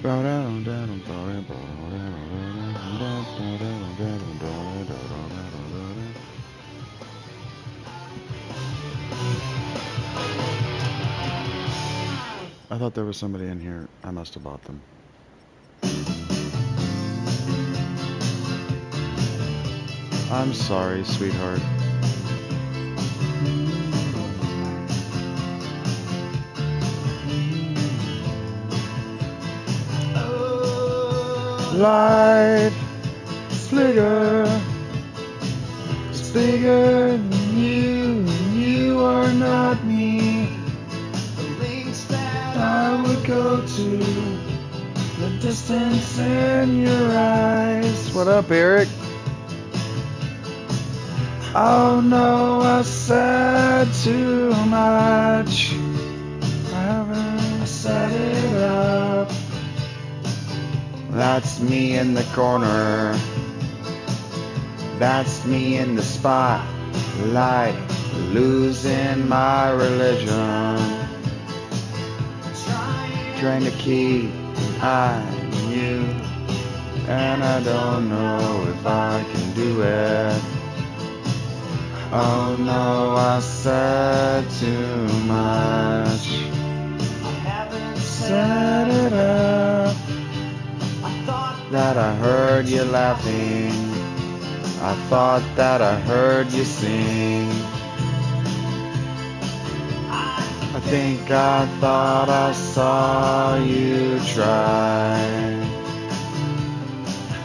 I thought there was somebody in here. I must have bought them. I'm sorry, sweetheart. Life is bigger, it's bigger than you. You are not me. The links that I would go to, the distance in your eyes. What up, Eric? Oh no, I said too much. I haven't set it up. That's me in the corner. That's me in the spotlight, losing my religion. Trying to keep an eye on you, and I don't know if I can do it. Oh no, I said too much. I haven't set it up. I thought that I heard you laughing. I thought that I heard you sing. I think I thought I saw you try.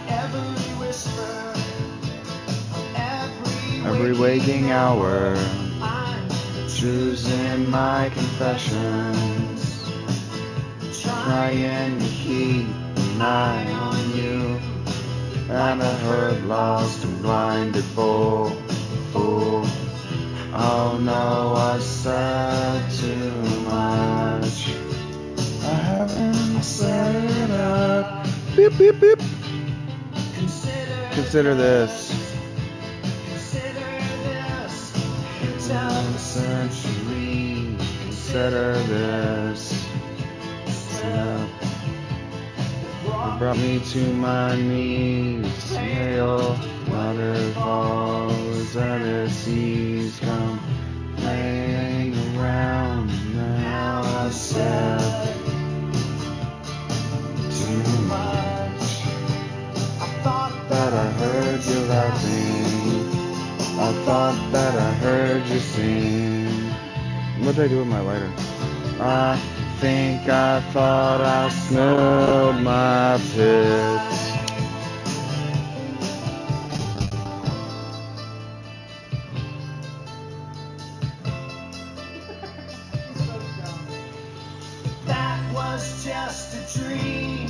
Every whisper, every waking hour, I'm choosing my confessions, trying to keep an eye on you. And I heard lost and blinded fool. Oh no, I said too much. I haven't set it up. Beep, beep, beep. Consider this. Tell the century. Consider this. It brought me to my knees. Hail, waterfalls, and the seas come playing around. Now I said too much. I thought that I heard you laughing. I thought that I heard you sing. What did I do with my lighter? I think I thought I smelled my pits. That was just a dream.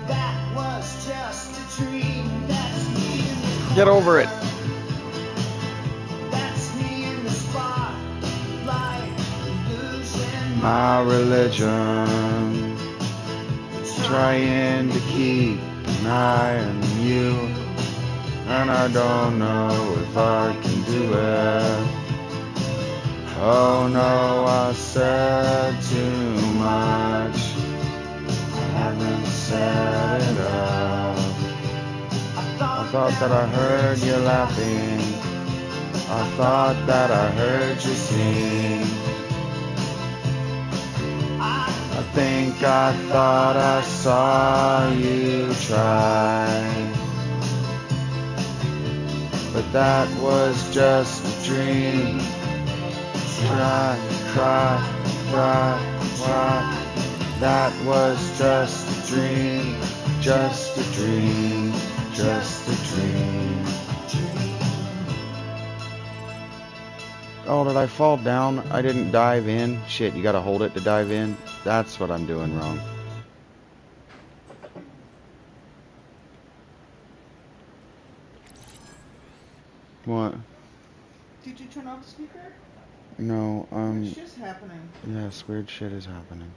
That was just a dream. That's me in the corner. Get over it. That's me in the spotlight, losing my religion, trying to keep an eye on you, and I don't know if I can do it. Oh no, I said too much. I haven't set it up. I thought that I heard you laughing. I thought that I heard you sing. I think I thought I saw you try. But that was just a dream. Try. That was just a dream. Just a dream. Just a dream. Oh, did I fall down? I didn't dive in? Shit, you gotta hold it to dive in? That's what I'm doing wrong. What? Did you turn off the speaker? No, Weird shit's happening. Yes, weird shit is happening.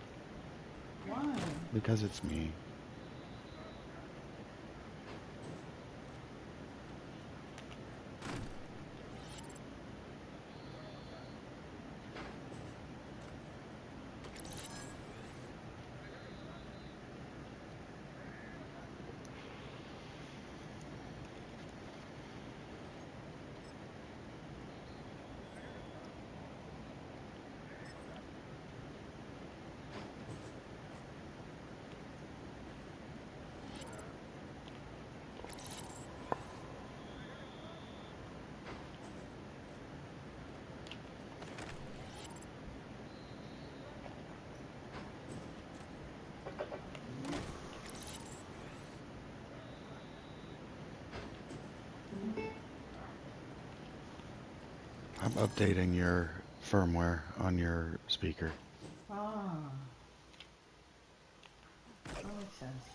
Why? Because it's me. I'm updating your firmware on your speaker. Ah. That makes sense.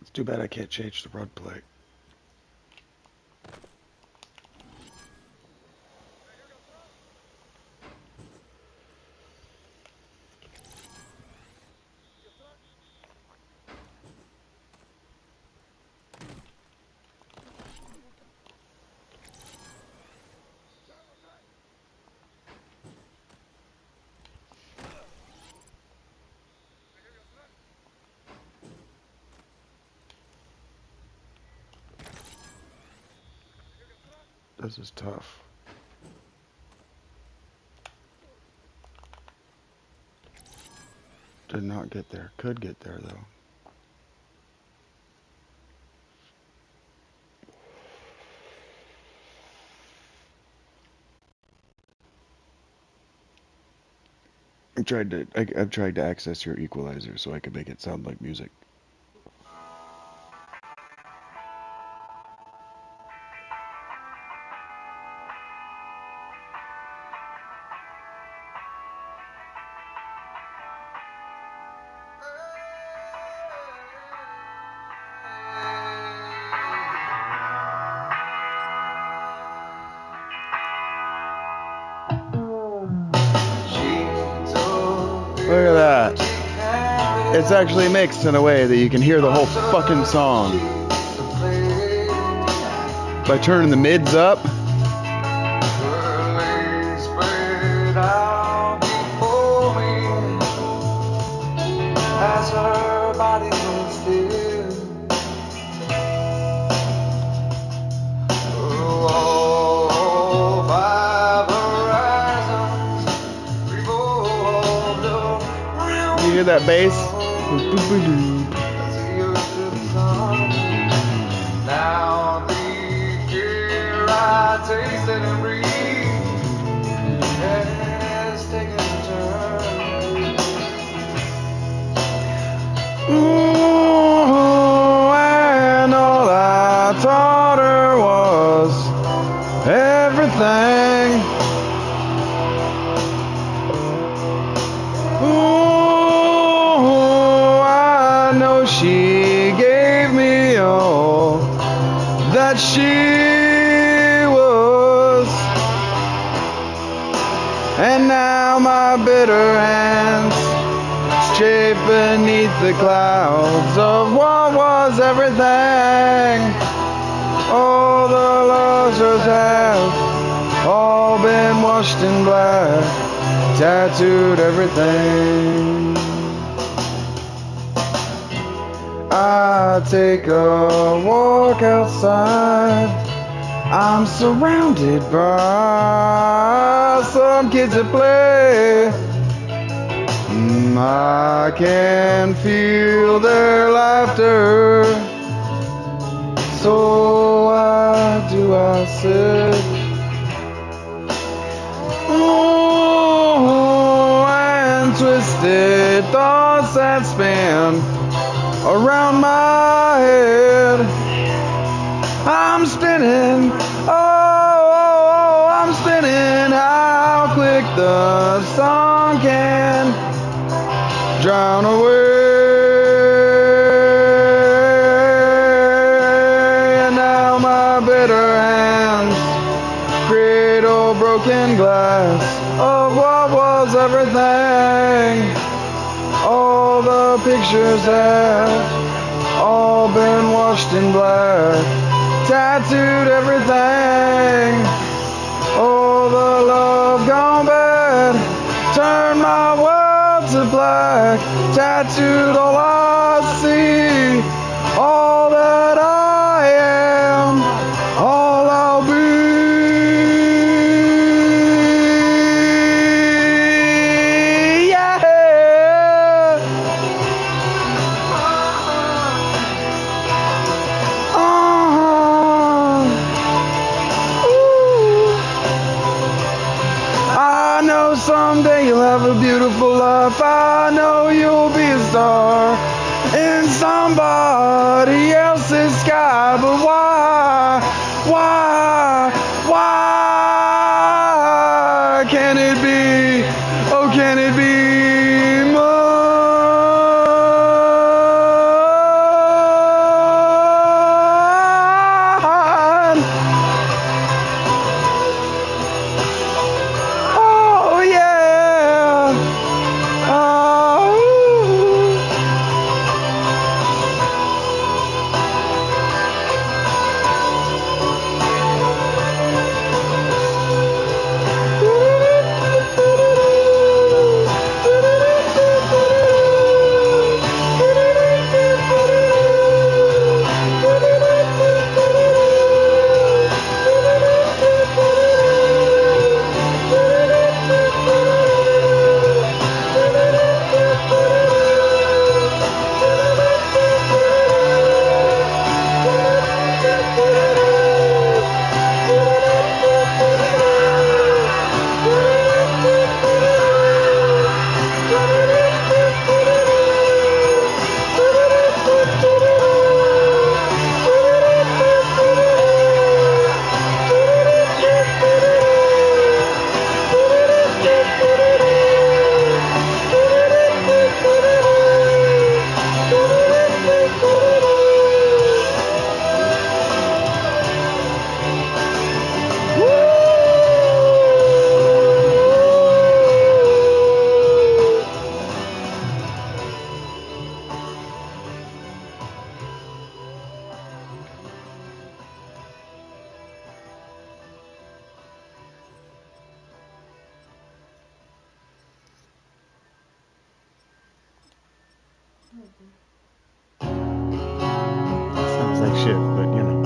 It's too bad I can't change the run plate. This is tough. Did not get there. Could get there though. I've tried to access your equalizer so I can make it sound like music. Look at that. It's actually mixed in a way that you can hear the whole fucking song. By turning the mids up. As her body was still. Oh, five horizons revolved around. You hear that bass? Now the air I tasted and breathed has taken a turn. Ooh, and all I taught her was everything. Ooh, I know she gave me all that she was. And now my bitter hands chafe beneath the clouds of what was everything. All the lustres have all been washed in black, tattooed everything. I take a walk outside. I'm surrounded by some kids that play. I can feel their laughter. So why do I sit? Oh, and twisted thoughts that span around my head. I'm spinning, oh, I'm spinning. How quick the song can drown away. And now my bitter hands cradle broken glass of what was everything. All the pictures have all been washed in black, tattooed everything. Oh, the love gone bad, turned my world to black, tattooed all I see, all that I in somebody else's sky. But why can it be? Oh, can it be mine? Oh yeah. Oh. Sounds like shit, but you know.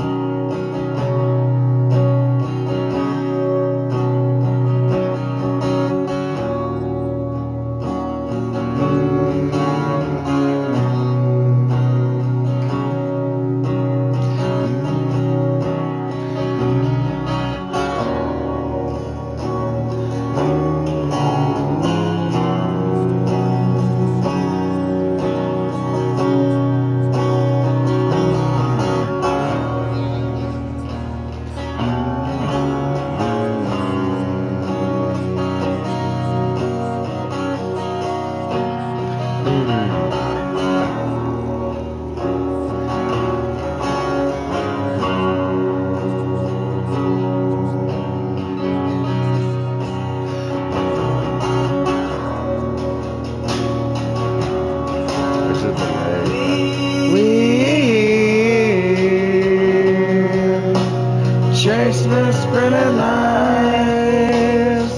Chase the spinning lights.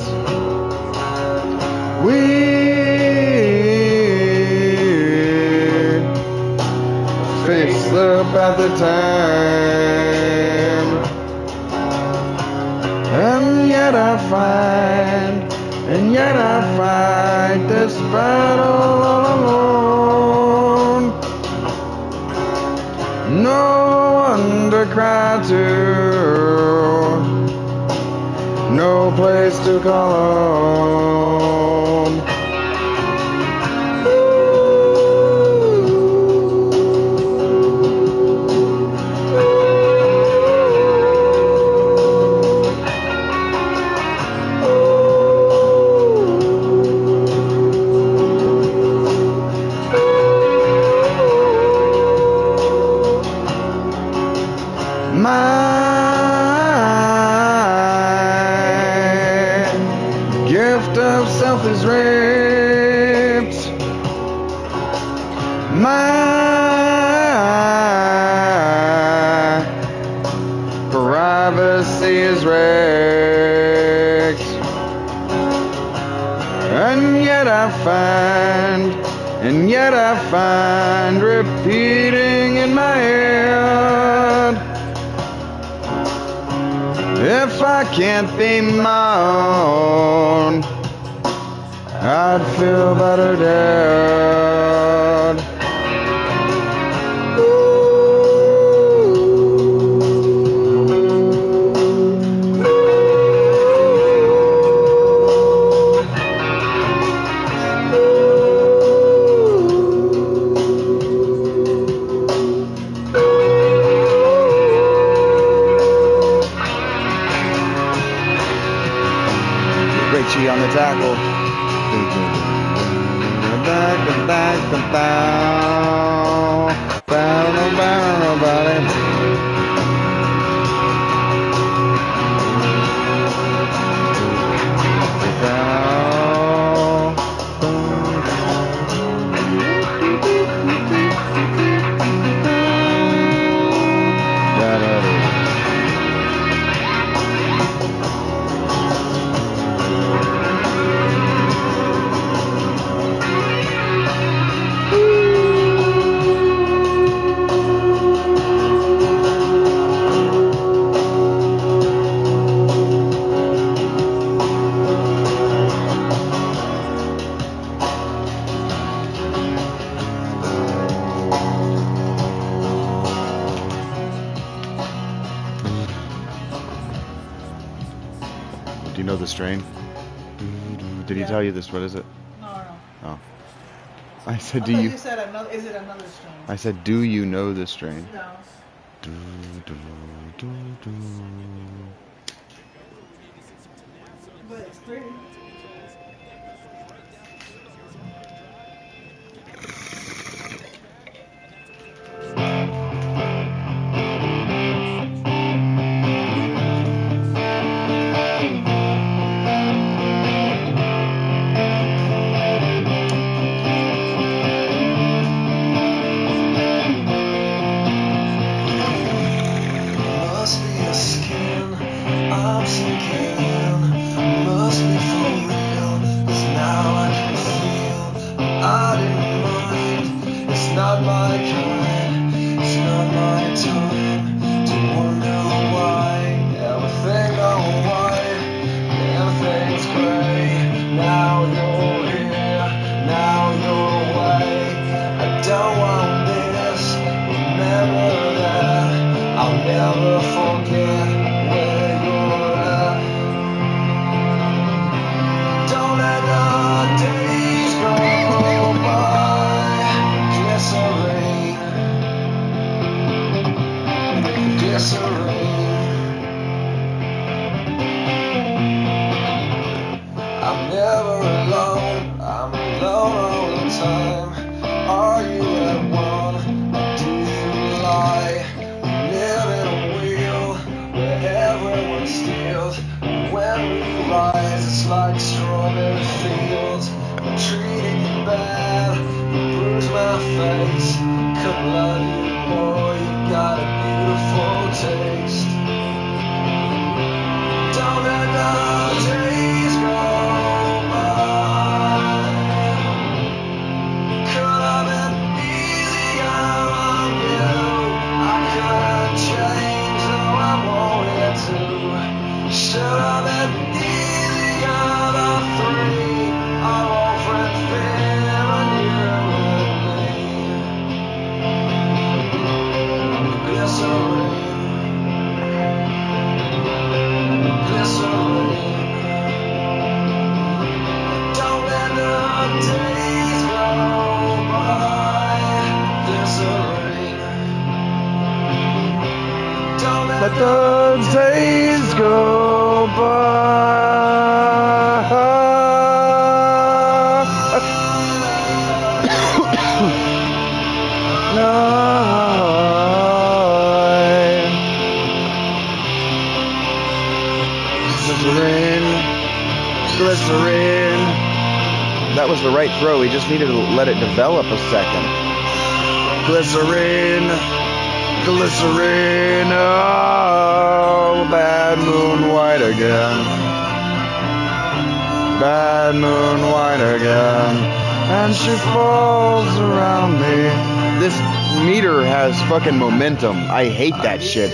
We face up at the time, and yet I fight this battle all alone. No one to cry to, no place to call home. My gift of self is raped. My privacy is wrecked. And yet I find repeating in my head, if I can't be my own, I'd feel better dead. tabernacle. Do you know the strain? Did he tell you this? What is it? No. Oh. I said, I do thought you? you said another. Is it another strain? I said, do you know the strain? No. But it's pretty. Must be a skin, I'm sinking in. Must be for real, 'cause now I can feel. I didn't mind, it's not my kind, it's not my time to wonder why. Everything gone white, everything's gray. Now you're here, now you're away. I don't want this, remember that. I'll never forget where you're at. Don't let the days go by. Glycerine, glycerine. I'm never alone, I'm alone all the time. Are you at one? Do you lie? Live in a wheel where everyone steals. When we rise, it's like strawberry fields. I'm treating you bad, you bruise my face. Could love you more, you got a beautiful taste. Don't let the days go by. Could have been easier on you. I couldn't change, though I wanted to. Should have been easier, the three. Our old friend Phil and you and me. Glycerine, glycerine. Don't let the days go by. Glycerine. Don't Let the days go Glycerine. That was the right throw. We just needed to let it develop a second. Glycerine. Glycerine. Oh, bad moon white again. Bad moon white again. And she falls around me. This meter has fucking momentum. I hate that shit.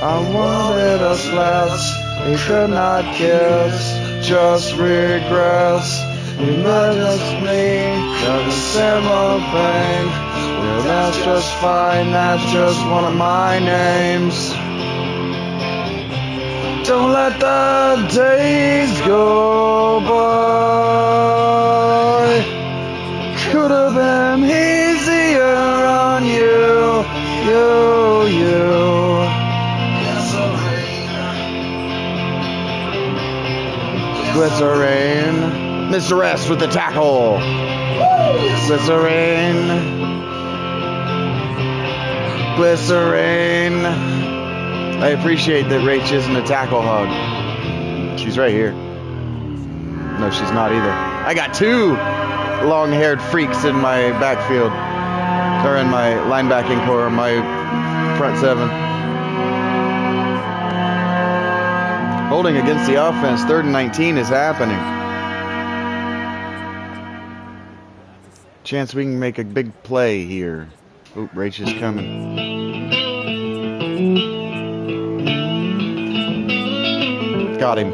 I wanted us less. We could not kiss. Just regress. You met just me. Got the similar thing. Yeah, that's just fine. That's just one of my names. Don't let the days go by. Could have been easier on you, you. Glycerine. Glycerine. Mr. S with the tackle. Glycerine. Glycerine. I appreciate that Rach isn't a tackle hog. She's right here. No, she's not either. I got two long-haired freaks in my backfield. Or in my linebacking core, my front seven. Holding against the offense, 3rd and 19 is happening. Chance we can make a big play here. Oop, Rach is coming. Got him.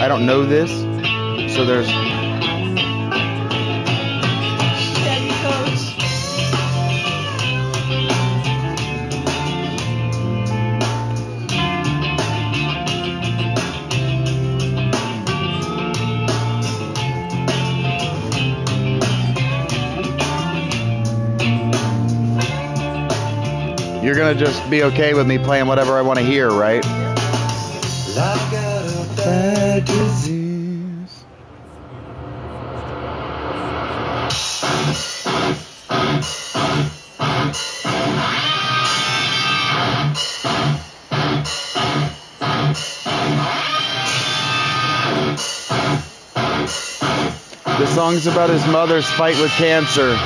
I don't know this, so there's... Steady, coach. You're gonna just be okay with me playing whatever I want to hear, right? I've got a bad disease. This song's about his mother's fight with cancer.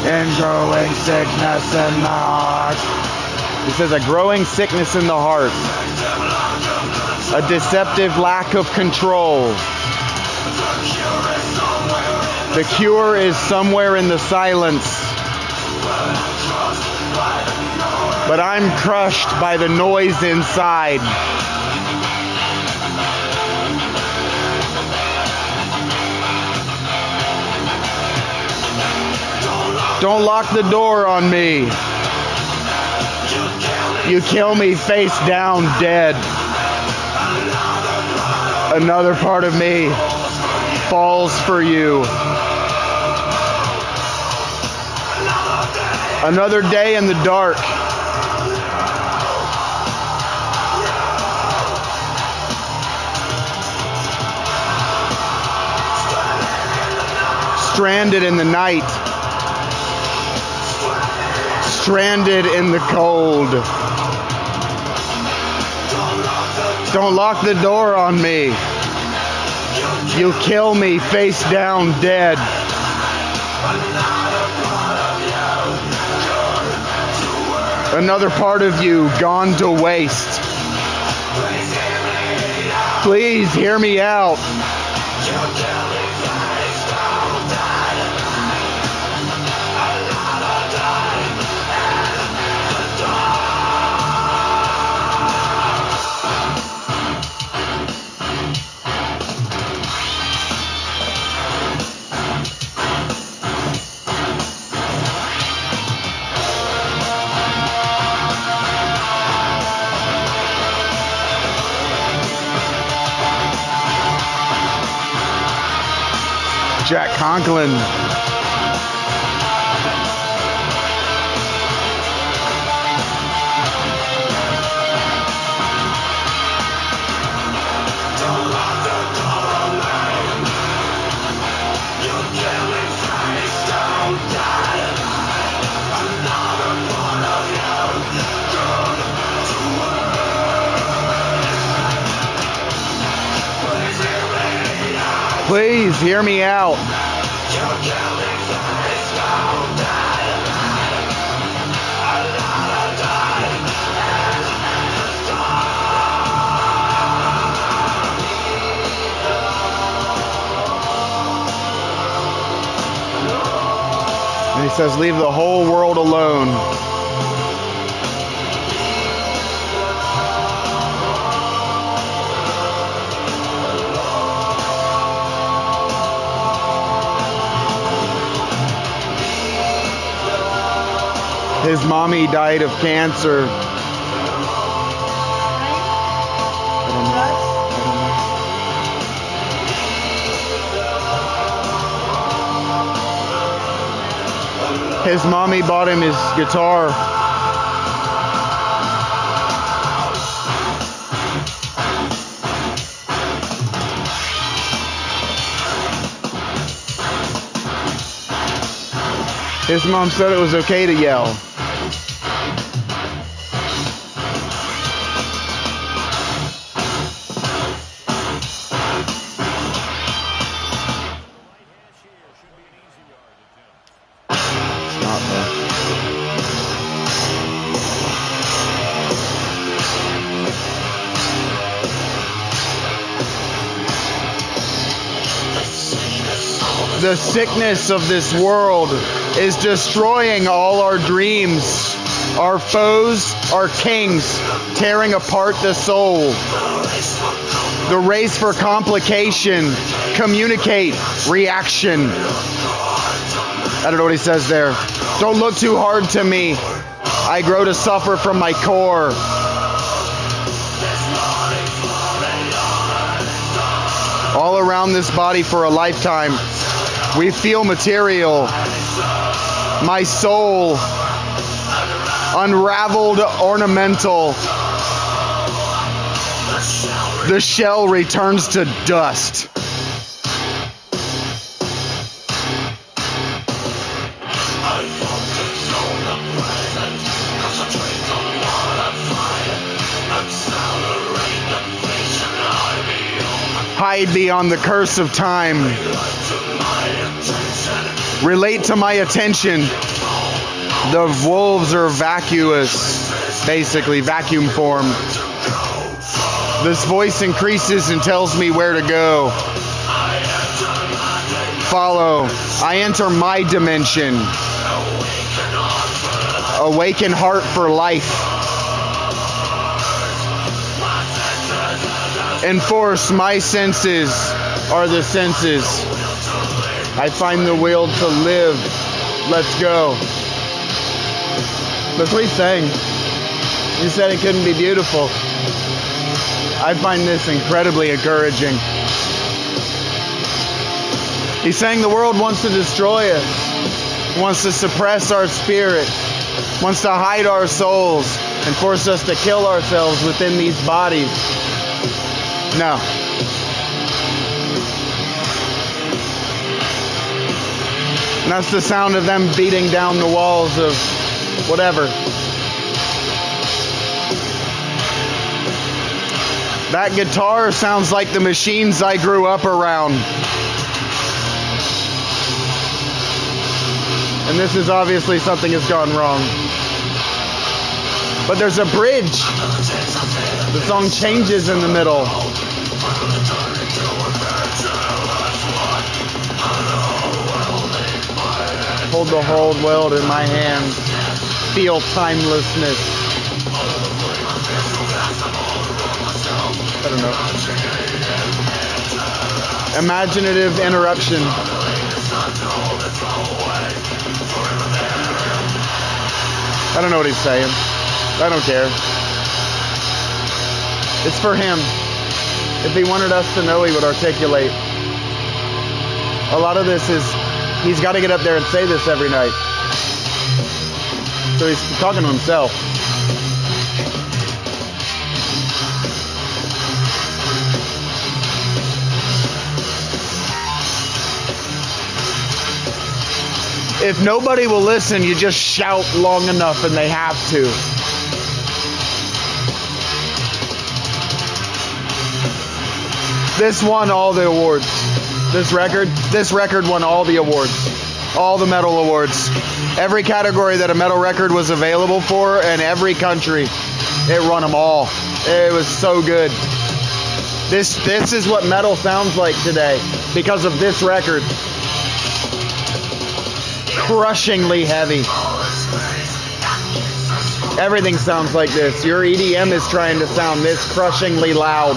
And growing sickness in the heart. He says a growing sickness in the heart. A deceptive lack of control. The cure is somewhere in the silence. But I'm crushed by the noise inside. Don't lock the door on me. You kill me face down dead. Another part of me falls for you. Another day in the dark. Stranded in the night. Stranded in the cold. Don't lock the door on me. You kill me face down dead. Another part of you gone to waste. Please hear me out. Jack Conklin. Please hear me out. And he says, leave the whole world alone. His mommy died of cancer. His mommy bought him his guitar. His mom said it was okay to yell. The sickness of this world is destroying all our dreams. Our foes are kings, tearing apart the soul. The race for complication, communicate, reaction. I don't know what he says there. Don't look too hard to me. I grow to suffer from my core. All around this body for a lifetime. We feel material. My soul, unraveled, ornamental. The shell returns to dust. Hide beyond the curse of time. Relate to my attention. The wolves are vacuous, basically vacuum form. This voice increases and tells me where to go. Follow. I enter my dimension. Awaken heart for life. Enforce my senses are the senses. I find the will to live. Let's go. That's what he's saying. You said it couldn't be beautiful. I find this incredibly encouraging. He's saying the world wants to destroy us, wants to suppress our spirit, wants to hide our souls, and force us to kill ourselves within these bodies. No. And that's the sound of them beating down the walls of whatever. That guitar sounds like the machines I grew up around. And this is obviously something has gone wrong. But there's a bridge. The song changes in the middle. Hold the whole world in my hand. Feel timelessness. I don't know. Imaginative interruption. I don't know what he's saying. I don't care. It's for him. If he wanted us to know, he would articulate. A lot of this is, he's got to get up there and say this every night. So he's talking to himself. If nobody will listen, you just shout long enough and they have to. This won all the awards. This record won all the awards. All the metal awards. Every category that a metal record was available for in every country, it won them all. It was so good. This is what metal sounds like today because of this record. Crushingly heavy. Everything sounds like this. Your EDM is trying to sound this crushingly loud.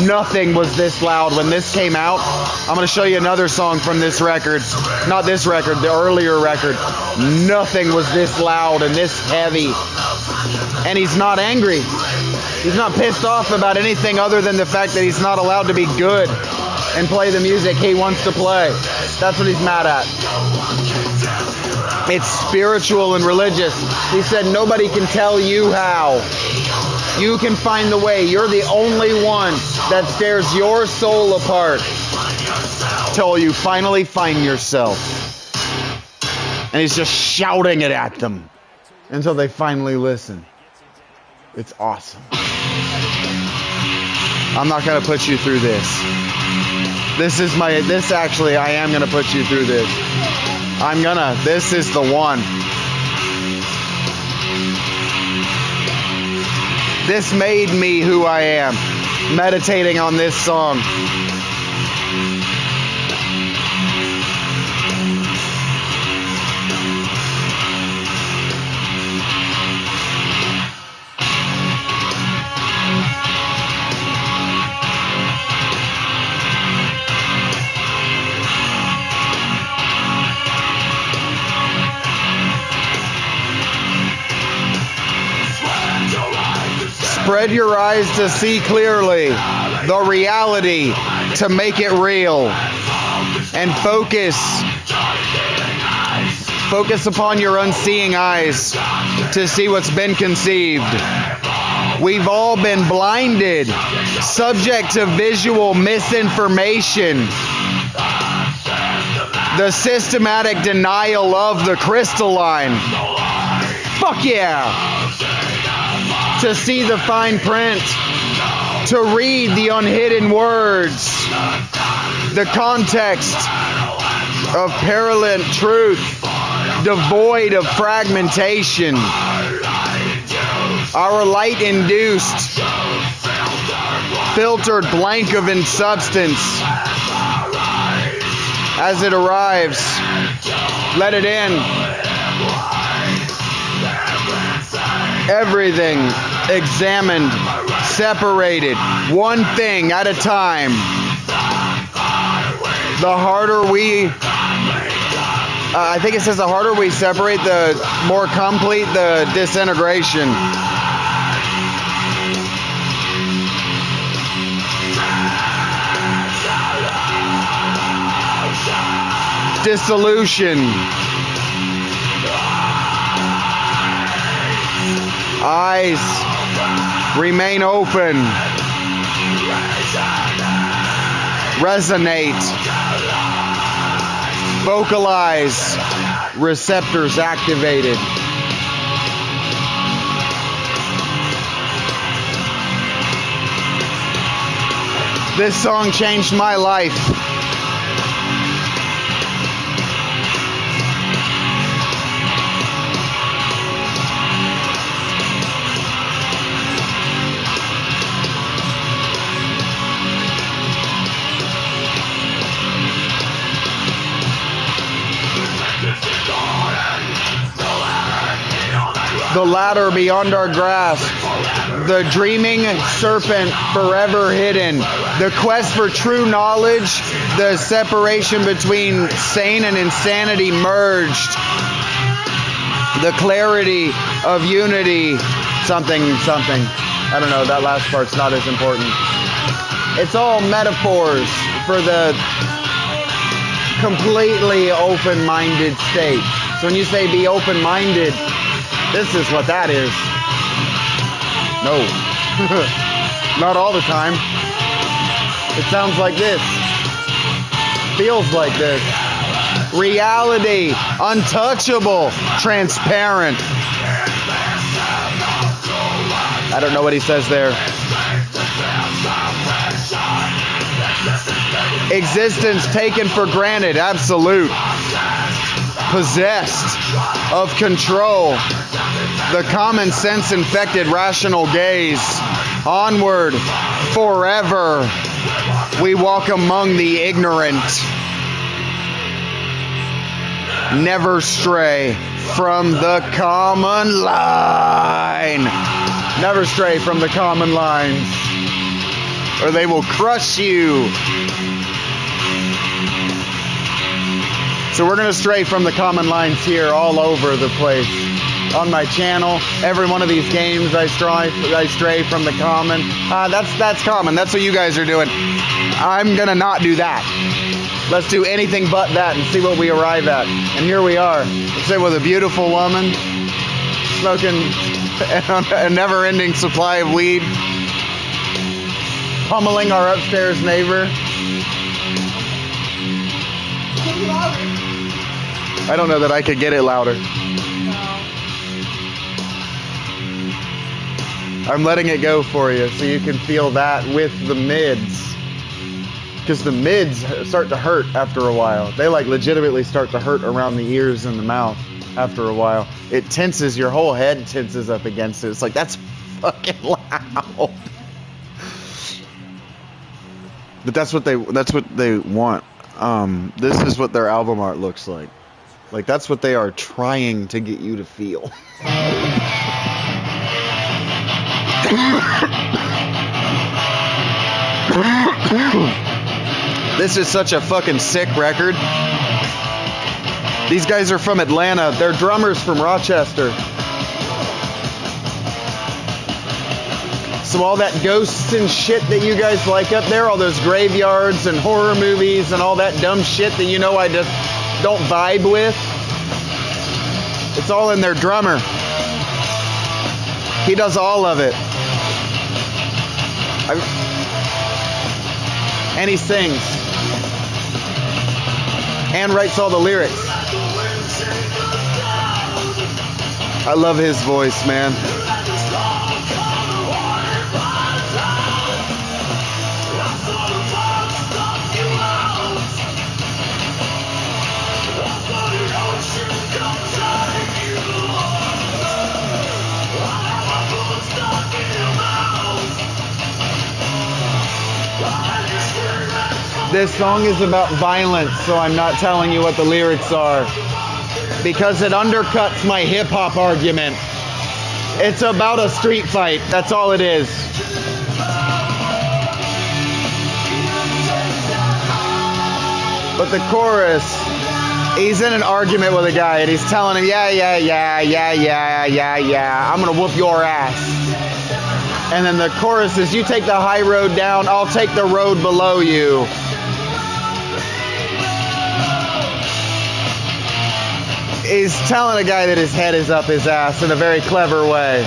Nothing was this loud when this came out. I'm going to show you another song from this record. Not this record, the earlier record. Nothing was this loud and this heavy. And he's not angry. He's not pissed off about anything other than the fact that he's not allowed to be good and play the music he wants to play. That's what he's mad at. It's spiritual and religious. He said, nobody can tell you how. You can find the way. You're the only one that tears your soul apart till you finally find yourself. And he's just shouting it at them until they finally listen. It's awesome. I'm not going to put you through this. I am going to put you through this. This is the one. This made me who I am, meditating on this song. Spread your eyes to see clearly the reality, to make it real. And focus upon your unseeing eyes to see what's been conceived. We've all been blinded, subject to visual misinformation. The systematic denial of the crystalline. Fuck yeah! To see the fine print, to read the unhidden words, the context of parallel truth, devoid of fragmentation. Our light-induced, filtered blank of insubstance. As it arrives, let it in. Everything examined, separated, one thing at a time. The harder we, I think it says the harder we separate, the more complete the disintegration. Dissolution. Eyes remain open. Resonate. Vocalize. Receptors activated. This song changed my life. The ladder beyond our grasp, the dreaming serpent forever hidden, the quest for true knowledge, the separation between sane and insanity merged, the clarity of unity, something. I don't know, that last part's not as important. It's all metaphors for the completely open-minded state. So when you say be open-minded, this is what that is. No. Not all the time. It sounds like this. Feels like this. Reality. Untouchable. Transparent. I don't know what he says there. Existence taken for granted. Absolute. Possessed of control. The common sense infected rational gaze. Onward, forever, we walk among the ignorant. Never stray from the common line. Never stray from the common lines. or they will crush you. So we're going to stray from the common lines here all over the place. On my channel, every one of these games I stray from the common. That's common. That's what you guys are doing. I'm going to not do that. Let's do anything but that and see what we arrive at. And here we are. Let's say with a beautiful woman, smoking a never-ending supply of weed, pummeling our upstairs neighbor. I don't know that I could get it louder. I'm letting it go for you so you can feel that with the mids. Because the mids start to hurt after a while. They like legitimately start to hurt around the ears and the mouth after a while. It tenses, your whole head tenses up against it. It's like, that's fucking loud. But that's what they want. This is what their album art looks like. Like, that's what they are trying to get you to feel. This is such a fucking sick record. These guys are from Atlanta. They're drummers from Rochester. So all that ghosts and shit that you guys like up there, all those graveyards and horror movies and all that dumb shit that you know I just don't vibe with, it's all in their drummer. He does all of it. And he sings. And writes all the lyrics. I love his voice, man. This song is about violence, so I'm not telling you what the lyrics are, because it undercuts my hip-hop argument. It's about a street fight. That's all it is. But the chorus, he's in an argument with a guy, and he's telling him, yeah, I'm gonna whoop your ass. And then the chorus is, you take the high road down, I'll take the road below you. He's telling a guy that his head is up his ass in a very clever way.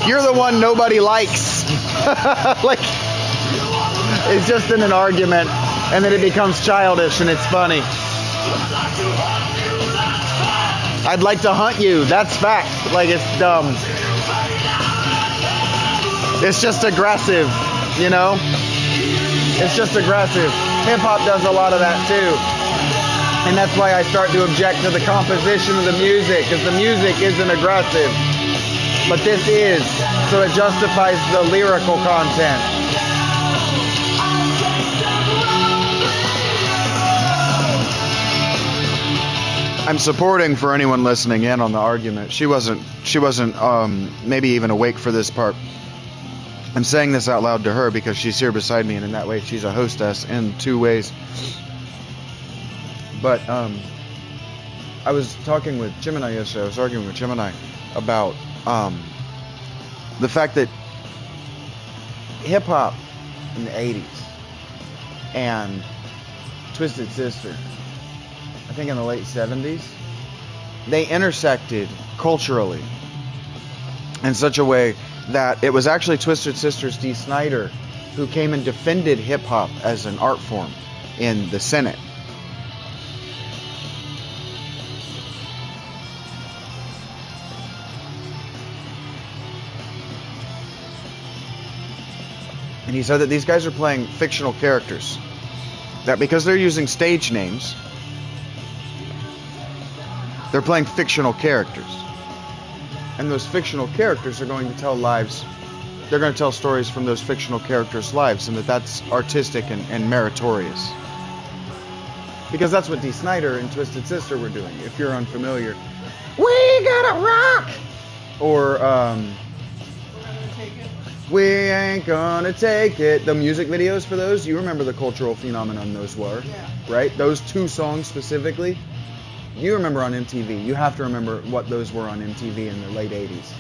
You're the one nobody likes. Like, it's just in an argument, and then it becomes childish and it's funny. I'd like to hunt you. That's fact. Like, it's dumb. It's just aggressive, you know? It's just aggressive. Hip-hop does a lot of that too. And that's why I start to object to the composition of the music, because the music isn't aggressive. But this is, so it justifies the lyrical content. I'm supporting, for anyone listening in on the argument. She wasn't maybe even awake for this part. I'm saying this out loud to her because she's here beside me, and in that way she's a hostess in two ways. But I was talking with Gemini yesterday. I was arguing with Gemini about the fact that hip-hop in the 80s and Twisted Sister, I think in the late 70s, they intersected culturally in such a way that it was actually Twisted Sister's Dee Snider who came and defended hip-hop as an art form in the Senate. And he said that these guys are playing fictional characters. That because they're using stage names, they're playing fictional characters. And those fictional characters are going to tell lives. They're going to tell stories from those fictional characters' lives, and that's artistic and meritorious. Because that's what Dee Snider and Twisted Sister were doing, if you're unfamiliar. We gotta rock! Or Take it. We Ain't Gonna Take It. The music videos for those, you remember the cultural phenomenon those were, Yeah. right? Those two songs specifically, you remember on MTV. You have to remember what those were on MTV in the late 80s.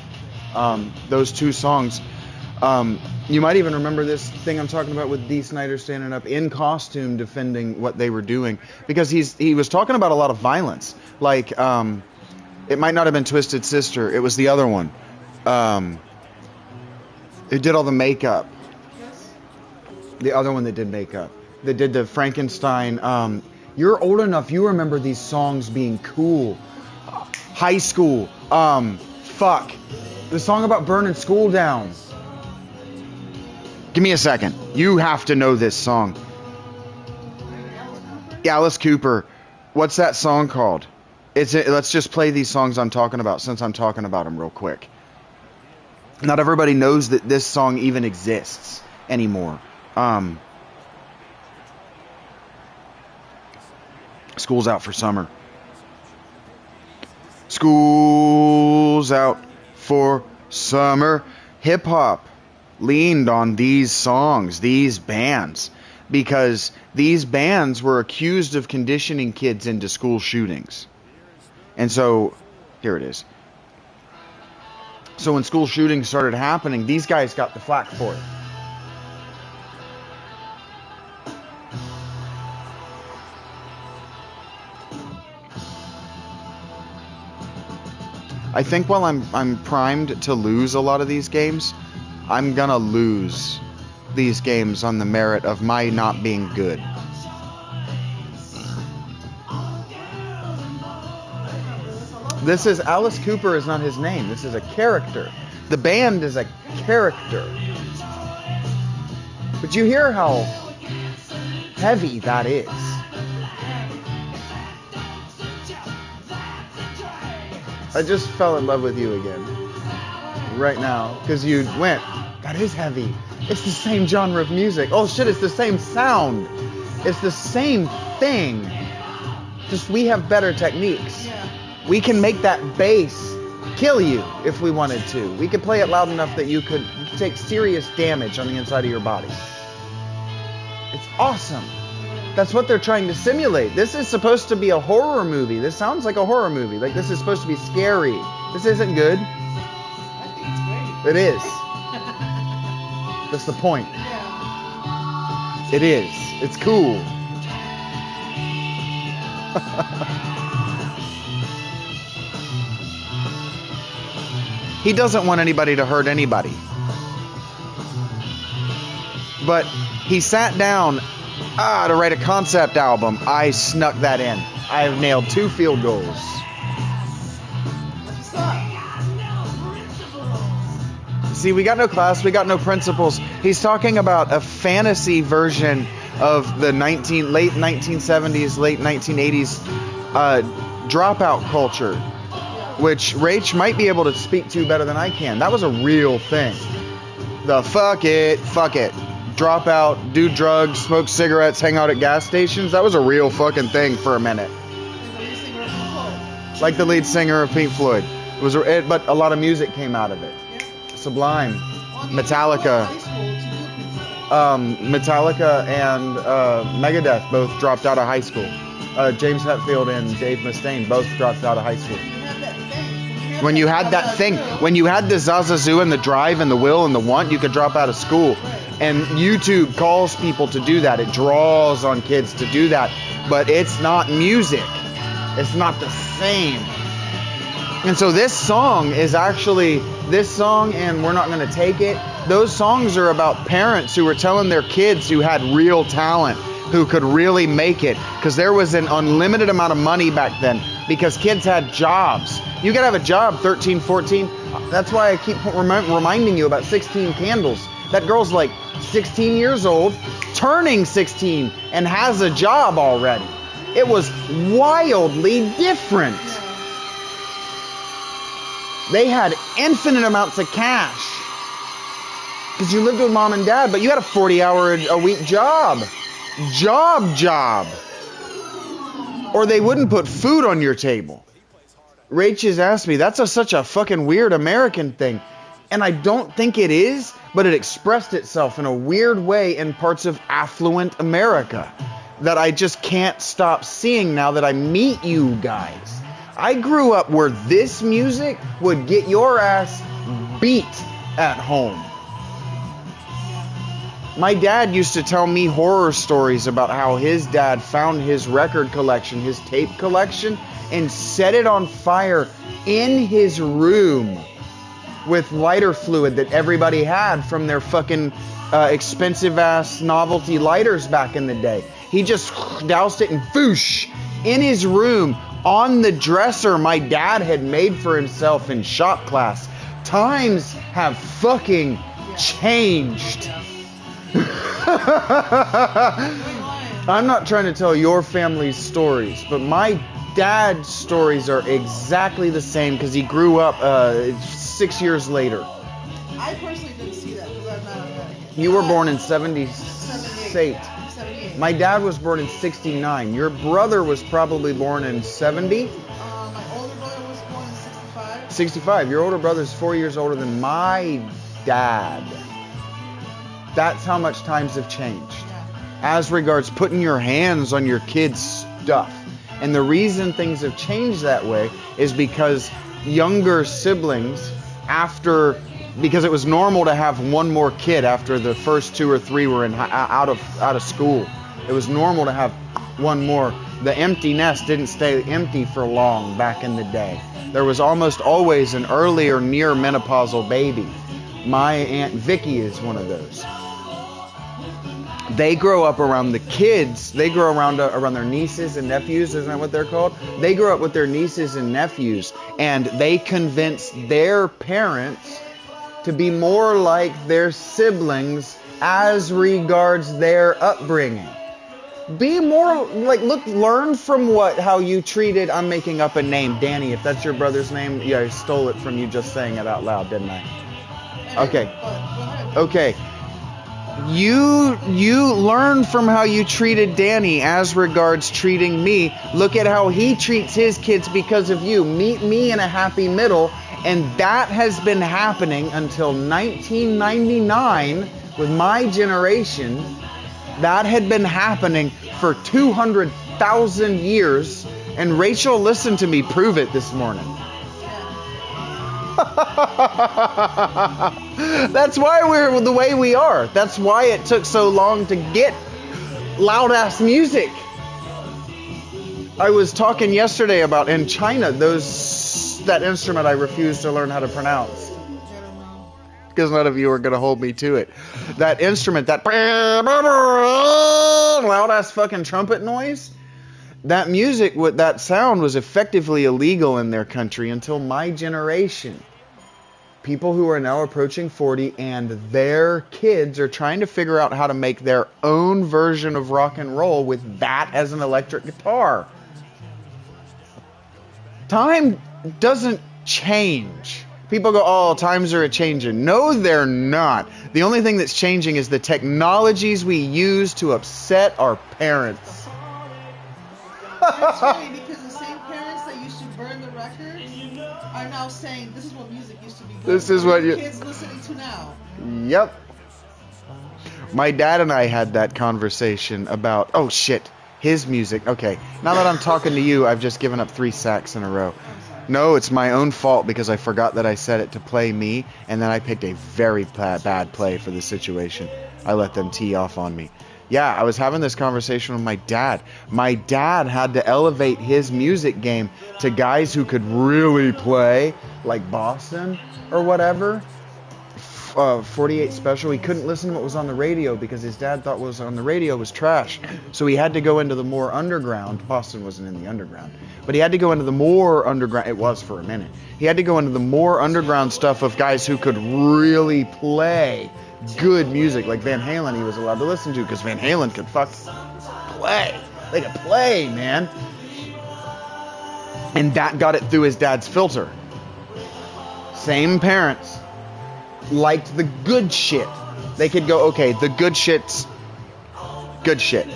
Those two songs. You might even remember this thing I'm talking about with Dee Snider standing up in costume defending what they were doing, because he was talking about a lot of violence. Like, it might not have been Twisted Sister. It was the other one. Who did all the makeup. Yes. The other one that did makeup. That did the Frankenstein. You're old enough. You remember these songs being cool. High school. Fuck. The song about burning school down. Give me a second. You have to know this song. Alice Cooper. What's that song called? Let's just play these songs I'm talking about, since I'm talking about them real quick. Not everybody knows that this song even exists anymore. School's out for summer. School's out for summer. Hip hop leaned on these songs, these bands, because these bands were accused of conditioning kids into school shootings. And so, here it is. So when school shootings started happening, these guys got the flack for it. I think while I'm primed to lose a lot of these games, I'm gonna lose these games on the merit of my not being good. This is Alice Cooper is not his name. This is a character. The band is a character. But you hear how heavy that is. I just fell in love with you again. Right now. Because you went, that is heavy. It's the same genre of music. Oh shit, it's the same sound. It's the same thing. Just we have better techniques. Yeah. We can make that bass kill you if we wanted to. We could play it loud enough that you could take serious damage on the inside of your body. It's awesome. That's what they're trying to simulate. This is supposed to be a horror movie. This sounds like a horror movie. Like, this is supposed to be scary. This isn't good. I think it's great. It is. That's the point. Yeah. It is. It's cool. He doesn't want anybody to hurt anybody. But he sat down to write a concept album. I snuck that in. I have nailed 2 field goals. What's up? See, we got no class, we got no principles. He's talking about a fantasy version of the late 1970s, late 1980s dropout culture, which Rach might be able to speak to better than I can. That was a real thing. The fuck it, drop out, do drugs, smoke cigarettes, hang out at gas stations. That was a real fucking thing for a minute. Like the lead singer of Pink Floyd. But a lot of music came out of it. Sublime, Metallica. Metallica and Megadeth both dropped out of high school. James Hetfield and Dave Mustaine both dropped out of high school. When you had that thing, when you had the Zazazoo and the drive and the will and the want, you could drop out of school. And YouTube calls people to do that. It draws on kids to do that. But it's not music. It's not the same. And so this song is actually, this song and We're Not Gonna Take It, those songs are about parents who were telling their kids who had real talent, who could really make it. Because there was an unlimited amount of money back then. Because kids had jobs. You gotta have a job, 13, 14. That's why I keep reminding you about 16 Candles. That girl's like 16 years old, turning 16, and has a job already. It was wildly different. They had infinite amounts of cash. Because you lived with mom and dad, but you had a 40-hour-a-week job. Job. Or they wouldn't put food on your table. Rach has asked me, that's such a fucking weird American thing. And I don't think it is, but it expressed itself in a weird way in parts of affluent America that I just can't stop seeing now that I meet you guys. I grew up where this music would get your ass beat at home. My dad used to tell me horror stories about how his dad found his record collection, his tape collection, and set it on fire in his room with lighter fluid that everybody had from their fucking expensive ass novelty lighters back in the day. He just doused it and whoosh in his room on the dresser my dad had made for himself in shop class. Times have fucking changed. I'm not trying to tell your family's stories, but my dad's stories are exactly the same because he grew up 6 years later. I personally didn't see that because I'm not American. You were born in 78. 78. My dad was born in 69. Your brother was probably born in 70. My older brother was born in 65. 65. Your older brother's 4 years older than my dad. That's how much times have changed. Yeah. As regards putting your hands on your kids' stuff. And the reason things have changed that way is because younger siblings, because it was normal to have one more kid after the first 2 or 3 were out of school. It was normal to have one more. The empty nest didn't stay empty for long back in the day. There was almost always an early or near menopausal baby. My Aunt Vicky is one of those. They grow up around the kids. They grow around their nieces and nephews. Isn't that what they're called? They grow up with their nieces and nephews, and they convince their parents to be more like their siblings as regards their upbringing. Be more like, learn from how you treated, I'm making up a name, Danny, if that's your brother's name. Yeah, I stole it from you just saying it out loud, didn't I? Okay. You learn from how you treated Danny as regards treating me. Look at how he treats his kids because of you. Meet me in a happy middle. And that has been happening until 1999 with my generation. That had been happening for 200,000 years. And Rachel listened to me prove it this morning. That's why we're the way we are. That's why it took so long to get loud ass music. I was talking yesterday about in China, that instrument I refuse to learn how to pronounce. Because none of you are going to hold me to it. That instrument, that loud ass fucking trumpet noise. That music, that sound was effectively illegal in their country until my generation. People who are now approaching 40 and their kids are trying to figure out how to make their own version of rock and roll with that as an electric guitar. Time doesn't change. People go, oh, times are a-changing. No, they're not. The only thing that's changing is the technologies we use to upset our parents. It's funny because the same parents that used to burn the records are now saying this is what music used to be. This is what kids listening to now. Yep. My dad and I had that conversation about, oh shit, his music. Okay, now that I'm talking to you, I've just given up 3 sacks in a row. No, it's my own fault because I forgot that I set it to play me, and then I picked a very bad play for the situation. I let them tee off on me. Yeah, I was having this conversation with my dad. My dad had to elevate his music game to guys who could really play, like Boston or whatever. 48 Special. He couldn't listen to what was on the radio because his dad thought what was on the radio was trash. So he had to go into the more underground. Boston wasn't in the underground. But he had to go into the more underground. It was for a minute. He had to go into the more underground stuff of guys who could really play good music. Like Van Halen he was allowed to listen to because Van Halen could play. They could play, man. And that got it through his dad's filter. Same parents. Liked the good shit. They could go, okay, the good shit's good shit.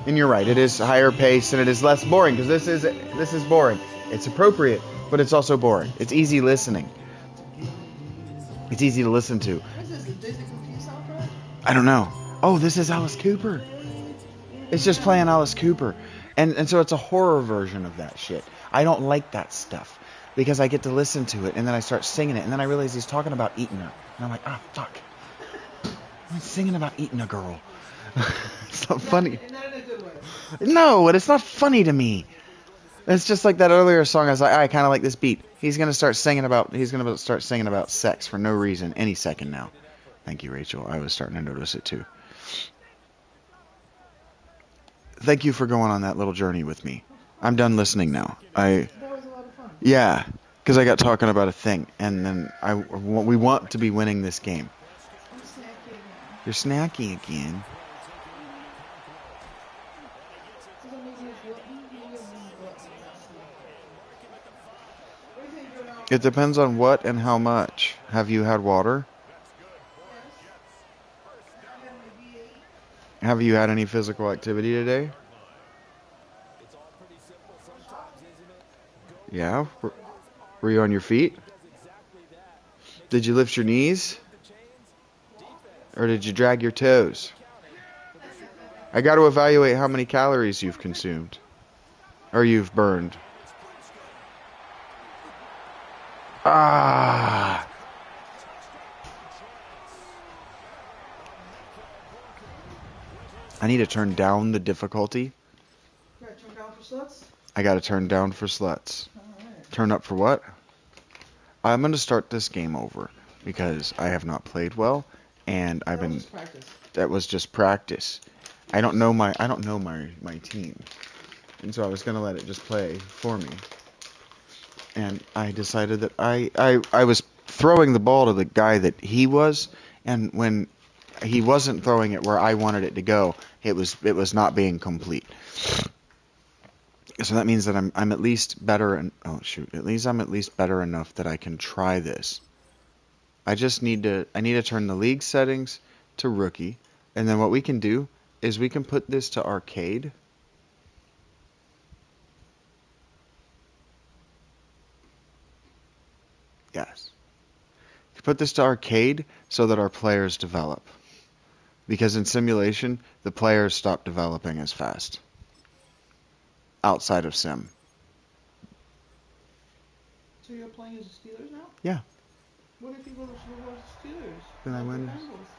And you're right, it is higher pace and it is less boring, because this is boring. It's appropriate, but it's also boring. It's easy listening. It's easy to listen to. What is this, the Disney Confused soundtrack? I don't know. Oh, this is Alice Cooper. It's just playing Alice Cooper. And so it's a horror version of that shit. I don't like that stuff, because I get to listen to it, and then I start singing it, and then I realize he's talking about eating her. And I'm like, ah, fuck. I'm singing about eating a girl. It's not funny. Not in a good way. No, and it's not funny to me. It's just like that earlier song. I was like, I kind of like this beat. He's gonna start singing about sex for no reason any second now. Thank you, Rachel. I was starting to notice it too. Thank you for going on that little journey with me. I'm done listening now. That was a lot of fun. Yeah, because I got talking about a thing, and then we want to be winning this game. I'm snacky again. You're snacky again. Does that make me a glutton? Maybe I'm a glutton. What do you think, Bruno? It depends on what and how much. Have you had water? Have you had any physical activity today? Yeah? Were you on your feet? Did you lift your knees? Or did you drag your toes? I got to evaluate how many calories you've consumed. Or you've burned. Ah! I need to turn down the difficulty. You gotta turn down for sluts? I gotta turn down for sluts. Alright. Turn up for what? I'm gonna start this game over because I have not played well, and I've been. That was just practice. I don't know my team, and so I was gonna let it just play for me. And I decided that I was throwing the ball to the guy that he was, and when he wasn't throwing it where I wanted it to go, it was not being complete. So that means that I'm at least better, and at least I'm at least better enough that I can try this. I need to turn the league settings to rookie, and then what we can do is we can put this to arcade. Yes. Put this to arcade so that our players develop. Because in simulation, the players stop developing as fast. Outside of sim. So you're playing as the Steelers now? Yeah. What if you go to the Super Bowl as the Steelers?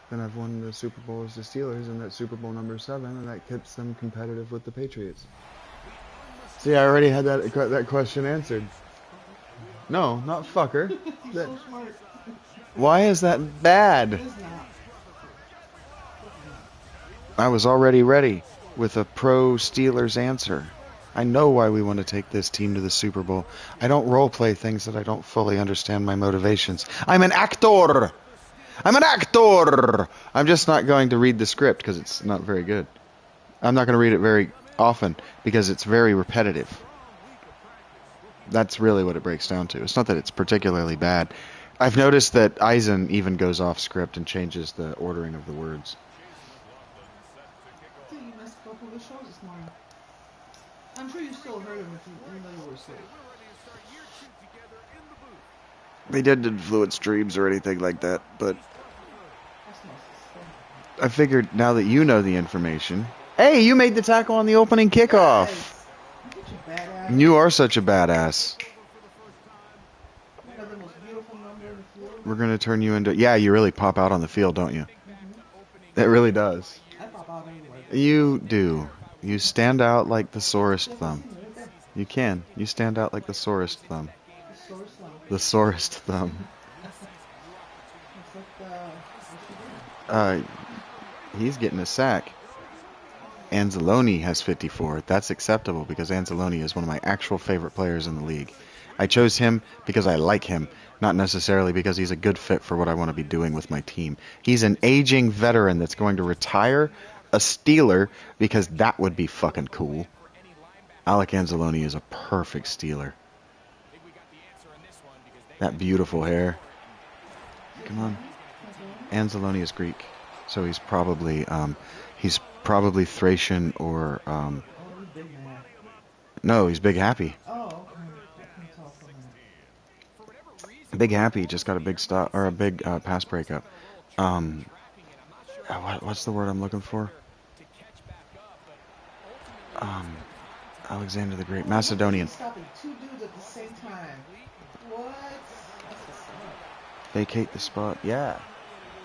Then I've won the Super Bowl as the Steelers, and that's Super Bowl number 7, and that keeps them competitive with the Patriots. See, I already had that question answered. No, not fucker. You're so smart. Why is that bad? It is not. I was already ready with a pro Steelers answer. I know why we want to take this team to the Super Bowl. I don't role-play things that I don't fully understand my motivations. I'm an actor! I'm an actor! I'm just not going to read the script because it's not very good. I'm not going to read it very often because it's very repetitive. That's really what it breaks down to. It's not that it's particularly bad. I've noticed that Eisen even goes off script and changes the ordering of the words. I think you missed a couple of the shows this morning. I'm sure you still heard them even though you were asleep. They didn't influence dreams or anything like that, but I figured now that you know the information. Hey, you made the tackle on the opening kickoff. Yes. You're such a badass. You are such a badass. You have the most beautiful number in the field. We're going to turn you into... Yeah, you really pop out on the field, don't you? It really does. I pop out anyway. You do. You stand out like the sorest thumb. You can. You stand out like the sorest thumb. The sorest thumb. He's getting a sack. Anzalone has 54. That's acceptable because Anzalone is one of my actual favorite players in the league. I chose him because I like him, not necessarily because he's a good fit for what I want to be doing with my team. He's an aging veteran that's going to retire a Steeler because that would be fucking cool. Alec Anzalone is a perfect Steeler. That beautiful hair. Come on. Anzalone is Greek, so he's probably Probably Thracian or Oh, he's big man. no, he's Big Happy. Oh, okay. I can tell from that. Big Happy just got a big stop or a big pass breakup. What's the word I'm looking for? Alexander the Great, Oh, Macedonian. stopping 2 dudes at the same time. What? That's what's up. Vacate the spot. Yeah,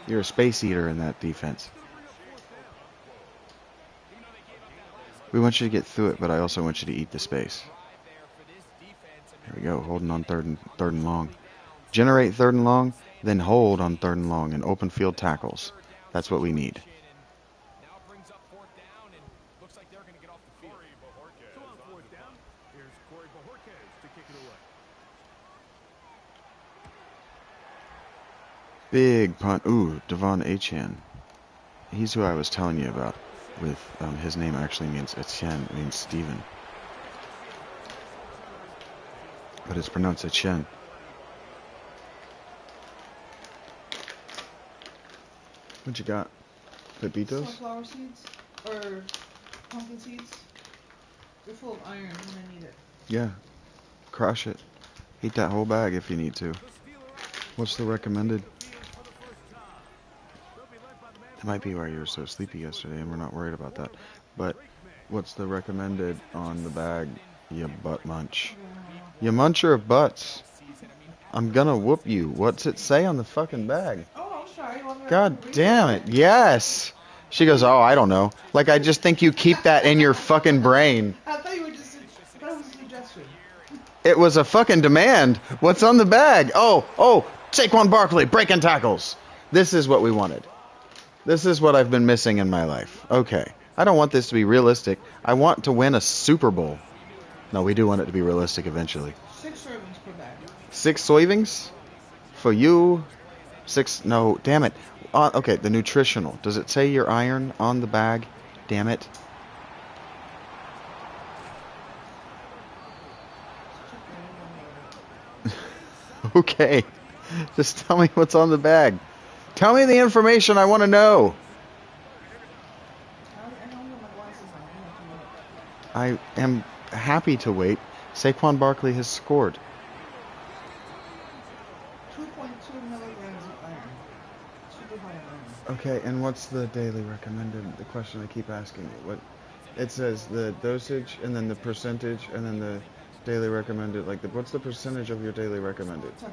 you're a space eater in that defense. We want you to get through it, but I also want you to eat the space. Here we go, holding on third and long. Generate third and long, then hold on third and long and open field tackles. That's what we need. Big punt. Ooh, Devon Achan. He's who I was telling you about. With his name actually means Etienne, means Stephen. But it's pronounced Etienne. What you got? Pepitos? Sunflower seeds? Or pumpkin seeds? They're full of iron when I need it. Yeah. Crush it. Eat that whole bag if you need to. What's the recommended? That might be why you were so sleepy yesterday, and we're not worried about that. But what's the recommended on the bag, you butt munch? You muncher of butts. I'm gonna whoop you. What's it say on the fucking bag? Oh, I'm sorry. God damn it. Yes. She goes, oh, I don't know. Like, I just think you keep that in your fucking brain. I thought you were just. I thought it was a suggestion. It was a fucking demand. What's on the bag? Oh, Saquon Barkley, breaking tackles. This is what we wanted. This is what I've been missing in my life. Okay. I don't want this to be realistic. I want to win a Super Bowl. No, we do want it to be realistic eventually. 6 servings per bag. 6 soyvings? For you? 6, no, damn it. Okay, the nutritional. Does it say your iron on the bag? Damn it. Okay. Just tell me what's on the bag. Tell me the information I want to know. I am happy to wait. Saquon Barkley has scored. 2.2 milligrams of iron. Super high iron. Okay, and what's the daily recommended? The question I keep asking you. What it says the dosage and then the percentage and then the daily recommended. Like, what's the percentage of your daily recommended? 10%.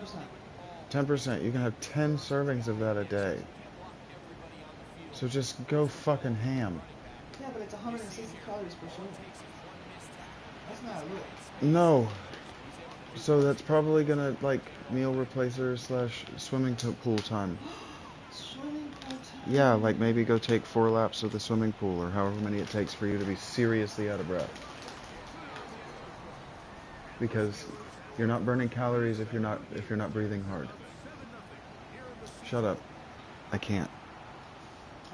10%. You can have 10 servings of that a day. So just go fucking ham. Yeah, but it's 160 calories per serving. That's not a lot. No. So that's probably gonna, like, meal replacer / swimming pool time. Swimming pool time? Yeah, like maybe go take 4 laps of the swimming pool or however many it takes for you to be seriously out of breath. Because you're not burning calories if you're not breathing hard. Shut up. I can't.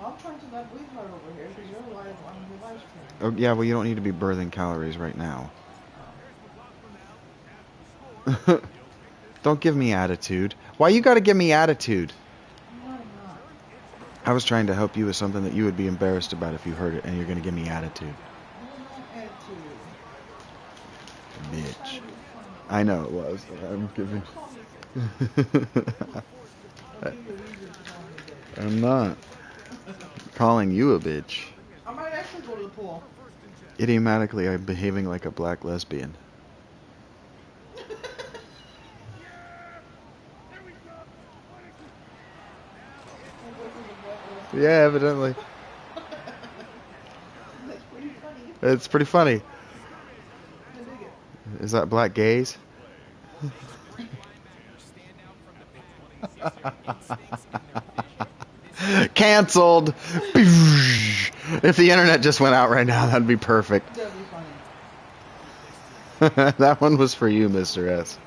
I'm trying to not breathe hard over here because you're live on your live stream. Oh, yeah, well, you don't need to be birthing calories right now. Don't give me attitude. Why you gotta give me attitude? No, I'm not. I was trying to help you with something that you would be embarrassed about if you heard it, and you're gonna give me attitude. I don't know attitude. Bitch. I know it was. I'm giving. I'm not calling you a bitch. I might actually go to the pool. Idiomatically, I'm behaving like a black lesbian. Yeah, evidently. That's pretty funny. It's pretty funny. I dig it. Is that black gaze? Cancelled. If the internet just went out right now, that'd be perfect. That'd be funny. That one was for you, Mr. S.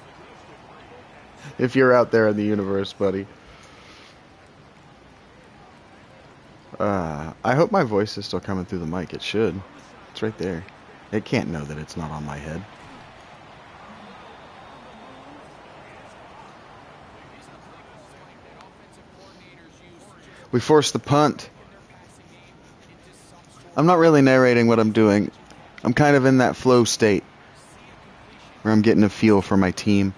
If you're out there in the universe, buddy. I hope my voice is still coming through the mic. It should. It's right there. It can't know that it's not on my head. We forced the punt. I'm not really narrating what I'm doing. I'm kind of in that flow state where I'm getting a feel for my team.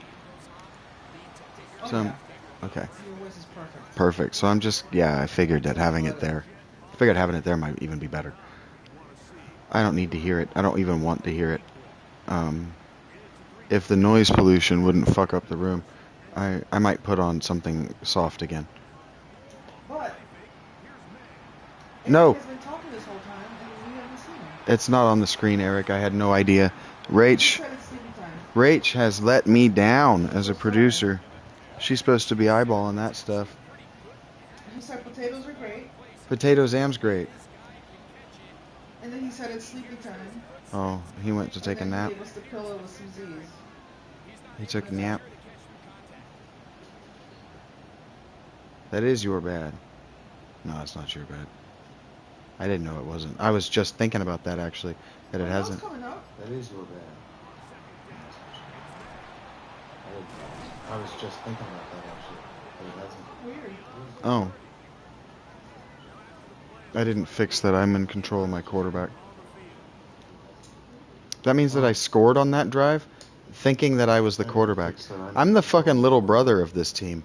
Oh, So, yeah. okay. Your voice is perfect. Perfect. So I'm just, yeah, I figured that having it there. I figured having it there might even be better. I don't need to hear it. I don't even want to hear it. If the noise pollution wouldn't fuck up the room, I might put on something soft again. But No. Eric has been talking this whole time, and we haven't seen him. It's not on the screen, Eric. I had no idea. He Rach said it's sleepy time. Rach has let me down as a producer. She's supposed to be eyeballing that stuff. He said potatoes are great, Potatoes am's great. and then he said it's sleepy time. Oh, he went to take a and then nap. He gave us the pillow with some Z's. He took a nap. That is your bad. No, it's not your bad. I didn't know it wasn't. I was just thinking about that actually. That it hasn't. Coming up. That is your bad. I was just thinking about that actually. That it hasn't. Weird. Oh. I didn't fix that. I'm in control of my quarterback. That means that I scored on that drive, thinking that I was the quarterback. I'm the fucking little brother of this team.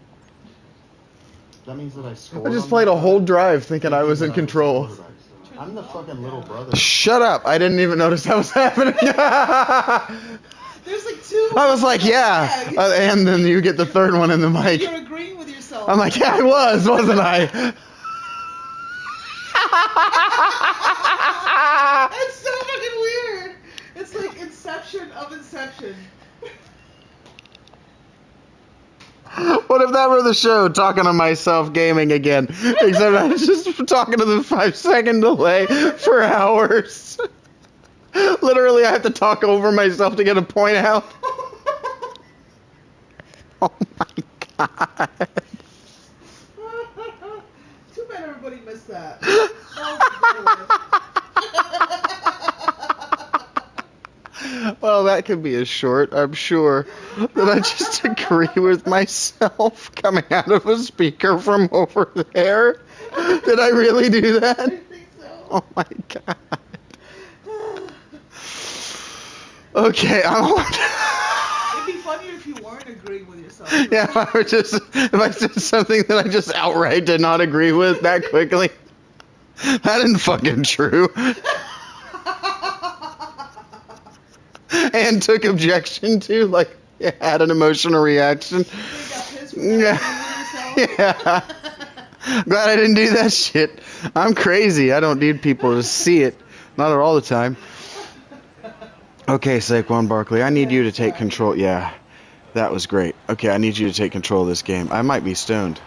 That means that I scored. I just played a whole drive thinking I was in control. I'm the fucking little brother. Shut up! I didn't even notice that was happening. There's like two. I was like, yeah. And then you get the third one in the mic. You're agreeing with yourself. I'm like, yeah, I was, wasn't I? It's so fucking weird. It's like Inception of Inception. What if that were the show, talking to myself gaming again? Except I was just talking to the 5-second delay for hours. Literally, I have to talk over myself to get a point out. Oh my god. Too bad everybody missed that. Well, that could be a short, I'm sure. Did I just agree with myself coming out of a speaker from over there? Did I really do that? I think so. Oh my god. Okay, It'd be funnier if you weren't agreeing with yourself. Yeah, if I said something that I just outright did not agree with that quickly. That isn't fucking true. And took objection to, like, had an emotional reaction. Yeah. Glad I didn't do that shit. I'm crazy. I don't need people to see it. Not all the time. Okay, Saquon Barkley, I need you to take control. Yeah, that was great. Okay, I need you to take control of this game. I might be stoned.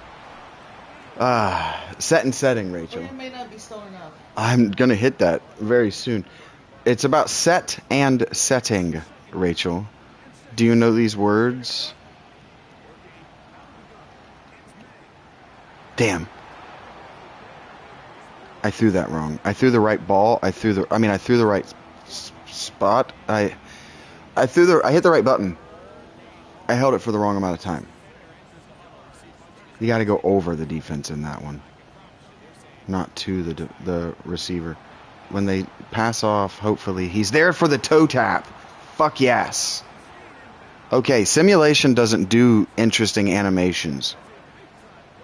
Set and setting, Rachel. Or you may not be stoned enough. I'm going to hit that very soon. It's about set and setting, Rachel. Do you know these words? Damn. I threw that wrong. I threw the right ball. I threw the right spot. I hit the right button. I held it for the wrong amount of time. You got to go over the defense in that one, not to the receiver. When they pass off, hopefully he's there for the toe tap. Fuck yes. Okay, simulation doesn't do interesting animations.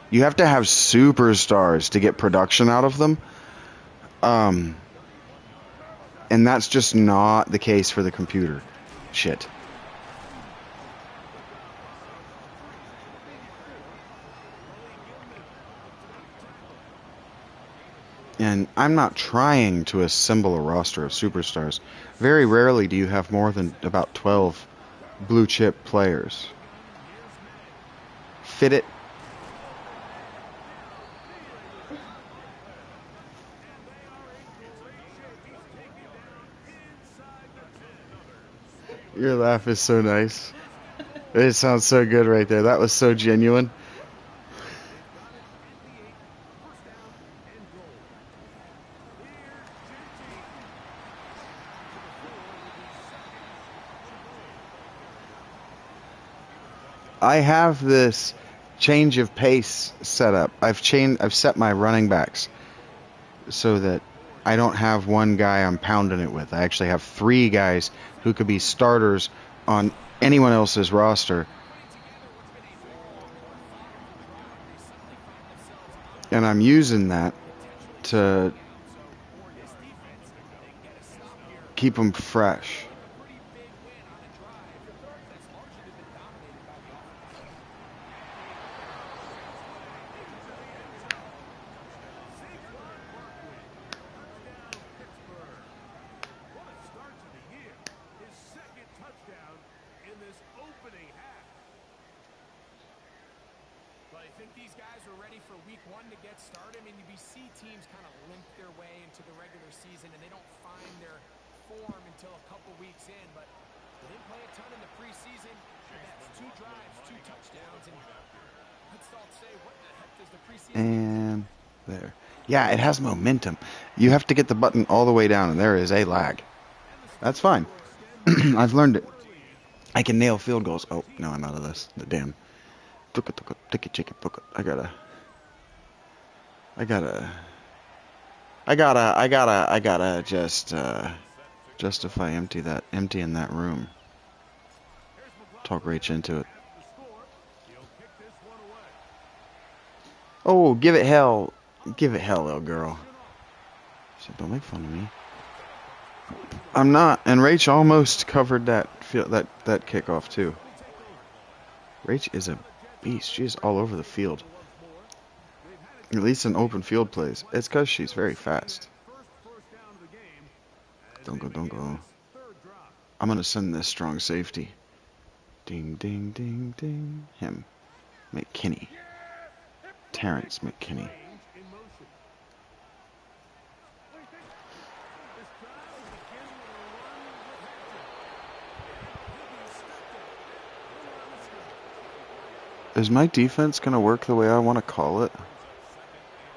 You have to have superstars to get production out of them. And that's just not the case for the computer. Shit. And I'm not trying to assemble a roster of superstars. Very rarely do you have more than about 12 blue chip players. Fit it. Your laugh is so nice. It sounds so good right there. That was so genuine. I have this change of pace set up. I've set my running backs so that I don't have one guy I'm pounding it with. I actually have 3 guys who could be starters on anyone else's roster. And I'm using that to keep them fresh. And there. Yeah, it has momentum. You have to get the button all the way down, and there is a lag. That's fine. I've learned it. I can nail field goals. Oh, no, I'm out of this. The damn. I gotta just justify emptying that room. Talk right into it. Oh, give it hell, little girl. She said, don't make fun of me. I'm not, and Rach almost covered that kickoff too. Rach is a beast. She is all over the field. At least in open field plays. It's because she's very fast. Don't go. I'm going to send this strong safety. Ding, ding, ding, ding. Him. McKinney. Terrence McKinney. Is my defense going to work the way I want to call it?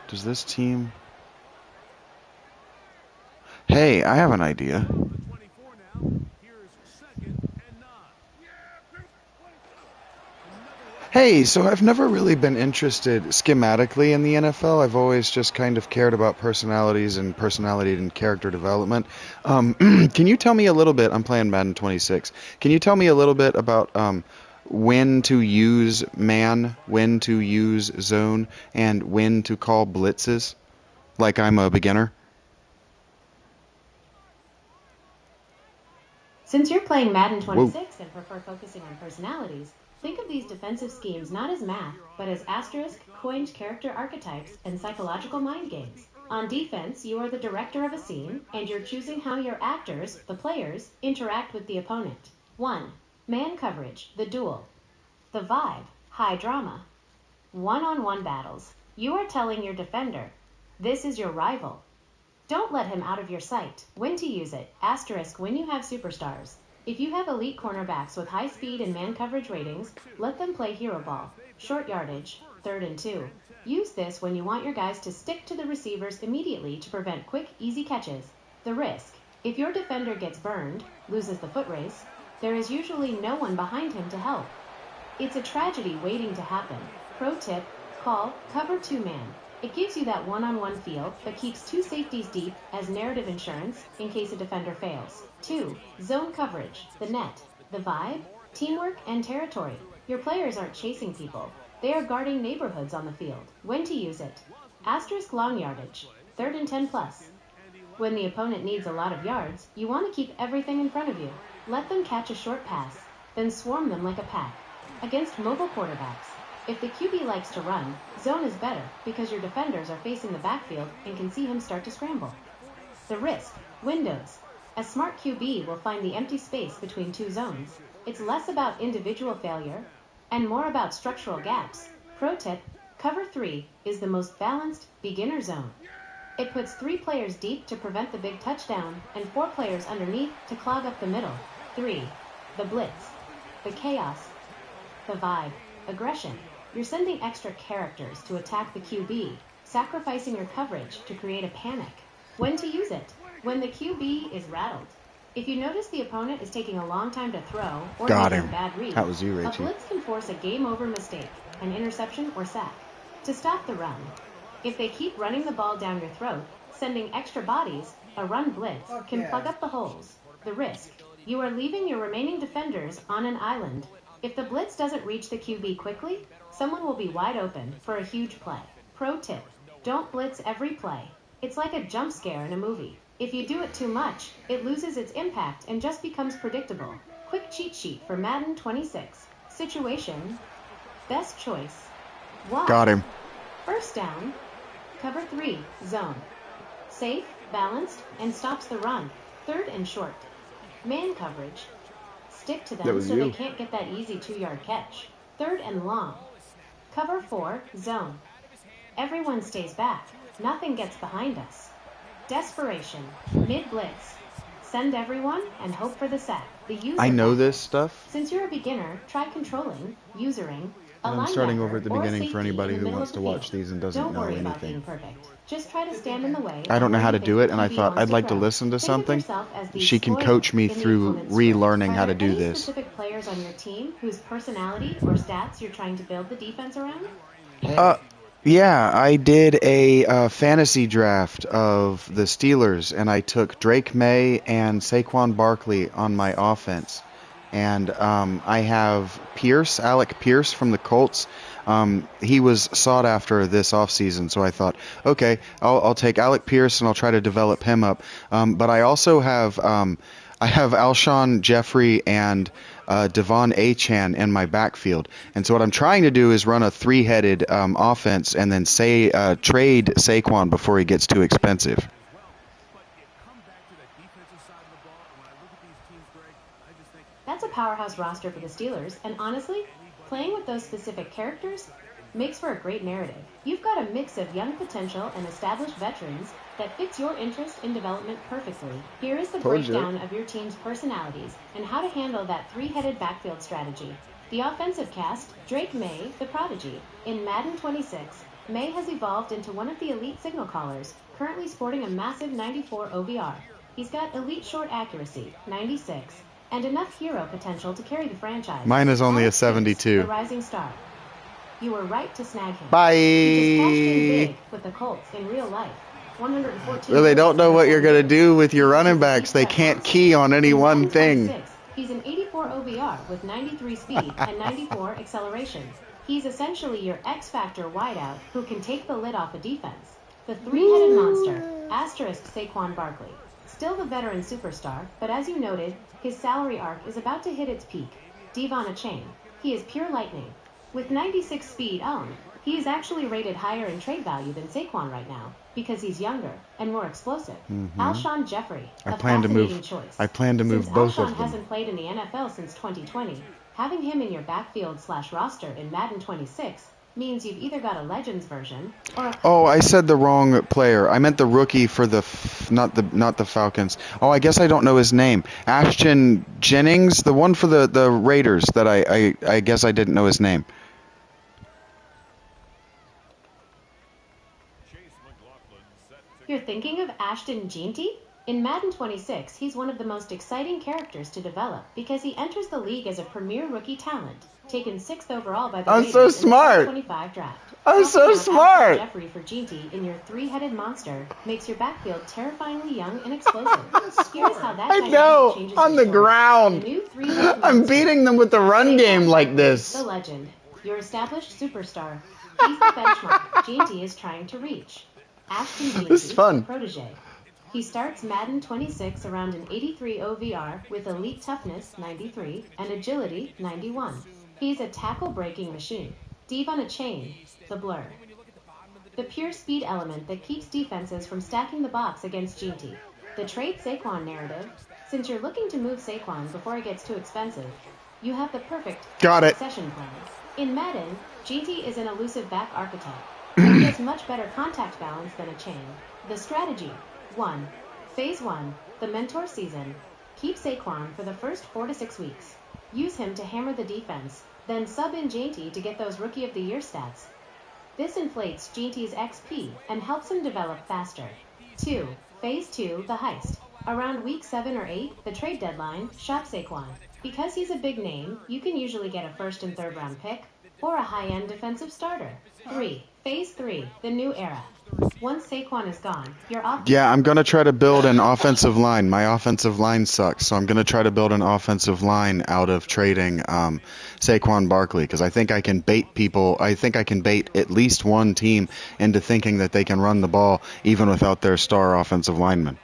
Does this team... Hey, I have an idea. Hey, so I've never really been interested schematically in the NFL. I've always just kind of cared about personalities and personality and character development. Can you tell me a little bit? I'm playing Madden 26. Can you tell me a little bit about when to use man, when to use zone, and when to call blitzes? Like I'm a beginner? Since you're playing Madden 26 and prefer focusing on personalities, think of these defensive schemes not as math, but as asterisk, coined character archetypes and psychological mind games. On defense, you are the director of a scene, and you're choosing how your actors, the players, interact with the opponent. 1. Man coverage, the duel. The vibe, high drama. One-on-one battles. You are telling your defender, this is your rival. Don't let him out of your sight. When to use it, asterisk when you have superstars. If you have elite cornerbacks with high speed and man coverage ratings, let them play hero ball. Short yardage, 3rd and 2. Use this when you want your guys to stick to the receivers immediately to prevent quick, easy catches. The risk. If your defender gets burned, loses the foot race, there is usually no one behind him to help. It's a tragedy waiting to happen. Pro tip, call cover 2-man. It gives you that one-on-one feel, but keeps 2 safeties deep as narrative insurance in case a defender fails. 2. Zone coverage, the net, the vibe, teamwork, and territory. Your players aren't chasing people. They are guarding neighborhoods on the field. When to use it. Asterisk long yardage, 3rd and 10 plus. When the opponent needs a lot of yards, you want to keep everything in front of you. Let them catch a short pass, then swarm them like a pack. Against mobile quarterbacks, if the QB likes to run, zone is better because your defenders are facing the backfield and can see him start to scramble. The risk, windows. A smart QB will find the empty space between 2 zones. It's less about individual failure and more about structural gaps. Pro tip, cover 3 is the most balanced beginner zone. It puts 3 players deep to prevent the big touchdown and 4 players underneath to clog up the middle. 3. The blitz, the chaos, the vibe, aggression. You're sending extra characters to attack the QB, sacrificing your coverage to create a panic. When to use it? When the QB is rattled. If you notice the opponent is taking a long time to throw or making a bad read, That was you, a Rachie. blitz can force a game-over mistake, an interception or sack. To stop the run. If they keep running the ball down your throat, Sending extra bodies, a run blitz, can plug up the holes. The risk: you are leaving your remaining defenders on an island. If the blitz doesn't reach the QB quickly, someone will be wide open for a huge play. Pro tip: don't blitz every play. It's like a jump scare in a movie. If you do it too much, it loses its impact and just becomes predictable. Quick cheat sheet for Madden 26. Situation: best choice. Why? Got him. First down. Cover 3, zone. Safe, balanced, and stops the run. Third and short. Man coverage. Stick to That them was so you. they can't get that easy 2-yard catch. Third and long. Cover 4, zone. Everyone stays back. Nothing gets behind us. Desperation. Mid-blitz. Send everyone and hope for the sack. The user I know back. this stuff. Since you're a beginner, try controlling, usering, a And I'm starting linebacker over at the or a beginning for safety anybody in the who middle wants of to the watch field. these and doesn't Don't know worry about anything. being perfect. Just try to stand in the way. I don't know how to do it, and I QB thought wants I'd like to throw. listen to Think of something. yourself as the She can spoiler coach me in the through opponent's script. relearning Are how to there do any this. specific players on your team whose personality or stats you're trying to build the defense around? Yeah, I did a fantasy draft of the Steelers, and I took Drake May and Saquon Barkley on my offense. And I have Alec Pierce from the Colts. He was sought after this offseason, so I thought, okay, I'll take Alec Pierce and I'll try to develop him up. But I also have Alshon Jeffrey and Devon Achane in my backfield. And so what I'm trying to do is run a three-headed offense and then trade Saquon before he gets too expensive. That's a powerhouse roster for the Steelers, and honestly, playing with those specific characters makes for a great narrative. You've got a mix of young potential and established veterans that fits your interest in development perfectly. Here is the breakdown of your team's personalities and how to handle that three-headed backfield strategy. The offensive cast: Drake May, the prodigy. In Madden 26, May has evolved into one of the elite signal callers, currently sporting a massive 94 OVR. He's got elite short accuracy, 96, and enough hero potential to carry the franchise. Mine is only a Alex Pierce, 72. the rising star. You were right to snag him. Bye. He just cashed in big with the Colts in real life. 114 Well, they don't know what you're going to 46 do with your He's running a backs. They deep threat can't monster. key on any In one Madden thing. 26, he's an 84 OVR with 93 speed and 94 acceleration. He's essentially your X-Factor wideout who can take the lid off a defense. The three-headed monster, asterisk Saquon Barkley. Still the veteran superstar, but as you noted, his salary arc is about to hit its peak. Devon Achane. He is pure lightning. With 96 speed owned, he is actually rated higher in trade value than Saquon right now, because he's younger and more explosive. Alshon Jeffrey, I a plan to fascinating move. choice. I plan to move Since both Alshon of them. hasn't played in the NFL since 2020, having him in your backfield/roster in Madden 26 means you've either got a Legends version or a... Oh, I said the wrong player. I meant the rookie for not the Falcons. Oh, I guess I don't know his name. Ashton Jennings, the one for the Raiders that I guess I didn't know his name. You're thinking of Ashton Jeanty? In Madden 26, he's one of the most exciting characters to develop because he enters the league as a premier rookie talent, taken 6th overall by the Raiders so in the smart. 2025 draft. I'm so Swapping out smart. Alshon Jeffrey for Jeanty in your three-headed monster makes your backfield terrifyingly young and explosive. Here's how that I dynamic know, changes on your the story. ground. The new three-headed I'm monster. beating them with the run game like this. The legend, your established superstar. He's the benchmark Jeanty is trying to reach. Ashton Jeanty, This is fun. the protege. He starts Madden 26 around an 83 OVR with elite toughness 93 and agility 91. He's a tackle-breaking machine. Devon Achane, the blur. The pure speed element that keeps defenses from stacking the box against Jeanty. The trade Saquon narrative. Since you're looking to move Saquon before it gets too expensive, you have the perfect succession plan. In Madden, Jeanty is an elusive back archetype. He has much better contact balance than Achane. The strategy: 1. Phase 1, the mentor season. Keep Saquon for the first 4 to 6 weeks. Use him to hammer the defense, then sub in Jeanty to get those Rookie of the Year stats. This inflates Jeanty's XP and helps him develop faster. 2. Phase 2, the heist. Around week 7 or 8, the trade deadline, shop Saquon. Because he's a big name, you can usually get a first and third round pick, or a high-end defensive starter. 3. Phase 3, the new era. Once Saquon is gone, your offense... Yeah, I'm going to try to build an offensive line. My offensive line sucks, so I'm going to try to build an offensive line out of trading Saquon Barkley, because I think I can bait people. I think I can bait at least one team into thinking that they can run the ball even without their star offensive lineman.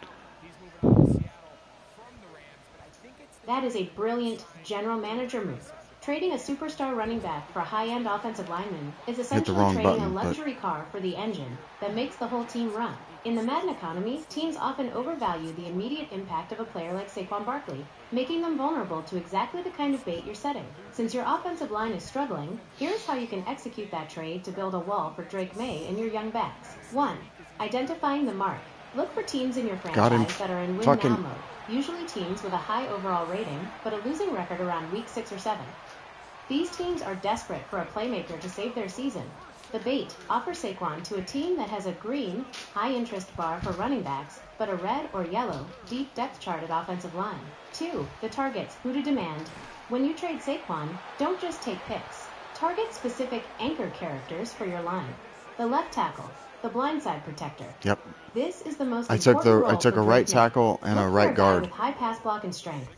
That is a brilliant general manager move. Trading a superstar running back for a high-end offensive lineman is essentially trading a luxury car for the engine that makes the whole team run. In the Madden economy, teams often overvalue the immediate impact of a player like Saquon Barkley, making them vulnerable to exactly the kind of bait you're setting. Since your offensive line is struggling, here's how you can execute that trade to build a wall for Drake May and your young backs. 1. Identifying the mark. Look for teams in your franchise that are in win-now mode. Usually teams with a high overall rating, but a losing record around week 6 or 7. These teams are desperate for a playmaker to save their season. The bait: offer Saquon to a team that has a green, high-interest bar for running backs, but a red or yellow, deep depth-charted offensive line. 2. The targets: who to demand. When you trade Saquon, don't just take picks. Target specific anchor characters for your line. The left tackle, the blindside protector. Yep. This is the most important role. I took a right tackle and a right guard. With high pass block and strength.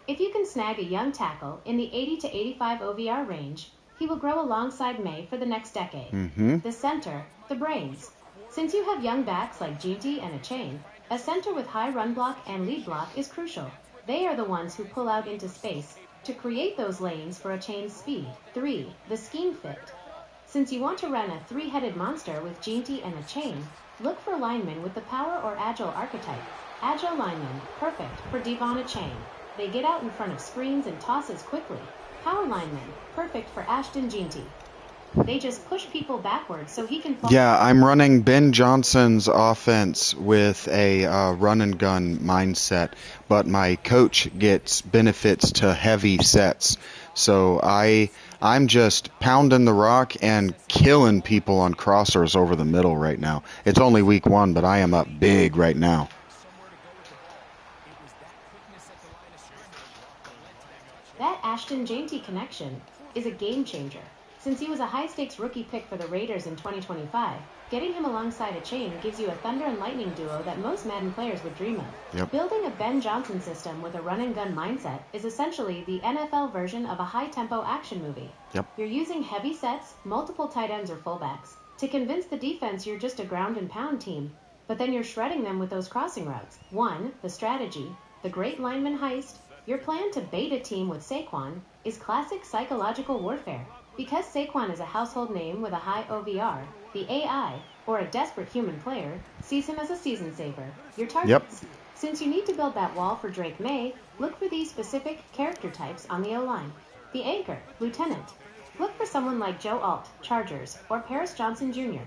If you can snag a young tackle in the 80 to 85 OVR range, he will grow alongside May for the next decade. The center, the brains. Since you have young backs like Ginty and Achane, a center with high run block and lead block is crucial. They are the ones who pull out into space to create those lanes for Achane's speed. 3. The scheme fit. Since you want to run a three-headed monster with Ginty and Achane, look for linemen with the power or agile archetype. Agile linemen, perfect for Devon Achane. They get out in front of screens and tosses quickly. Power linemen, perfect for Ashton Ginty. They just push people backwards so he can fall. Yeah, I'm running Ben Johnson's offense with a run and gun mindset, but my coach gets benefits to heavy sets. So I'm just pounding the rock and killing people on crossers over the middle right now. It's only week 1, but I am up big right now. That Ashton Ginty connection is a game changer. Since he was a high-stakes rookie pick for the Raiders in 2025, getting him alongside Achane gives you a thunder and lightning duo that most Madden players would dream of. Building a Ben Johnson system with a run-and-gun mindset is essentially the NFL version of a high-tempo action movie. You're using heavy sets, multiple tight ends or fullbacks, to convince the defense you're just a ground-and-pound team, but then you're shredding them with those crossing routes. 1. The strategy, the great lineman heist. Your plan to bait a team with Saquon is classic psychological warfare. Because Saquon is a household name with a high OVR, the AI, or a desperate human player, sees him as a season saver. Your targets. Since you need to build that wall for Drake May, look for these specific character types on the O-line. The anchor, lieutenant. Look for someone like Joe Alt, Chargers, or Paris Johnson Jr.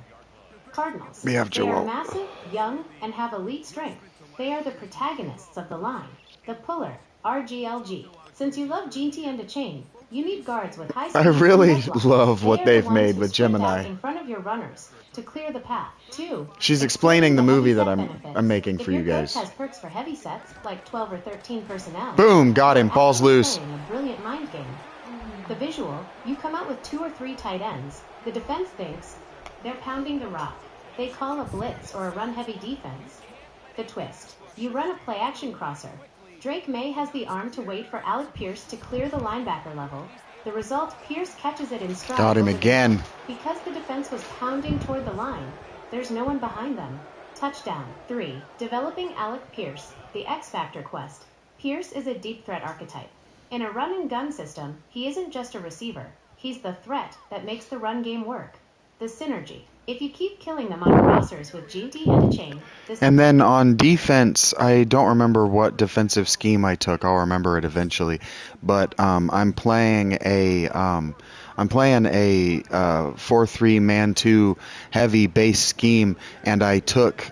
Cardinals. We have Joe They are Alt. massive, young, and have elite strength. They are the protagonists of the line. The puller, RGLG. Since you love Ginty and Achane, you need guards with high speed. I really love what they've made with Gemini. In front of your runners to clear the path. 2. She's explaining the movie that I'm making for you guys. If your coach has perks for heavy sets, like 12 or 13 personnel. Boom, got him. Ball's loose. A brilliant mind game. The visual, you come out with 2 or 3 tight ends. The defense thinks they're pounding the rock. They call a blitz or a run-heavy defense. The twist, you run a play-action crosser. Drake May has the arm to wait for Alec Pierce to clear the linebacker level. The result, Pierce catches it in stride. Got him again. Because the defense was pounding toward the line, there's no one behind them. Touchdown. 3. Developing Alec Pierce, the X-Factor quest. Pierce is a deep threat archetype. In a run-and-gun system, he isn't just a receiver. He's the threat that makes the run game work. The synergy. If you keep killing them on crossers with Ginty and Achane... And then on defense, I don't remember what defensive scheme I took. I'll remember it eventually. But I'm playing a 4-3 man-2 heavy base scheme, and I took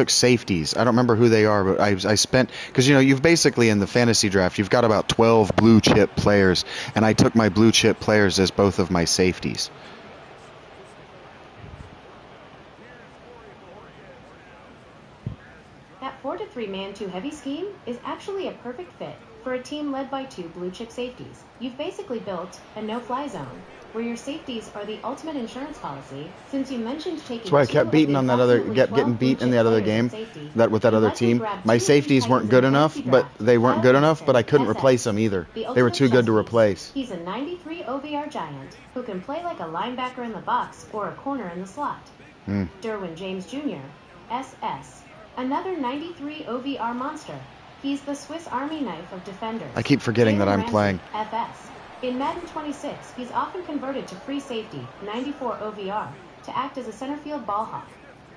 safeties. I don't remember who they are, but I spent, because you've basically in the fantasy draft you've got about 12 blue chip players, and I took my blue chip players as both of my safeties. That 4-3 man-2 heavy scheme is actually a perfect fit for a team led by 2 blue chip safeties. You've basically built a no-fly zone. where your safeties are the ultimate insurance policy. Since you mentioned taking That's why I kept beating on that other, getting beat in the other game, with that other team. My safeties weren't good enough, but I couldn't replace them either. They were too good to replace. He's a 93 OVR giant who can play like a linebacker in the box or a corner in the slot. Derwin James Jr., SS, another 93 OVR monster. He's the Swiss Army knife of defenders. I keep forgetting that I'm Ramsey, playing. FS. In Madden 26, he's often converted to free safety, 94 OVR, to act as a center field ball hawk.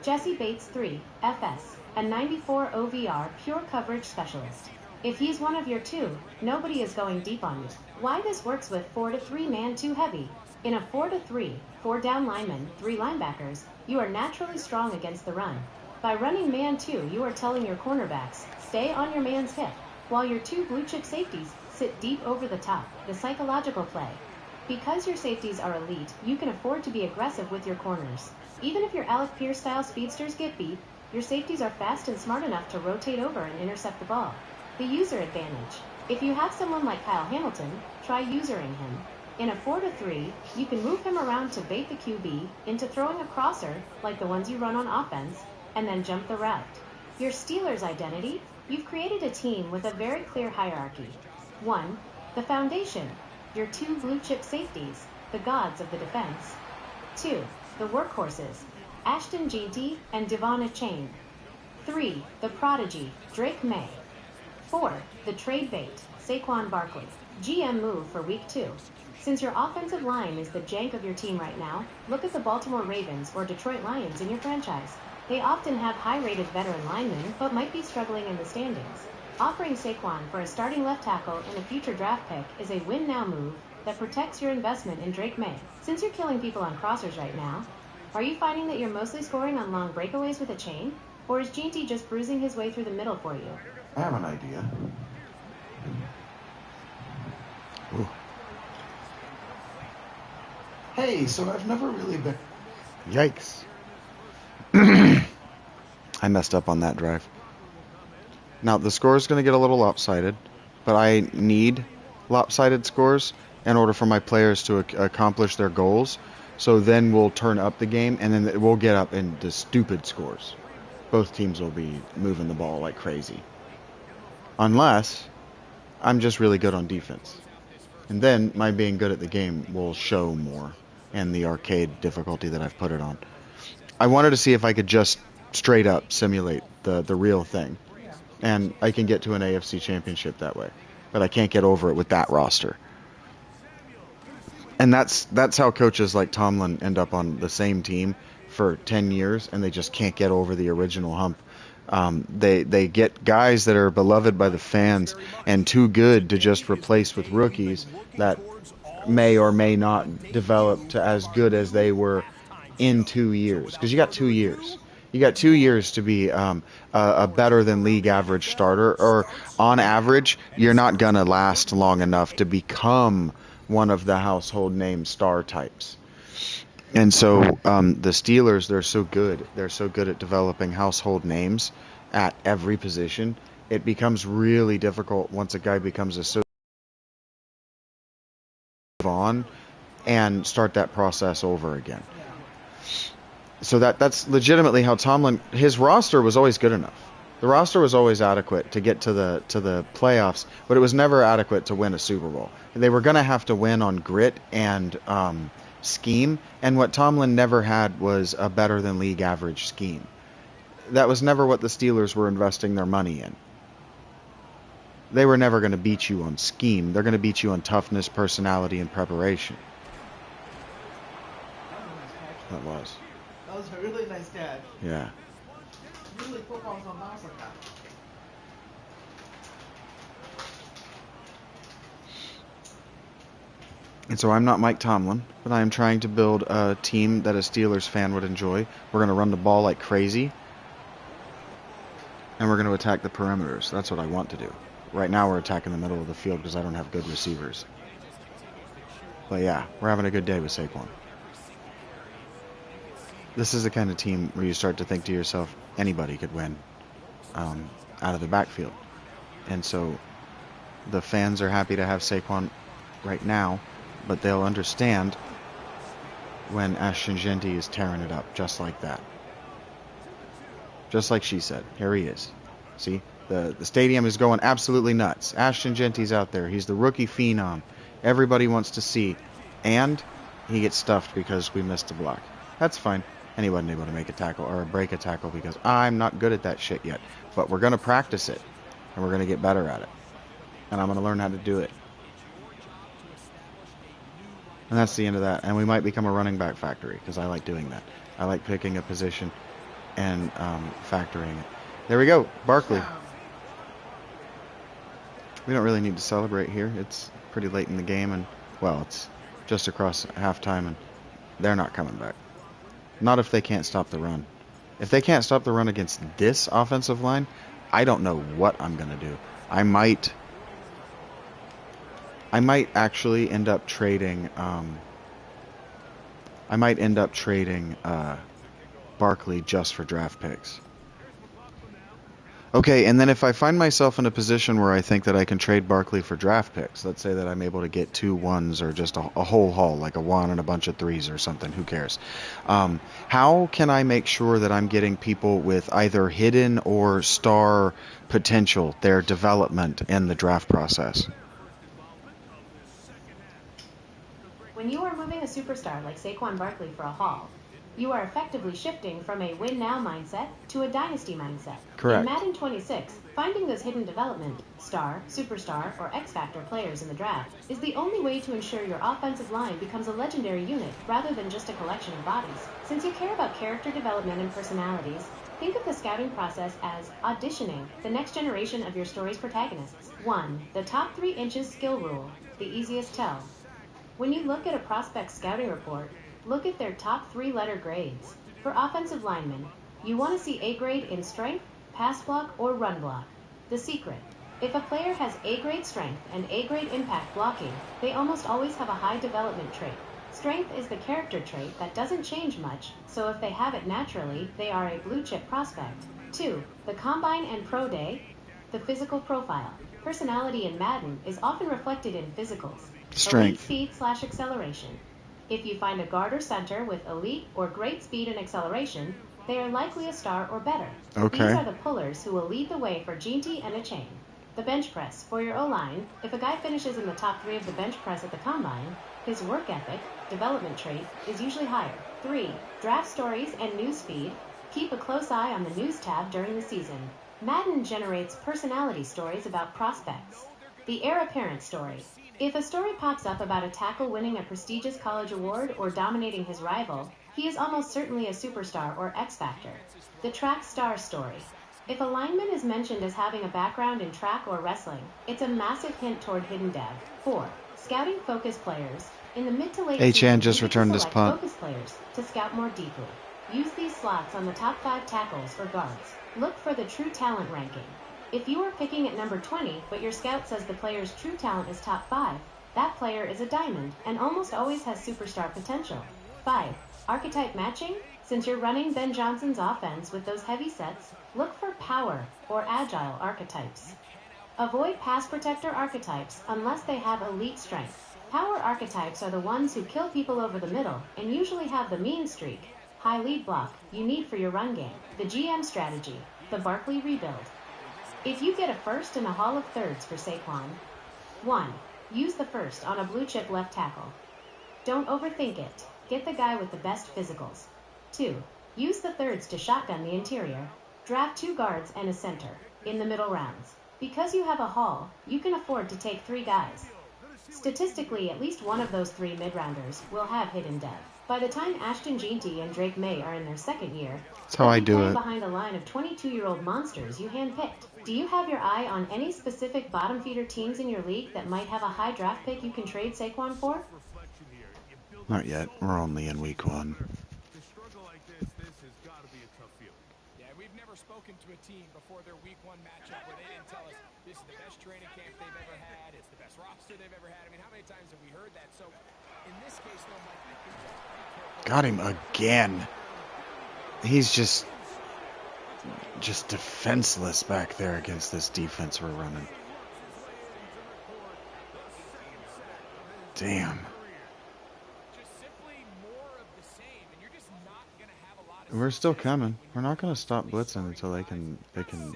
Jesse Bates 3, FS, a 94 OVR pure coverage specialist. If he's one of your two, nobody is going deep on you. Why this works with 4-3 man 2 heavy. In a 4-3, 4 down linemen, 3 linebackers, you are naturally strong against the run. By running man 2, you are telling your cornerbacks, stay on your man's hip, while your 2 blue chip safeties sit deep over the top, the psychological play. Because your safeties are elite, you can afford to be aggressive with your corners. Even if your Alec Pierce-style speedsters get beat, your safeties are fast and smart enough to rotate over and intercept the ball. The user advantage. If you have someone like Kyle Hamilton, try usering him. In a 4-3, you can move him around to bait the QB into throwing a crosser, like the ones you run on offense, and then jump the route. Your Steelers' identity? You've created a team with a very clear hierarchy. 1. The foundation. Your 2 blue-chip safeties, the gods of the defense. 2. The workhorses, Ashton Jeanty and Devon Chain. 3. The prodigy, Drake May. 4. The trade bait, Saquon Barkley. GM move for week 2. Since your offensive line is the jank of your team right now, look at the Baltimore Ravens or Detroit Lions in your franchise. They often have high-rated veteran linemen, but might be struggling in the standings. Offering Saquon for a starting left tackle in a future draft pick is a win-now move that protects your investment in Drake May. Since you're killing people on crossers right now, are you finding that you're mostly scoring on long breakaways with a chain? Or is Jeanty just bruising his way through the middle for you? I have an idea. Ooh. Hey, so I've never really been... Yikes. I messed up on that drive. Now, the score is going to get a little lopsided, but I need lopsided scores in order for my players to accomplish their goals. So then we'll turn up the game, and then we'll get up into stupid scores. Both teams will be moving the ball like crazy. Unless I'm just really good on defense. And then my being good at the game will show more, and the arcade difficulty that I've put it on. I wanted to see if I could just straight up simulate the real thing. And I can get to an AFC championship that way. But I can't get over it with that roster. And that's how coaches like Tomlin end up on the same team for 10 years, and they just can't get over the original hump. They get guys that are beloved by the fans and too good to just replace with rookies that may or may not develop to as good as they were in 2 years. Because you got 2 years. You got 2 years to be a better than league average starter, or on average, you're not going to last long enough to become one of the household name star types. And so the Steelers, they're so good. They're so good at developing household names at every position. It becomes really difficult once a guy becomes a on and start that process over again. So that's legitimately how Tomlin, his roster was always good enough. The roster was always adequate to get to the playoffs, but it was never adequate to win a Super Bowl. They were going to have to win on grit and scheme, and what Tomlin never had was a better than league average scheme. That was never what the Steelers were investing their money in. They were never going to beat you on scheme. They're going to beat you on toughness, personality, and preparation. That was. That was a really nice catch. Yeah. Usually footballs don't bounce like that. And so I'm not Mike Tomlin, but I am trying to build a team that a Steelers fan would enjoy. We're going to run the ball like crazy, and we're going to attack the perimeters. That's what I want to do. Right now we're attacking the middle of the field because I don't have good receivers. But yeah, we're having a good day with Saquon. This is the kind of team where you start to think to yourself, anybody could win out of the backfield. And so the fans are happy to have Saquon right now, but they'll understand when Ashton Genty is tearing it up just like that. Just like she said. Here he is. See? The stadium is going absolutely nuts. Ashton Genty's out there. He's the rookie phenom. Everybody wants to see. And he gets stuffed because we missed a block. That's fine. And he wasn't able to make a tackle or break a tackle because I'm not good at that shit yet. But we're going to practice it. And we're going to get better at it. And I'm going to learn how to do it. And that's the end of that. And we might become a running back factory because I like doing that. I like picking a position and factoring it. There we go. Barkley. We don't really need to celebrate here. It's pretty late in the game. And, well, it's just across halftime. And they're not coming back. Not if they can't stop the run. If they can't stop the run against this offensive line, I don't know what I'm going to do. I might actually end up trading. I might end up trading Barkley just for draft picks. Okay, and then if I find myself in a position where I think that I can trade Barkley for draft picks, let's say that I'm able to get 2 1s or just a whole haul, like a 1 and a bunch of 3s or something, who cares? How can I make sure that I'm getting people with either hidden or star potential, their development in the draft process? When you are moving a superstar like Saquon Barkley for a haul, you are effectively shifting from a win-now mindset to a dynasty mindset. Correct. In Madden 26, finding those hidden development, star, superstar, or X-Factor players in the draft is the only way to ensure your offensive line becomes a legendary unit rather than just a collection of bodies. Since you care about character development and personalities, think of the scouting process as auditioning the next generation of your story's protagonists. 1. The top 3 inches skill rule, the easiest tell. When you look at a prospect scouting report, look at their top 3-letter grades. For offensive linemen, you want to see A grade in strength, pass block, or run block. The secret: if a player has A grade strength and A grade impact blocking, they almost always have a high development trait. Strength is the character trait that doesn't change much, so if they have it naturally, they are a blue chip prospect. 2. The combine and pro day, the physical profile. Personality in Madden is often reflected in physicals. Elite Strength. speed/acceleration. If you find a guard or center with elite or great speed and acceleration, they are likely a star or better. Okay. These are the pullers who will lead the way for Genty and a chain. The bench press. For your O-line, if a guy finishes in the top 3 of the bench press at the combine, his work ethic, development trait, is usually higher. 3. Draft stories and news feed. Keep a close eye on the news tab during the season. Madden generates personality stories about prospects. The heir apparent story. If a story pops up about a tackle winning a prestigious college award or dominating his rival, he is almost certainly a superstar or X-Factor. The track star story. If a lineman is mentioned as having a background in track or wrestling, it's a massive hint toward hidden dev. 4. Scouting focus players. In the mid to late HN season, just you returned can this select punt. focus players to scout more deeply. Use these slots on the top 5 tackles or guards. Look for the true talent ranking. If you are picking at number 20, but your scout says the player's true talent is top 5, that player is a diamond and almost always has superstar potential. 5. Archetype matching. Since you're running Ben Johnson's offense with those heavy sets, look for power or agile archetypes. Avoid pass protector archetypes unless they have elite strength. Power archetypes are the ones who kill people over the middle and usually have the mean streak, high lead block you need for your run game. The GM strategy. The Barkley rebuild. If you get a first and a haul of thirds for Saquon, 1. Use the first on a blue chip left tackle. Don't overthink it. Get the guy with the best physicals. 2. Use the thirds to shotgun the interior. Draft 2 guards and a center in the middle rounds. Because you have a haul, you can afford to take 3 guys. Statistically, at least one of those 3 mid-rounders will have hidden dev. By the time Ashton Genty and Drake May are in their second year, That's how I do playing it. behind a line of 22-year-old monsters you handpicked. Do you have your eye on any specific bottom feeder teams in your league that might have a high draft pick you can trade Saquon for? Not yet. We're only in week 1. To struggle like this has got to be a tough feeling. Yeah, we've never spoken to a team before their week 1 matchup where they didn't tell us this is the best training camp they've ever had, it's the best roster they've ever had. I mean, how many times have we heard that? So, in this case, though, Mike, I think just be careful. Got him again. He's just defenseless back there against this defense we're running. Damn. Just simply more of the We're still coming. We're not gonna stop blitzing until they can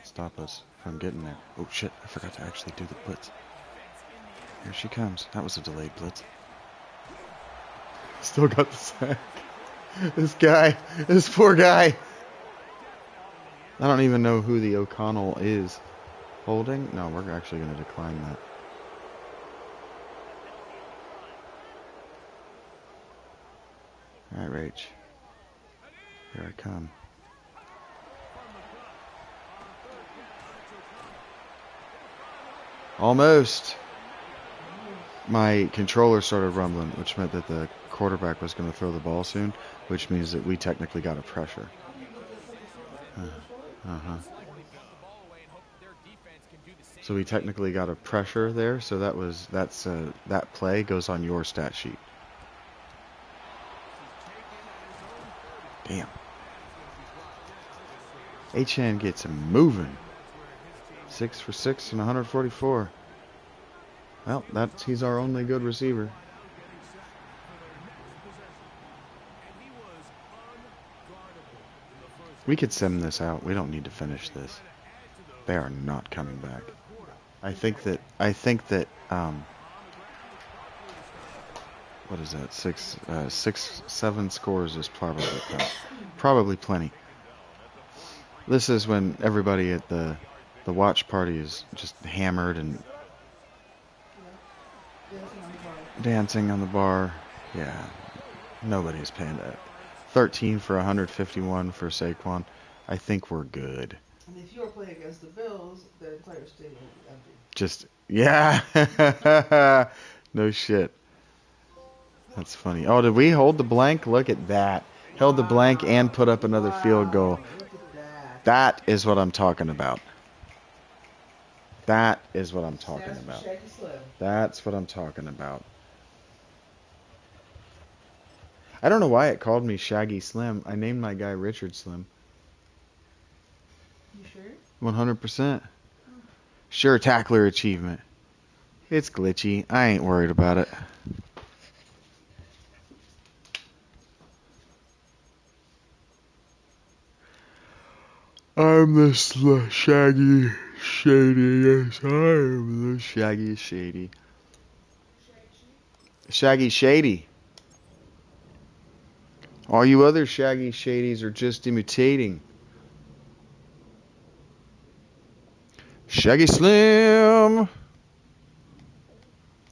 stop us from getting there. Oh shit! I forgot to actually do the blitz. Here she comes. That was a delayed blitz. Still got the sack. This poor guy. I don't even know who the O'Connell is. Holding? No, we're actually gonna decline that. Alright, Rach. Here I come. Almost. My controller started rumbling, which meant that the quarterback was going to throw the ball soon, which means that we technically got a pressure. So we technically got a pressure there, so that play goes on your stat sheet. Damn. HN gets him moving. 6 for 6 and 144. Well, he's our only good receiver. We could send this out. We don't need to finish this. They are not coming back. I think that what is that? 7 scores is probably plenty. This is when everybody at the watch party is just hammered and dancing on the bar. Yeah, nobody's paying that. 13 for 151 for Saquon. I think we're good. And if you are playing against the Bills, the entire stadium will be empty. Just, yeah. No shit. That's funny. Oh, did we hold the blank? Look at that. Held the blank and put up another field goal. Look at that. That is what I'm talking about. That is what I'm talking about. That's what I'm talking about. I don't know why it called me Shaggy Slim. I named my guy Richard Slim. You sure? 100%. Sure, tackler achievement. It's glitchy. I ain't worried about it. I'm the Shaggy Shady. Yes, I am the Shaggy Shady. Shaggy Shady. All you other Shaggy Shadies are just imitating. Shaggy Slim.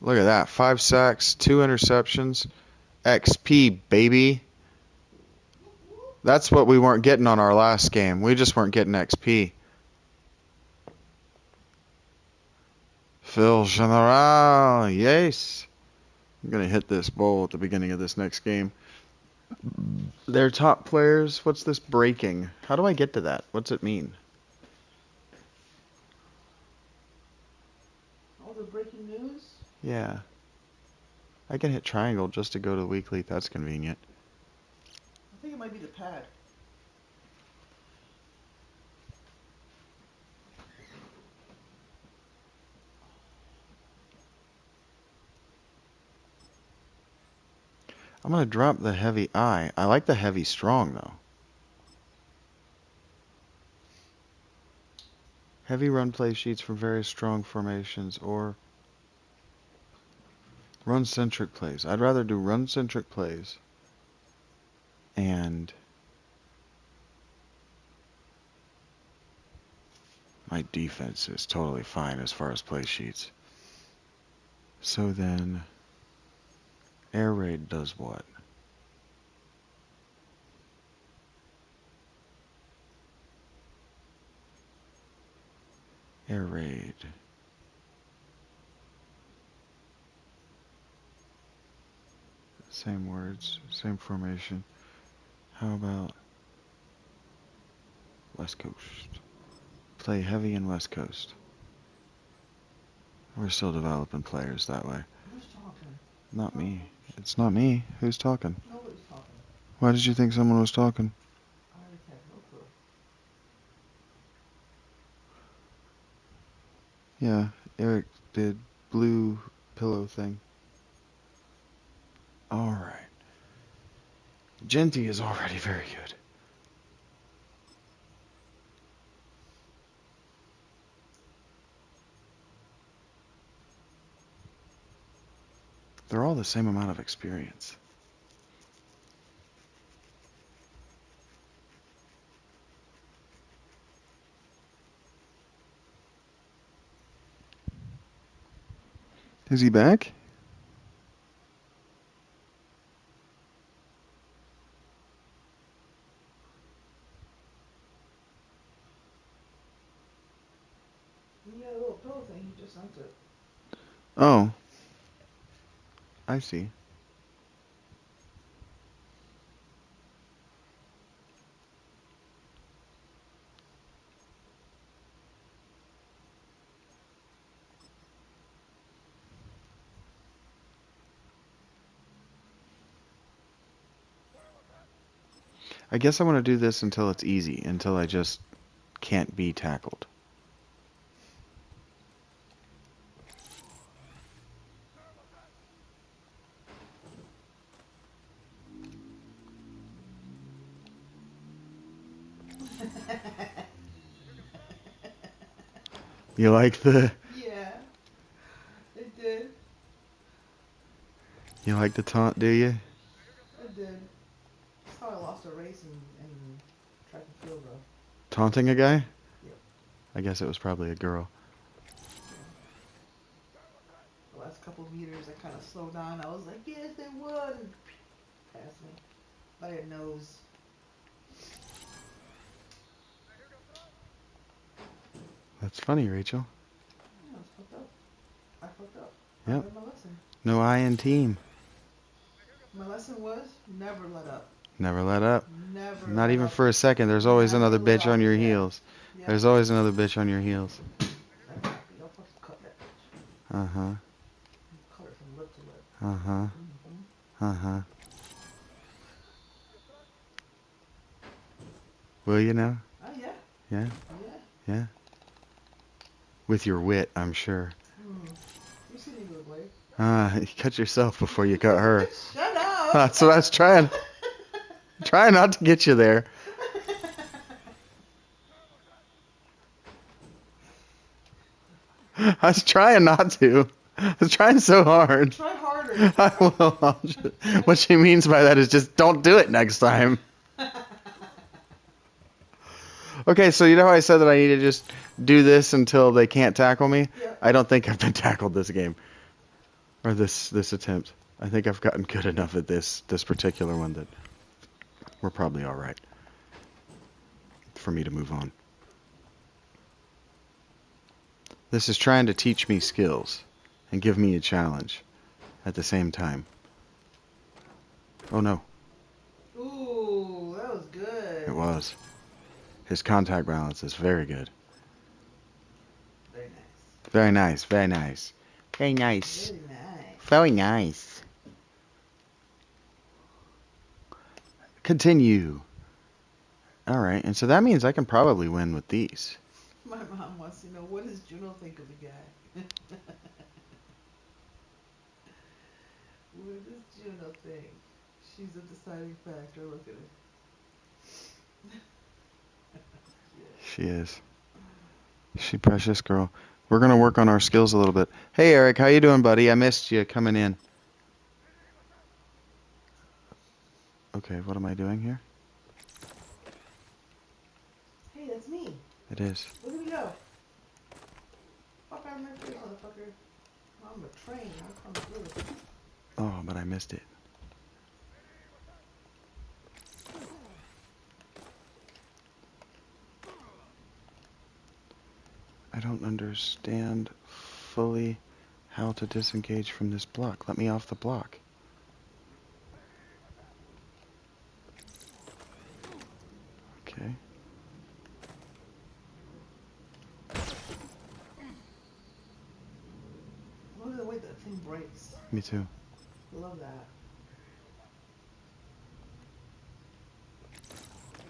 Look at that. 5 sacks, 2 interceptions. XP, baby. That's what we weren't getting on our last game. We just weren't getting XP. Phil General, yes. I'm going to hit this bowl at the beginning of this next game. Their top players, what's this breaking? How do I get to that? What's it mean? All the breaking news? Yeah. I can hit triangle just to go to weekly. That's convenient. I think it might be the pad. I'm going to drop the heavy I. I like the heavy strong, though. Heavy run play sheets for various strong formations or run-centric plays. I'd rather do run-centric plays. And my defense is totally fine as far as play sheets. So then, air raid does what? Air raid. Same words, same formation. How about West Coast? Play heavy in West Coast. We're still developing players that way. Who's talking? Not me. It's not me. Who's talking? Nobody's talking. Why did you think someone was talking? I have no clue. Yeah, Eric did blue pillow thing. Alright. Genty is already very good. They're all the same amount of experience. Is he back? You got a little pillow thing. He just sent it. Oh. I see. I guess I want to do this until it's easy, until I just can't be tackled. You like the... Yeah, it did. You like the taunt, do you? It did. That's how I lost a race in track and field, though. Taunting a guy? Yep. I guess it was probably a girl. Yeah. The last couple of meters, I kind of slowed down. I was like, yes, they won. Passed me by a nose. That's funny, Rachel. Yeah, I was fucked up. I fucked up. I Yep. learned my lesson. No I in team. My lesson was never let up. Never let up. Never Not let even up. for a second. There's always Never another let bitch on up. your Yeah. heels. Yeah. There's always another bitch on your heels. That copy, I'll fucking cut that bitch. Uh-huh. Cut her from lip to lip. Uh-huh. Mm-hmm. Uh-huh. Will you now? Oh, yeah. Yeah? Yeah. Yeah? With your wit, I'm sure. You see me with a blade. You cut yourself before you cut her. Shut up! That's what I was trying. Trying not to get you there. I was trying not to. I was trying so hard. Try harder. I will. What she means by that is just don't do it next time. Okay, so you know how I said that I need to just do this until they can't tackle me? Yeah. I don't think I've been tackled this game. Or this attempt. I think I've gotten good enough at this particular one that we're probably alright. For me to move on. This is trying to teach me skills and give me a challenge at the same time. Oh no. Ooh, that was good. It was. His contact balance is very good. Very nice. Very nice, very nice. Very nice. Very nice. Very nice. Continue. Alright, and so that means I can probably win with these. My mom wants to know, what does Juno think of the guy? What does Juno think? She's a deciding factor. Look at her. She is. She precious girl. We're gonna work on our skills a little bit. Hey Eric, how you doing, buddy? I missed you coming in. Okay, what am I doing here? Hey, that's me. It is. Look at me go. Fuck out of my face, motherfucker. I'm a train. I'm coming through. Oh, but I missed it. I don't understand fully how to disengage from this block. Let me off the block. Okay. Look at the way that thing breaks. Me too. I love that.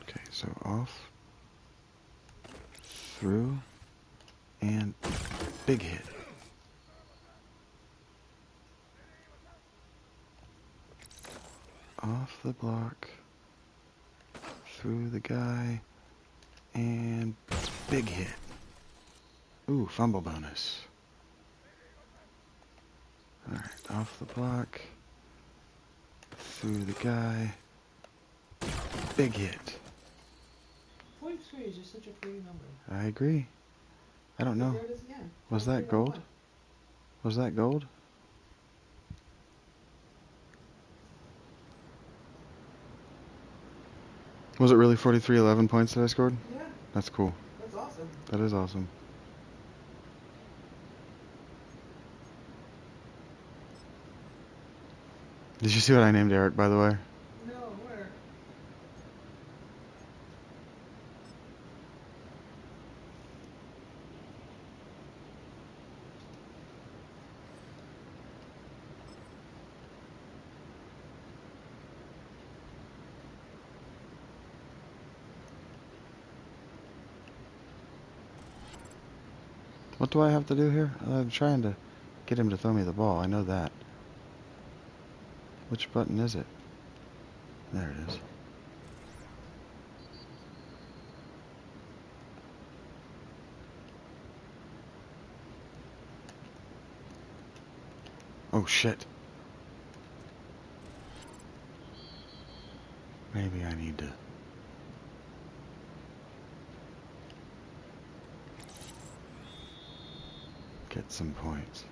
Okay, so off, through, and big hit. Off the block, through the guy, and big hit. Ooh, fumble bonus. Alright, off the block. Through the guy. Big hit. 43 is just such a pretty number. I agree. I don't know. There it is again. Was that gold? 43.1. Was that gold? Was it really 11 points that I scored? Yeah, That's cool. that's awesome. That is awesome. Did you see what I named Eric, by the way? No, where? What do I have to do here? I'm trying to get him to throw me the ball. I know that. Which button is it? There it is. Oh shit. Maybe I need to get some points.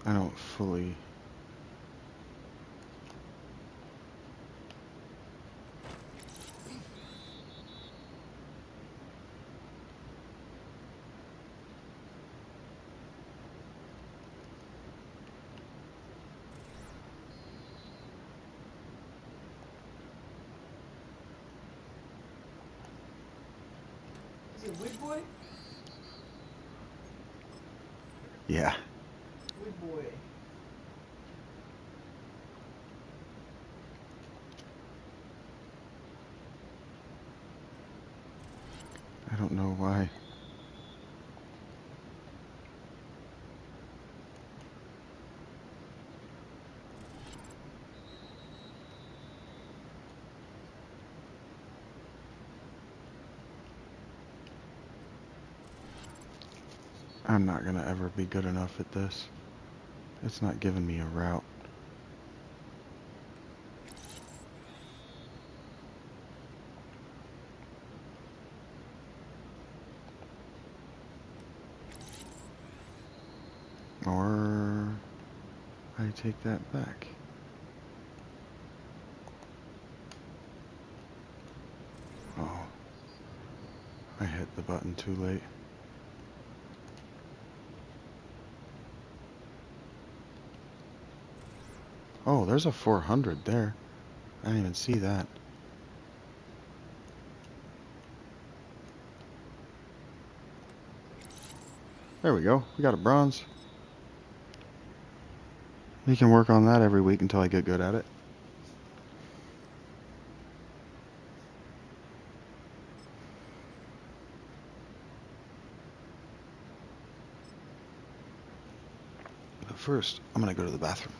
I don't fully... Is it Wood Boy? Yeah. Wood Boy. I don't know why. I'm not gonna ever be good enough at this. It's not giving me a route. Or I take that back. Oh, I hit the button too late. Oh, there's a 400 there. I didn't even see that. There we go. We got a bronze. We can work on that every week until I get good at it. But first, I'm gonna go to the bathroom.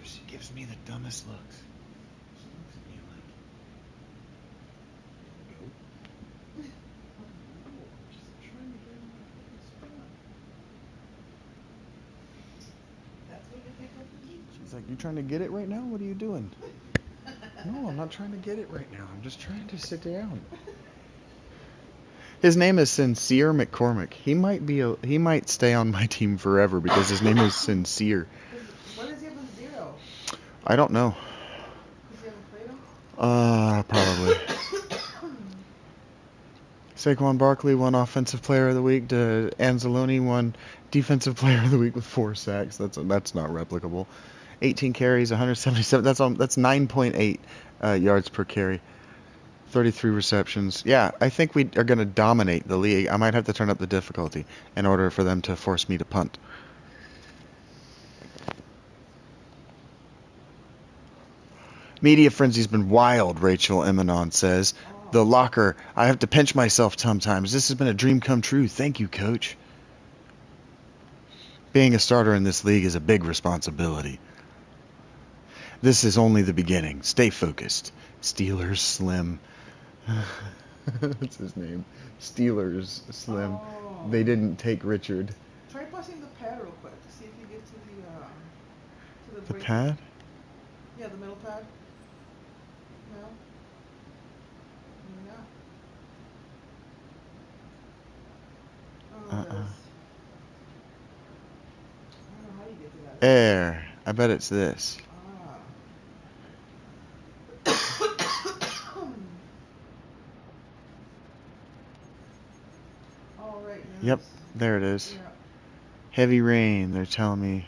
She gives me the dumbest looks. She looks at me like, go. No, I'm just trying to get in my fucking spot. That's what you think of me? She's like, you trying to get it right now? What are you doing? No, I'm not trying to get it right now. I'm just trying to sit down. His name is Sincere McCormick. He might stay on my team forever because his name is Sincere. What does he have with 0? I don't know. Because you haven't played him? Probably. Saquon Barkley won Offensive Player of the Week. Anzalone won Defensive Player of the Week with 4 sacks. That's not replicable. 18 carries, 177. That's 9.8 yards per carry. 33 receptions. Yeah, I think we are going to dominate the league. I might have to turn up the difficulty in order for them to force me to punt. Media frenzy's been wild, Rachel Emanon says. The locker, I have to pinch myself sometimes. This has been a dream come true. Thank you, coach. Being a starter in this league is a big responsibility. This is only the beginning. Stay focused. Steelers Slim. What's his name? Steelers Slim. Oh. They didn't take Richard. Try pressing the pad real quick to see if you get to the The break. pad? Yeah, the middle pad. No. Maybe not. Oh, it is. I don't know how you get to that. Air. I bet it's this. All right, news. Yep, there it is. Yeah. Heavy rain. They're telling me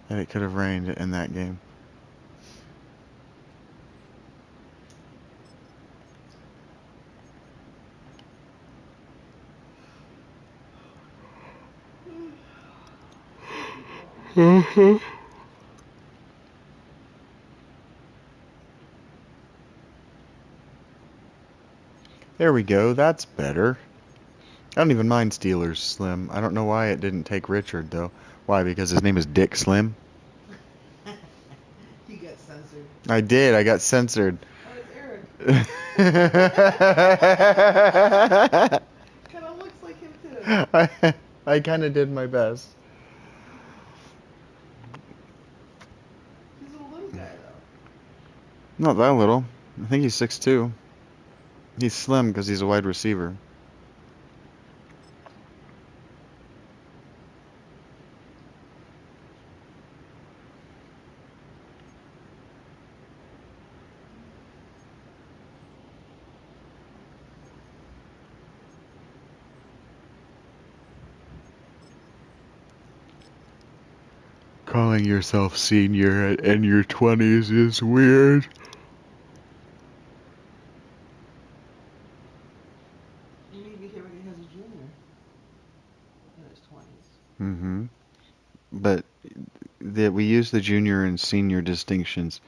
that it could have rained in that game. Mm-hmm. There we go. That's better. I don't even mind Steelers Slim. I don't know why it didn't take Richard, though. Why? Because his name is Dick Slim? You got censored. I did. I got censored. Oh, it's Eric. Kind of looks like him, too. I kind of did my best. He's a little guy, though. Not that little. I think he's 6'2". He's slim because he's a wide receiver. Calling yourself senior in your 20s is weird. You need to be here when he has a junior in his 20s. Mm-hmm. But we use the junior and senior distinctions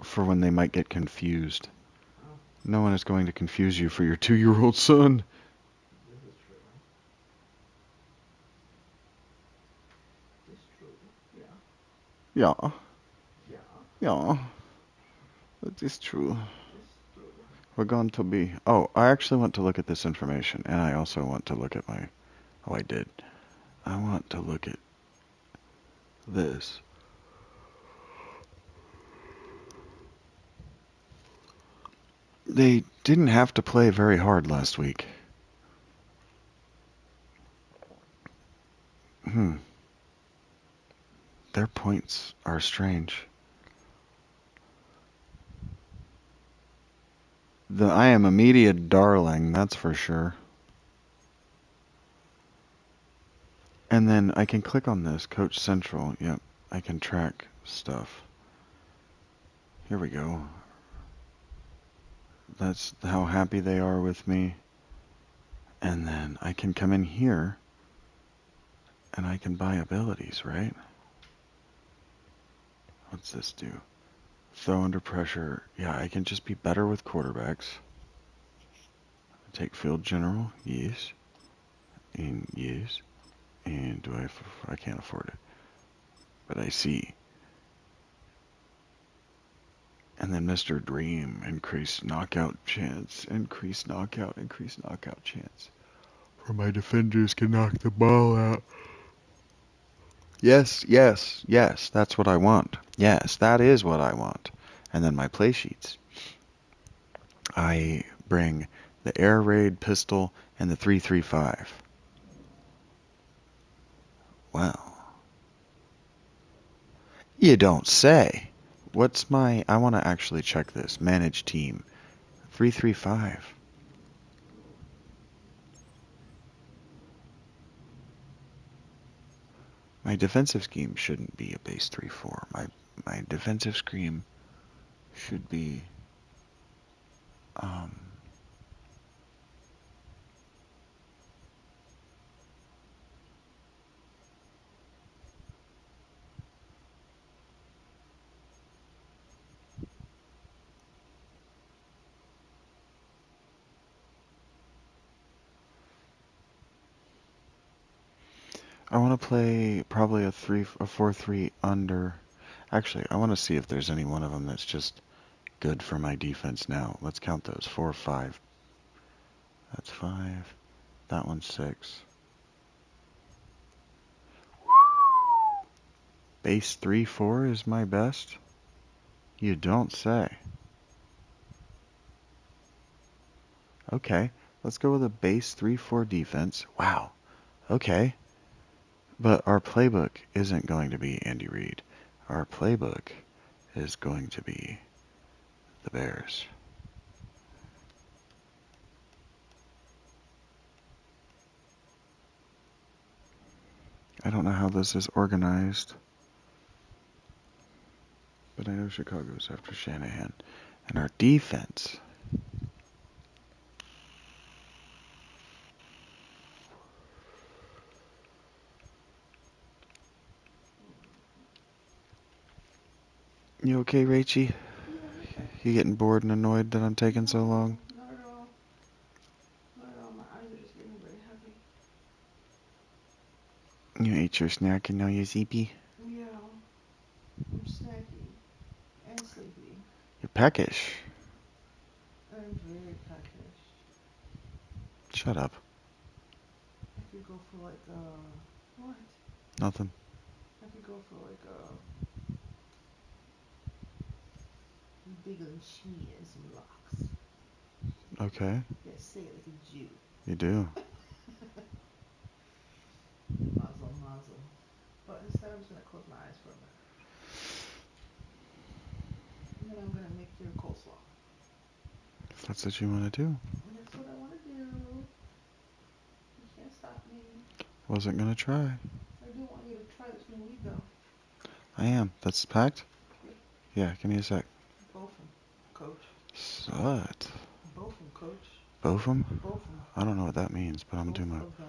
for when they might get confused. Oh. No one is going to confuse you for your 2-year-old son. This is true. This is true. Yeah. Yeah. Yeah. Yeah. That is true. This is true. We're going to be... Oh, I actually want to look at this information, and I also want to look at my... Oh, I did. I want to look at this. They didn't have to play very hard last week. Their points are strange. I am a media darling, that's for sure. And then I can click on this, Coach Central. Yep, I can track stuff. Here we go. That's how happy they are with me. And then I can come in here and I can buy abilities, right? What's this do? Throw under pressure. Yeah, I can just be better with quarterbacks. Take field general. Yes. And yes. And I can't afford it. But I see. And then Mr. Dream, increased knockout chance, increased knockout chance. For my defenders can knock the ball out. Yes, yes, yes, that's what I want. Yes, that is what I want. And then my play sheets. I bring the air raid pistol and the 335. Well, you don't say. What's my... I want to actually check this. Manage team. 335. My defensive scheme shouldn't be a base 3-4. My defensive scheme should be... Um, I want to play probably a 4-3 under. Actually, I want to see if there's any one of them that's just good for my defense now. Let's count those. 4, 5. That's 5. That one's 6. Base 3-4 is my best? You don't say. Okay, let's go with a base 3-4 defense. Wow. Okay. But our playbook isn't going to be Andy Reid. Our playbook is going to be the Bears. I don't know how this is organized, but I know Chicago's after Shanahan. And our defense. You okay, Rachie? Yeah, I'm okay. You getting bored and annoyed that I'm taking so No, long? not at all. Not at all. My eyes are just getting very heavy. You ate your snack and now you're sleepy? Yeah, I'm snacky and sleepy. You're peckish. I'm very peckish. Shut up. I could go for like what? Nothing. I could go for like bigger than cheese and some locks. Okay. Yeah, say it like a Jew. You do. Muzzle, muzzle. But instead, I'm just gonna close my eyes for a minute, and then I'm gonna make your coleslaw. If that's what you want to do. And that's what I want to do. You can't stop me. Wasn't gonna try. I do want you to try this new weed though. I am. That's packed? Yep. Yeah, give me a sec. Both them, coach. What? Both them, coach. Both of them? Both them. I don't know what that means, but I'm doing Both my... of them.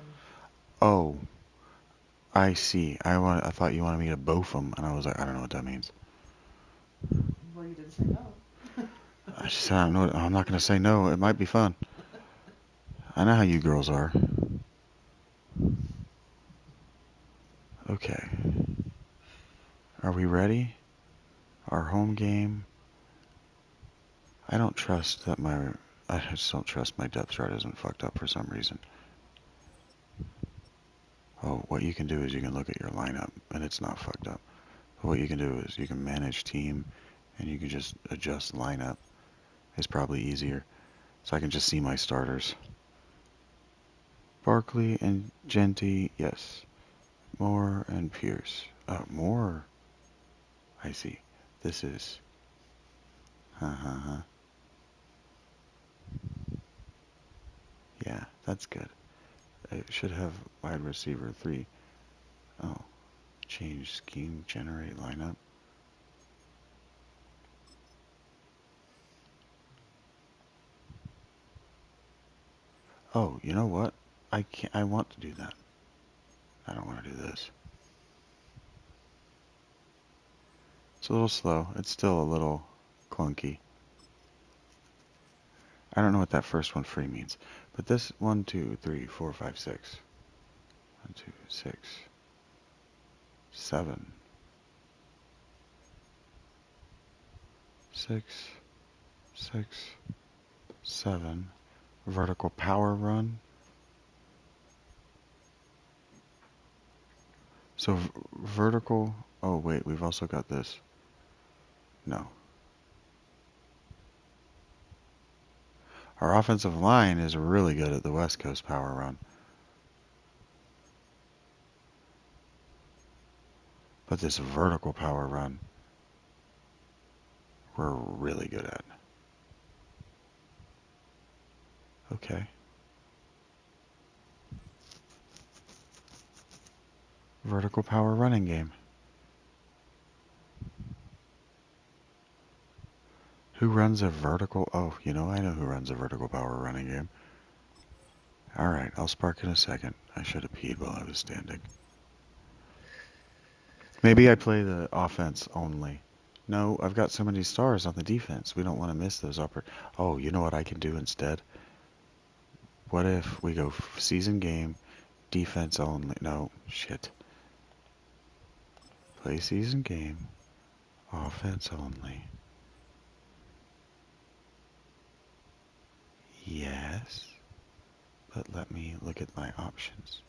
Oh, I see. I thought you wanted me to both them, and I was like, I don't know what that means. Well, you didn't say no. I just said, I don't know. I'm not gonna say no. It might be fun. I know how you girls are. Okay. Are we ready? Our home game. I don't trust that my... I just don't trust my depth chart isn't fucked up for some reason. Oh, what you can do is you can look at your lineup, and it's not fucked up. But what you can do is you can manage team, and you can just adjust lineup. It's probably easier. So I can just see my starters. Barkley and Genty, yes. Moore and Pierce. Moore. I see. This is... Yeah, that's good. It should have wide receiver 3. Oh, change scheme, generate lineup. Oh, you know what? I can't. I want to do that. I don't want to do this. It's a little slow. It's still a little clunky. I don't know what that first one free means. But this 1, 2, 3, 4, 5, 6. 1, 2, 6, 7. 6, 6, 7. Vertical power run. So vertical. Oh wait, we've also got this. No. Our offensive line is really good at the West Coast power run. But this vertical power run, we're really good at. Okay. Vertical power running game. Who runs a vertical? Oh, you know, I know who runs a vertical power running game. Alright, I'll spark in a second. I should have peed while I was standing. Maybe I play the offense only. No, I've got so many stars on the defense. We don't want to miss those Oh, you know what I can do instead? What if we go season game, defense only? No, shit. Play season game, offense only. Yes, but let me look at my options.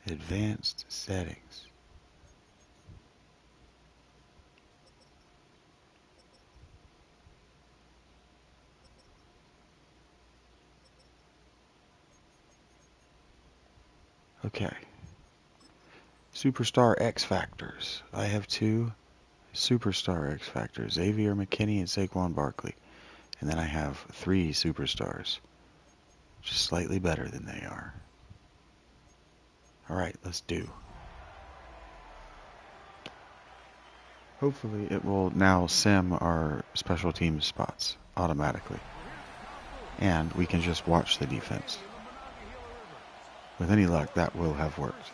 Advanced settings. Okay. Superstar X Factors. I have 2 Superstar X Factors. Xavier McKinney and Saquon Barkley. And then I have 3 superstars. Just slightly better than they are. Alright, let's do. Hopefully it will now sim our special team spots automatically. And we can just watch the defense. With any luck, that will have worked.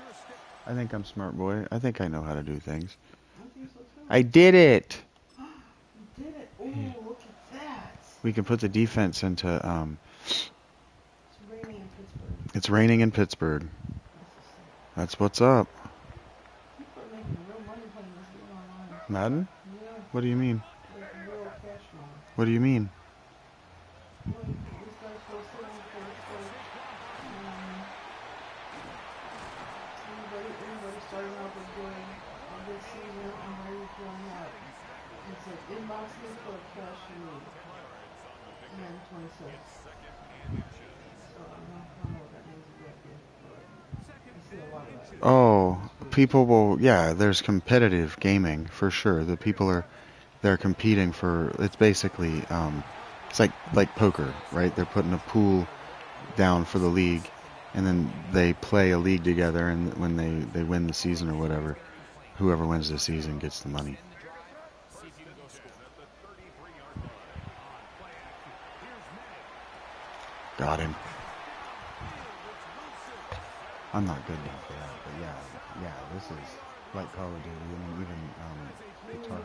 I think I'm smart, boy. I think I know how to do things. I think so too. I did it! You did it. Oh, look at that. We can put the defense into, It's raining in Pittsburgh. It's raining in Pittsburgh. That's what's up. People are making real money playing this game online. Madden? Yeah, What do you mean? like real cash money. What do you mean? Well, this guy's posted on Facebook. Anybody starting off with doing a good season and ready for that. It says inbox me for a cash lead. And 26. So I don't know what that means exactly, but I see a lot of that. Oh, people will, yeah, there's competitive gaming for sure. The people they're competing for, it's basically, it's like poker, right? They're putting a pool down for the league, and then they play a league together, and when they win the season or whatever, whoever wins the season gets the money. Got him. I'm not good enough for that, but yeah, this is like Call of Duty, and even guitar.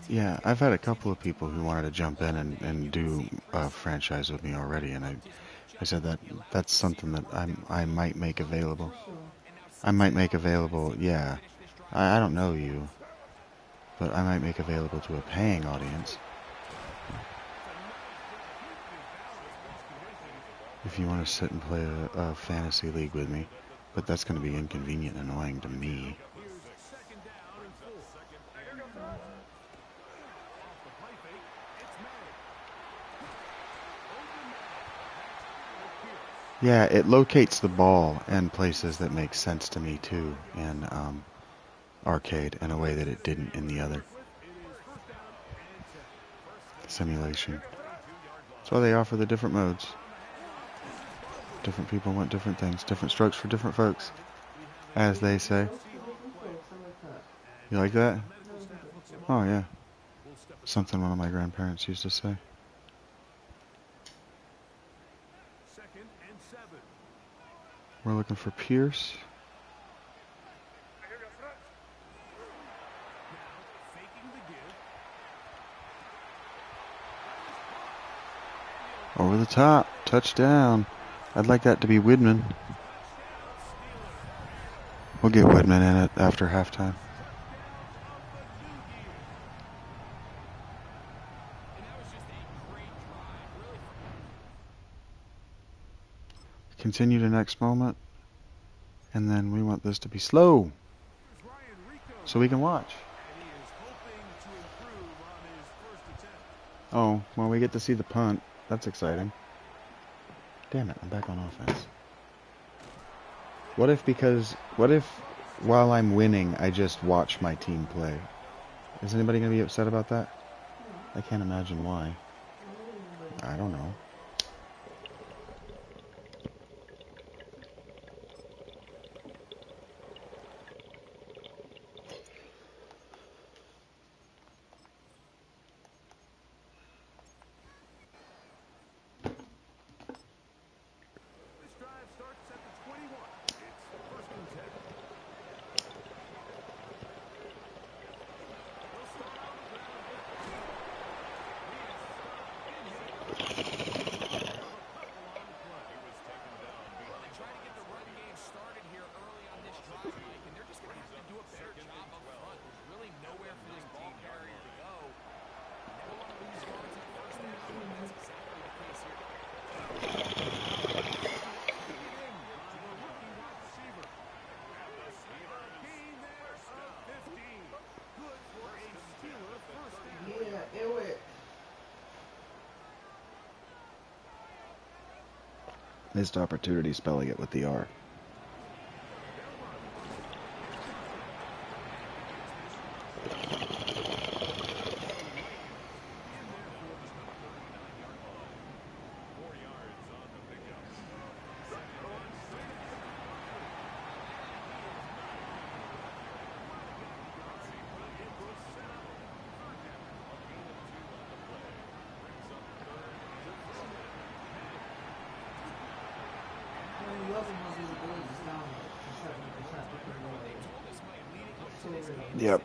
Yeah, I've had a couple of people who wanted to jump in and do a franchise with me already, and I said that's something that I might make available. I might make available, yeah. I don't know you, but I might make available to a paying audience. If you want to sit and play a fantasy league with me, but that's going to be inconvenient and annoying to me. Yeah, it locates the ball in places that make sense to me too in arcade in a way that it didn't in the other simulation. That's why they offer the different modes. Different people want different things, different strokes for different folks, as they say. You like that? Oh yeah. Something one of my grandparents used to say. We're looking for Pierce. Over the top. Touchdown. I'd like that to be Widman. We'll get Whitman in it after halftime. Continue to next moment. And then we want this to be slow so we can watch. Oh, well, we get to see the punt. That's exciting. Damn it, I'm back on offense. What if while I'm winning, I just watch my team play? Is anybody going to be upset about that? I can't imagine why. I don't know. Missed opportunity spelling it with the R. Yep.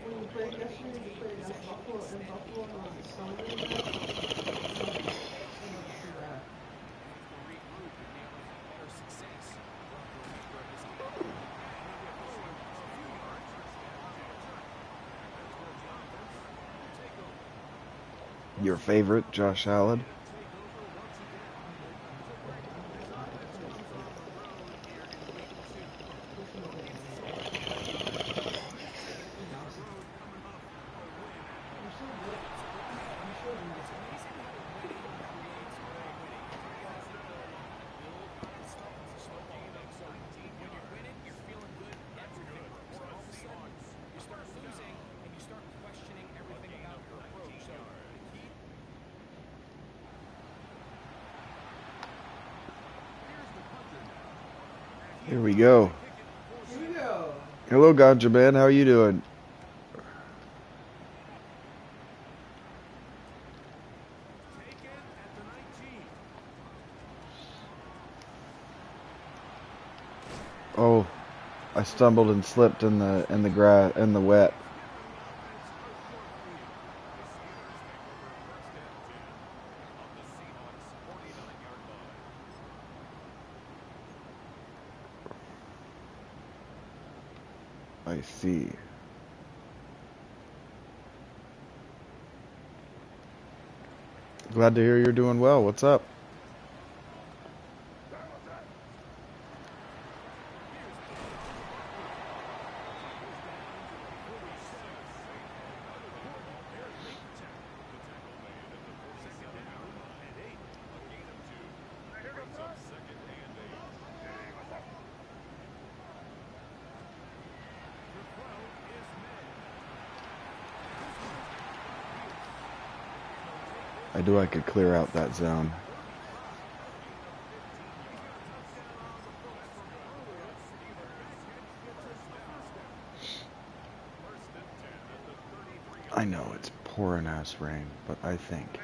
When you played yesterday, you played at Buffalo and Buffalo was it Sunday? Your favorite, Josh Allen? Here we go. Here we go. Hello, Ganja Man. How are you doing? Oh, I stumbled and slipped in the grass in the wet. I see. Glad to hear you're doing well. What's up? I could clear out that zone. I know it's pouring ass rain, but I think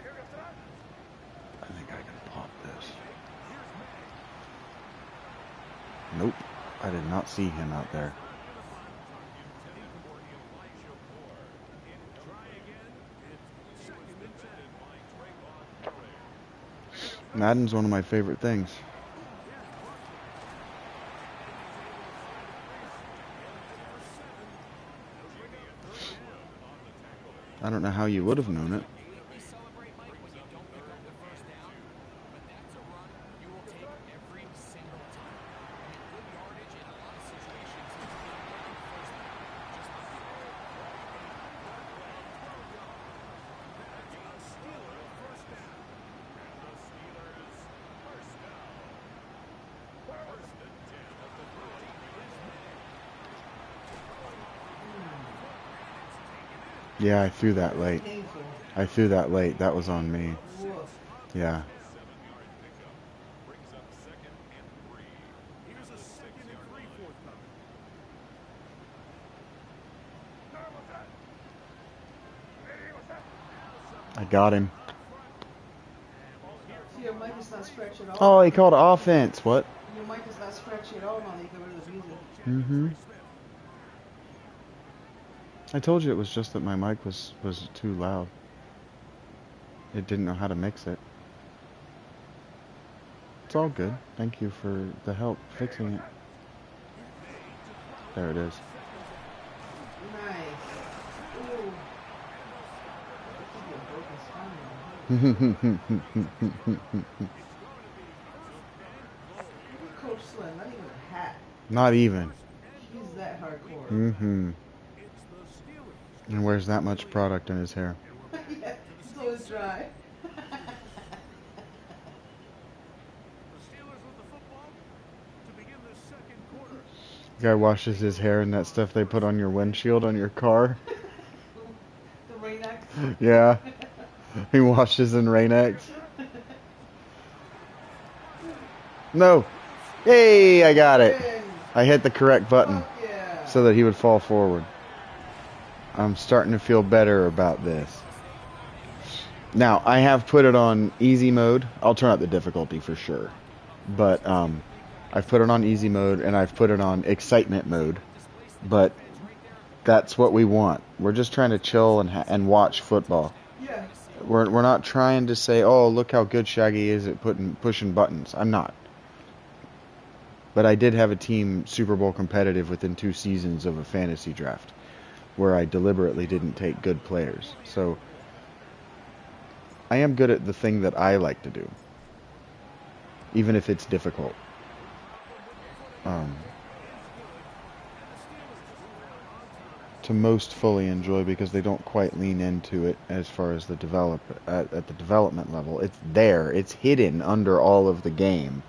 I can pop this. Nope, I did not see him out there. Madden's one of my favorite things. I don't know how you would have known it. We celebrate, Mike, when you don't pick up the first down, but that's a run you will take every single time. I mean, good yardage in a lot of situations. It's not getting the first down, just not the Yeah, I threw that late. Painful. I threw that late. That was on me. Woof. Yeah. Here's a 2nd and 3 forthcoming. I got him. See, your mic is not stretched at all. Oh, he called offense. What? Your mic is not stretched at all now that you got rid of the music. Mm-hmm. I told you it was just that my mic was too loud. It didn't know how to mix it. It's all good. Thank you for the help fixing it. There it is. Nice. Ooh. That could be a broken spine now. Look at Coach Slim, not even a hat. Not even. He's that hardcore. Mm-hmm. And wears that much product in his hair. Yeah, it's always dry. The Steelers with the football to begin the 2nd quarter. Guy washes his hair in that stuff they put on your windshield on your car. The Rain-X. Yeah. He washes in Rain-X. No. Hey, I got it. Hey, I hit the correct button fuck yeah. so that he would fall forward. I'm starting to feel better about this. Now, I have put it on easy mode. I'll turn up the difficulty for sure. But I've put it on easy mode and I've put it on excitement mode. But that's what we want. We're just trying to chill and watch football. Yeah. We're not trying to say, oh, look how good Shaggy is at pushing buttons. I'm not. But I did have a team Super Bowl competitive within 2 seasons of a fantasy draft where I deliberately didn't take good players. So I am good at the thing that I like to do, even if it's difficult. To most fully enjoy because they don't quite lean into it as far as the at the development level. It's there. It's hidden under all of the game.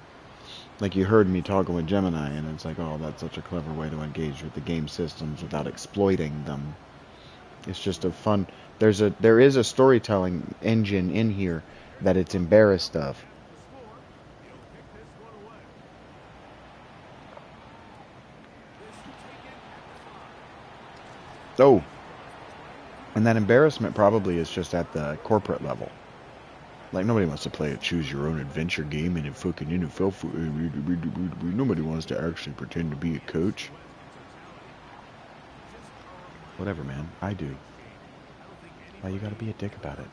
Like you heard me talking with Gemini, and it's like, oh, that's such a clever way to engage with the game systems without exploiting them. It's just a fun. There is a storytelling engine in here that it's embarrassed of. Oh, and that embarrassment probably is just at the corporate level. Like, nobody wants to play a choose-your-own-adventure game in a fucking NFL. Nobody wants to actually pretend to be a coach. Whatever, man. I do. Why you gotta be a dick about it?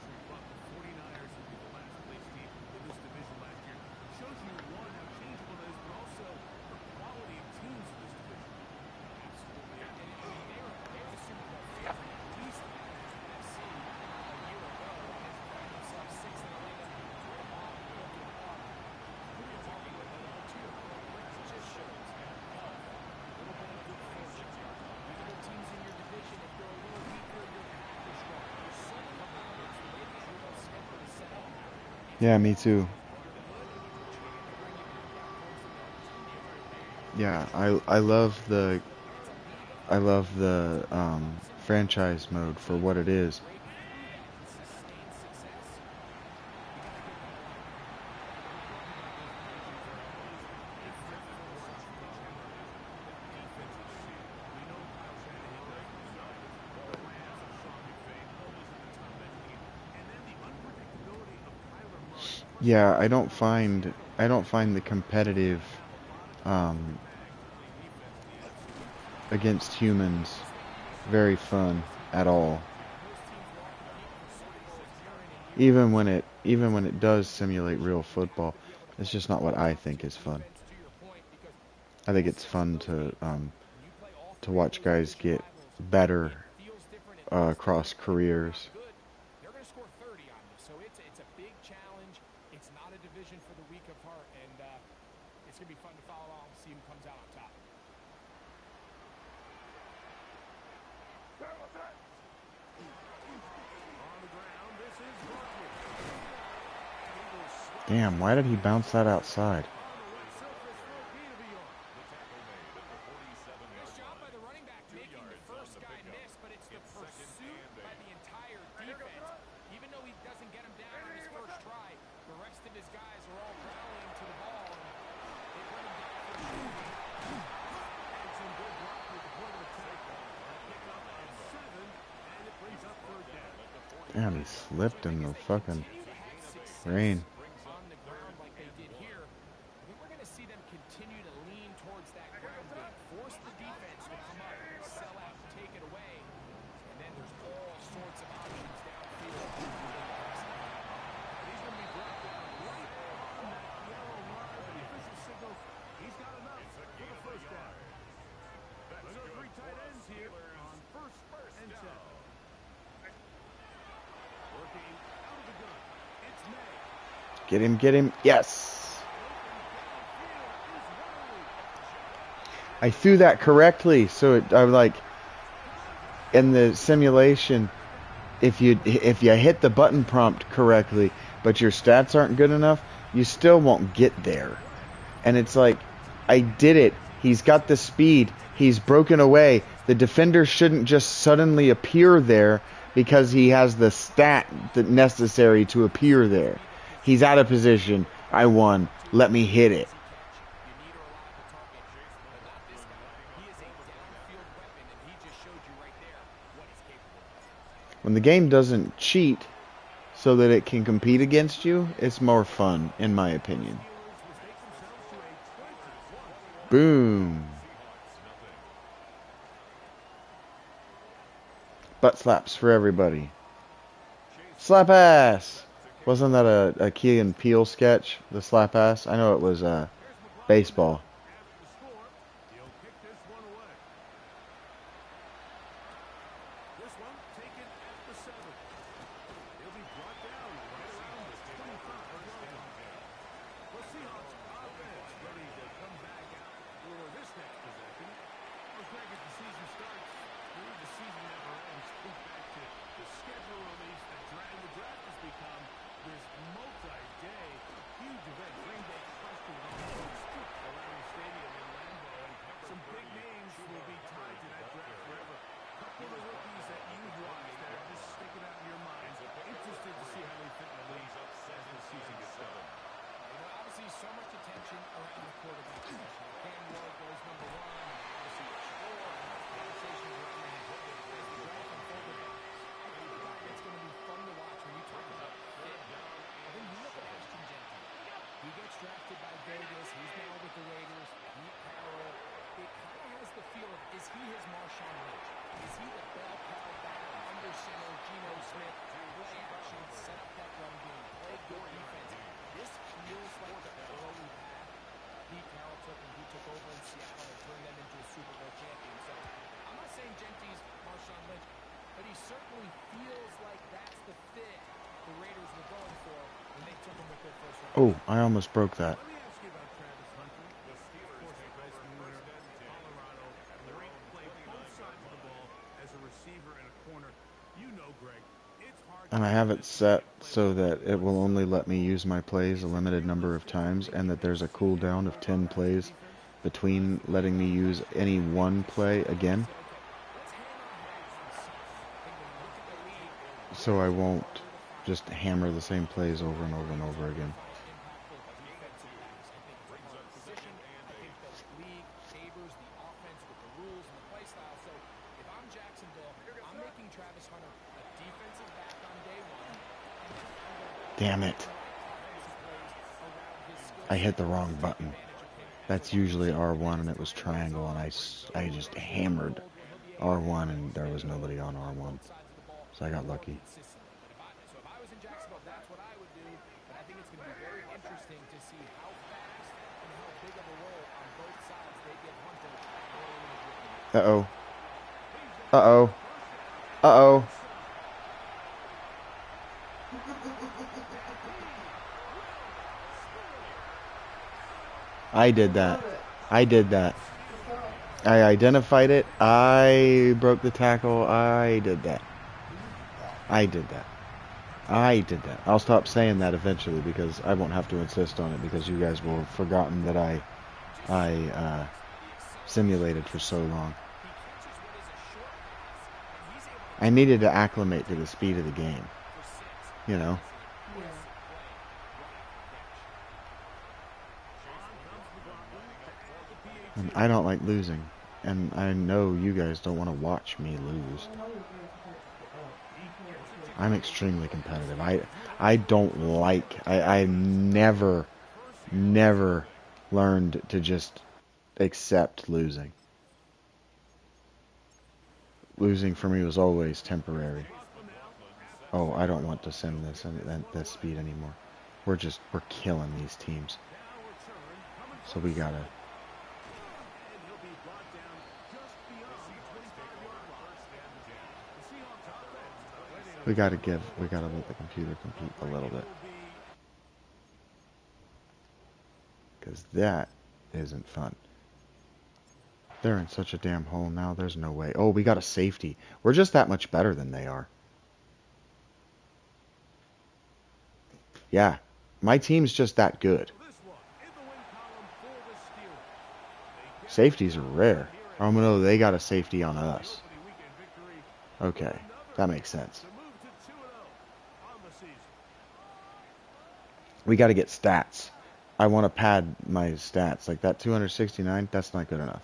Yeah, me too. Yeah, I love the franchise mode for what it is. Yeah, I don't find the competitive against humans very fun at all. Even when it does simulate real football, it's just not what I think is fun. I think it's fun to watch guys get better across careers. They're going to score 30 on you, so it's a big challenge. It's not a division for the weak of heart, and it's going to be fun to follow along and see who comes out on top. Damn, why did he bounce that outside? Nice job by the running back making the first guy miss, but it's the pursuit by the entire defense. Even though he doesn't get him down on his first try, the rest of his guys are all rallying to the ball, and they bring him down for the shoot. And some good block with the point of attack. Pick up at 7, and it brings up third down. Damn, he slipped in the fucking rain. On the ground like they did here, I think we're going to see them continue to lean towards that ground game, force the defense to come up, sell out, take it away, and then there's all sorts of options downfield. He's going to be brought down right on that yellow line, and the official signals he's got enough for the first down. There are 3 tight ends here on first and 10. Working out of the gun. It's May. Get him. Yes. I threw that correctly, so I'm like, in the simulation, if you hit the button prompt correctly, but your stats aren't good enough, you still won't get there. And it's like, I did it. He's got the speed. He's broken away. The defender shouldn't just suddenly appear there because he has the stat that necessary to appear there. He's out of position. I won. Let me hit it. When the game doesn't cheat so that it can compete against you, it's more fun, in my opinion. Boom. Butt slaps for everybody. Slap ass. Wasn't that a Key and Peele sketch? The slap ass? I know it was baseball. Drafted by Vegas, he's now with the Raiders. Pete Carroll, it kind of has the feel of, is he his Marshawn Lynch? Is he the bell cow back under center, Geno Smith, play action, set up that run game, play good defense? This feels like the early path Pete Carroll took when he took over in Seattle and turned them into a Super Bowl champion. So I'm not saying Genty's Marshawn Lynch, but he certainly feels like that's the fit the Raiders were going for when they took him with their first round. Oh, I almost broke that. Let me ask you about Travis Hunter. The Steelers, of course, Colorado, great play both sides of the ball as a receiver and a corner. You know, Greg, it's hard. And I have it set so that it will only let me use my plays a limited number of times, and that there's a cooldown of 10 plays between letting me use any one play again. So I won't just hammer the same plays over and over and over again. Damn it. I hit the wrong button. That's usually R1 and it was triangle, and I just hammered R1 and there was nobody on R1. So I got lucky. So if I was in Jacksonville, that's what I would do. But I think it's going to be very interesting to see how fast and how big of a role on both sides they give Hunter. Uh-oh. Uh-oh. Uh-oh. I did that. I did that. I identified it. I broke the tackle. I did that. I did that. I did that. I'll stop saying that eventually because I won't have to insist on it because you guys will have forgotten that I simulated for so long. I needed to acclimate to the speed of the game. You know? And I don't like losing. And I know you guys don't want to watch me lose. I'm extremely competitive. I don't like... I never learned to just accept losing. Losing for me was always temporary. Oh, I don't want to sim this at this speed anymore. We're killing these teams. So we gotta... We gotta let the computer compete a little bit. Because that isn't fun. They're in such a damn hole now, there's no way. Oh, we got a safety. We're just that much better than they are. Yeah, my team's just that good. Safeties are rare. Oh no, they got a safety on us. Okay, that makes sense. We got to get stats. I want to pad my stats. Like that 269, that's not good enough.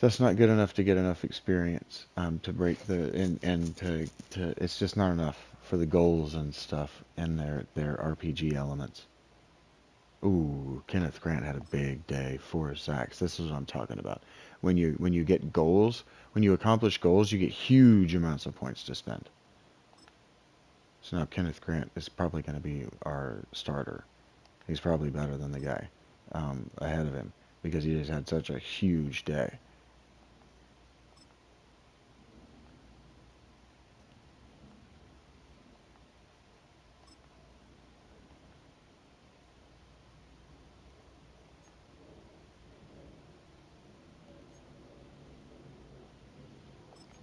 That's not good enough to get enough experience to break the and to it's just not enough for the goals and stuff and their RPG elements. Ooh, Kenneth Grant had a big day, 4 sacks. This is what I'm talking about. When you get goals, when you accomplish goals, you get huge amounts of points to spend. So now Kenneth Grant is probably going to be our starter. He's probably better than the guy ahead of him because he just had such a huge day.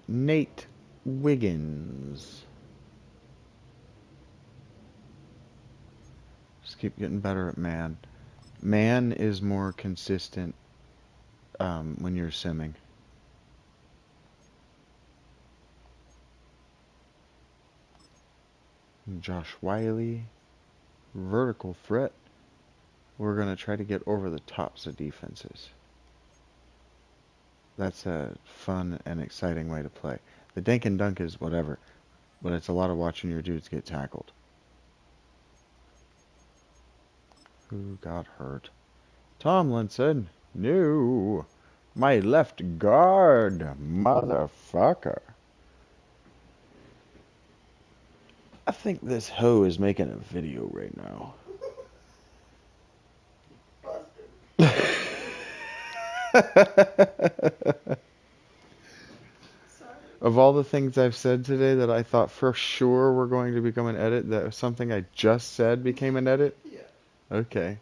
Nate Wiggins. Just keep getting better at man. Man is more consistent when you're simming. Josh Wiley. Vertical threat. We're going to try to get over the tops of defenses. That's a fun and exciting way to play. The dink and dunk is whatever, but it's a lot of watching your dudes get tackled. Who got hurt? Tomlinson. No. My left guard. Motherfucker. I think this hoe is making a video right now. Of all the things I've said today that I thought for sure were going to become an edit, that something I just said became an edit? Yeah. Okay.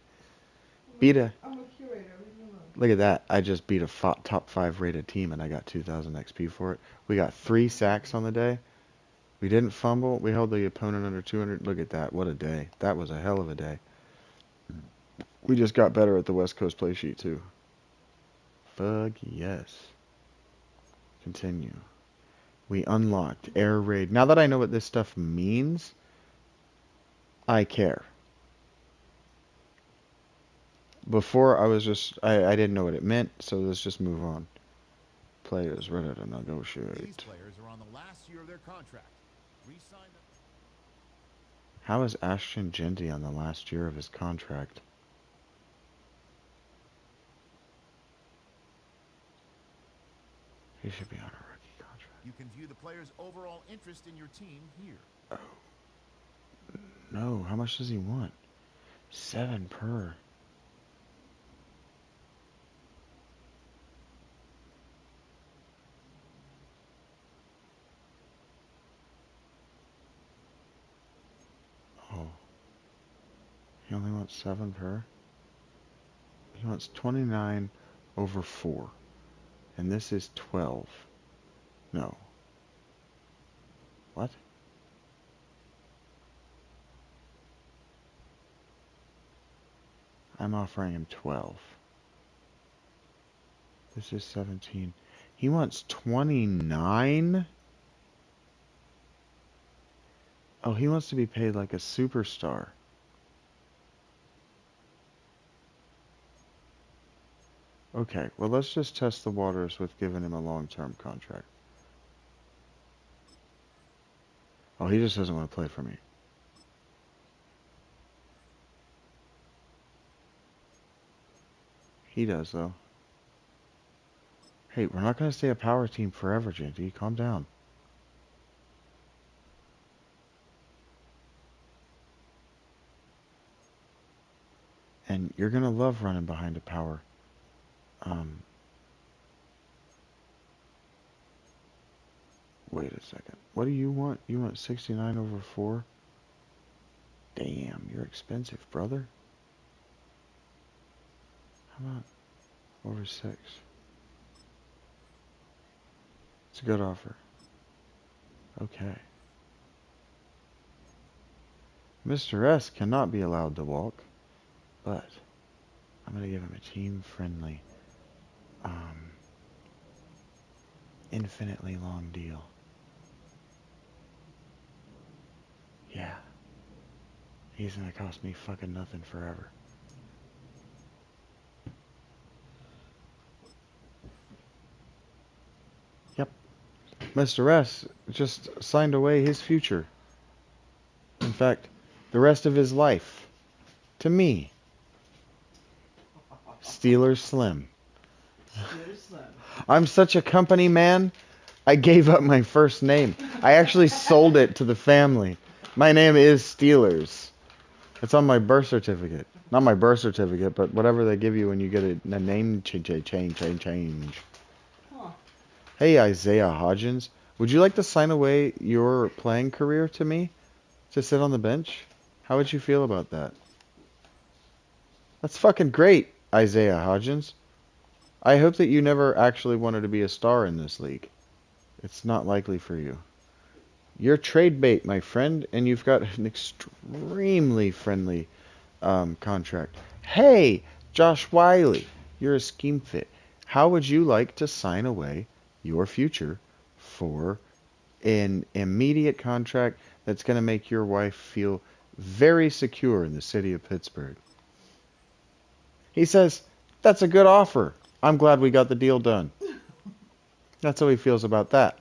Beat a... I'm a curator. Look at that. I just beat a top 5 rated team and I got 2,000 XP for it. We got 3 sacks on the day. We didn't fumble. We held the opponent under 200. Look at that. What a day. That was a hell of a day. We just got better at the West Coast play sheet too. Fuck yes. Continue. We unlocked air raid. Now that I know what this stuff means, I care. Before I was just, I didn't know what it meant, so let's just move on. Players ready to negotiate. These players are on the last year of their contract. Re-sign them. How is Ashton Genty on the last year of his contract? He should be on a rookie contract. You can view the player's overall interest in your team here. Oh. No, how much does he want? 7 per. He only wants 7 per. He wants 29 over 4. And this is 12. No. What? I'm offering him 12. This is 17. He wants 29? Oh, he wants to be paid like a superstar. Okay, well, let's just test the waters with giving him a long-term contract. Oh, he just doesn't want to play for me. He does, though. Hey, we're not going to stay a power team forever, Jinty. Calm down. And you're going to love running behind a power. Wait a second. What do you want? You want 69 over 4? Damn, you're expensive, brother. How about over 6? It's a good offer. Okay. Mr. S cannot be allowed to walk, but I'm going to give him a team-friendly, infinitely long deal. Yeah. He's going to cost me fucking nothing forever. Yep. Mr. S just signed away his future. In fact, the rest of his life. To me. Steelers Slim. Steelers Slim. I'm such a company man, I gave up my first name. I actually sold it to the family. My name is Steelers. It's on my birth certificate. Not my birth certificate, but whatever they give you when you get a name change. Huh. Hey, Isaiah Hodgins. Would you like to sign away your playing career to me? To sit on the bench? How would you feel about that? That's fucking great, Isaiah Hodgins. I hope that you never actually wanted to be a star in this league. It's not likely for you. You're trade bait, my friend, and you've got an extremely friendly contract. Hey, Josh Wiley, you're a scheme fit. How would you like to sign away your future for an immediate contract that's going to make your wife feel very secure in the city of Pittsburgh? He says, that's a good offer. I'm glad we got the deal done. That's how he feels about that.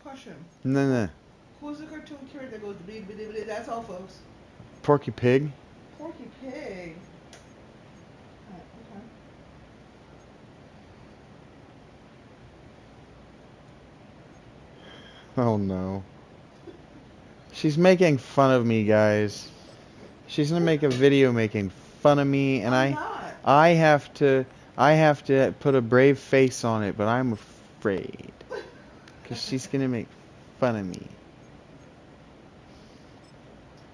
Question. Nah. Who's the cartoon character that goes bleed, bleed, bleed? That's all, folks. Porky Pig. Porky Pig. Right, okay. Oh no. She's making fun of me, guys. She's gonna make a video making fun of me, and I'm not. I have to put a brave face on it, but I'm afraid. Because she's gonna make fun of me.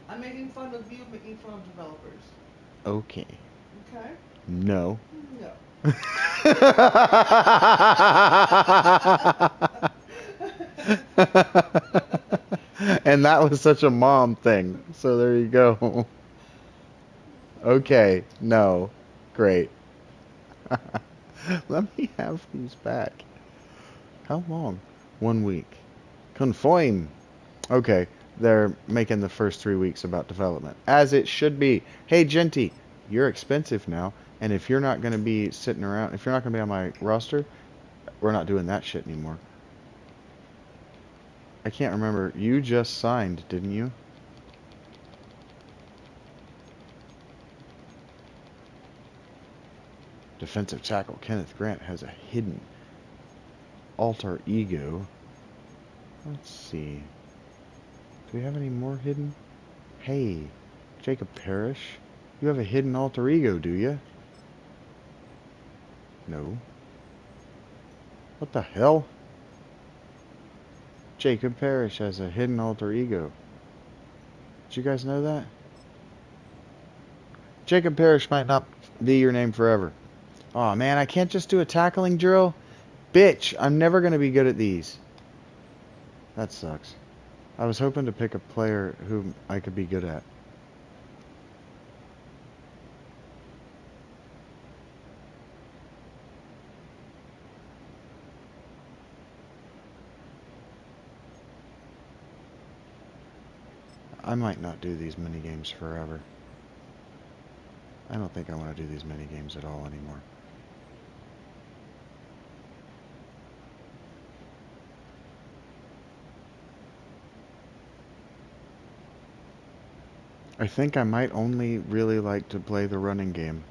I'm making fun of you, making fun of developers. Okay. Okay? No. No. And that was such a mom thing. So there you go. Okay. No. Great. Let me have these back. How long? 1 week. Confirm. Okay. They're making the first 3 weeks about development. As it should be. Hey, Genty, you're expensive now. And if you're not going to be sitting around, if you're not going to be on my roster, we're not doing that shit anymore. I can't remember. You just signed, didn't you? Defensive tackle Kenneth Grant has a hidden alter ego. Let's see. Do we have any more hidden? Hey, Jacob Parrish. You have a hidden alter ego, do you? No. What the hell? Jacob Parrish has a hidden alter ego. Did you guys know that? Jacob Parrish might not be your name forever. Oh man, I can't just do a tackling drill? Bitch, I'm never going to be good at these. That sucks. I was hoping to pick a player who I could be good at. I might not do these mini games forever. I don't think I want to do these mini games at all anymore. I think I might only really like to play the running game.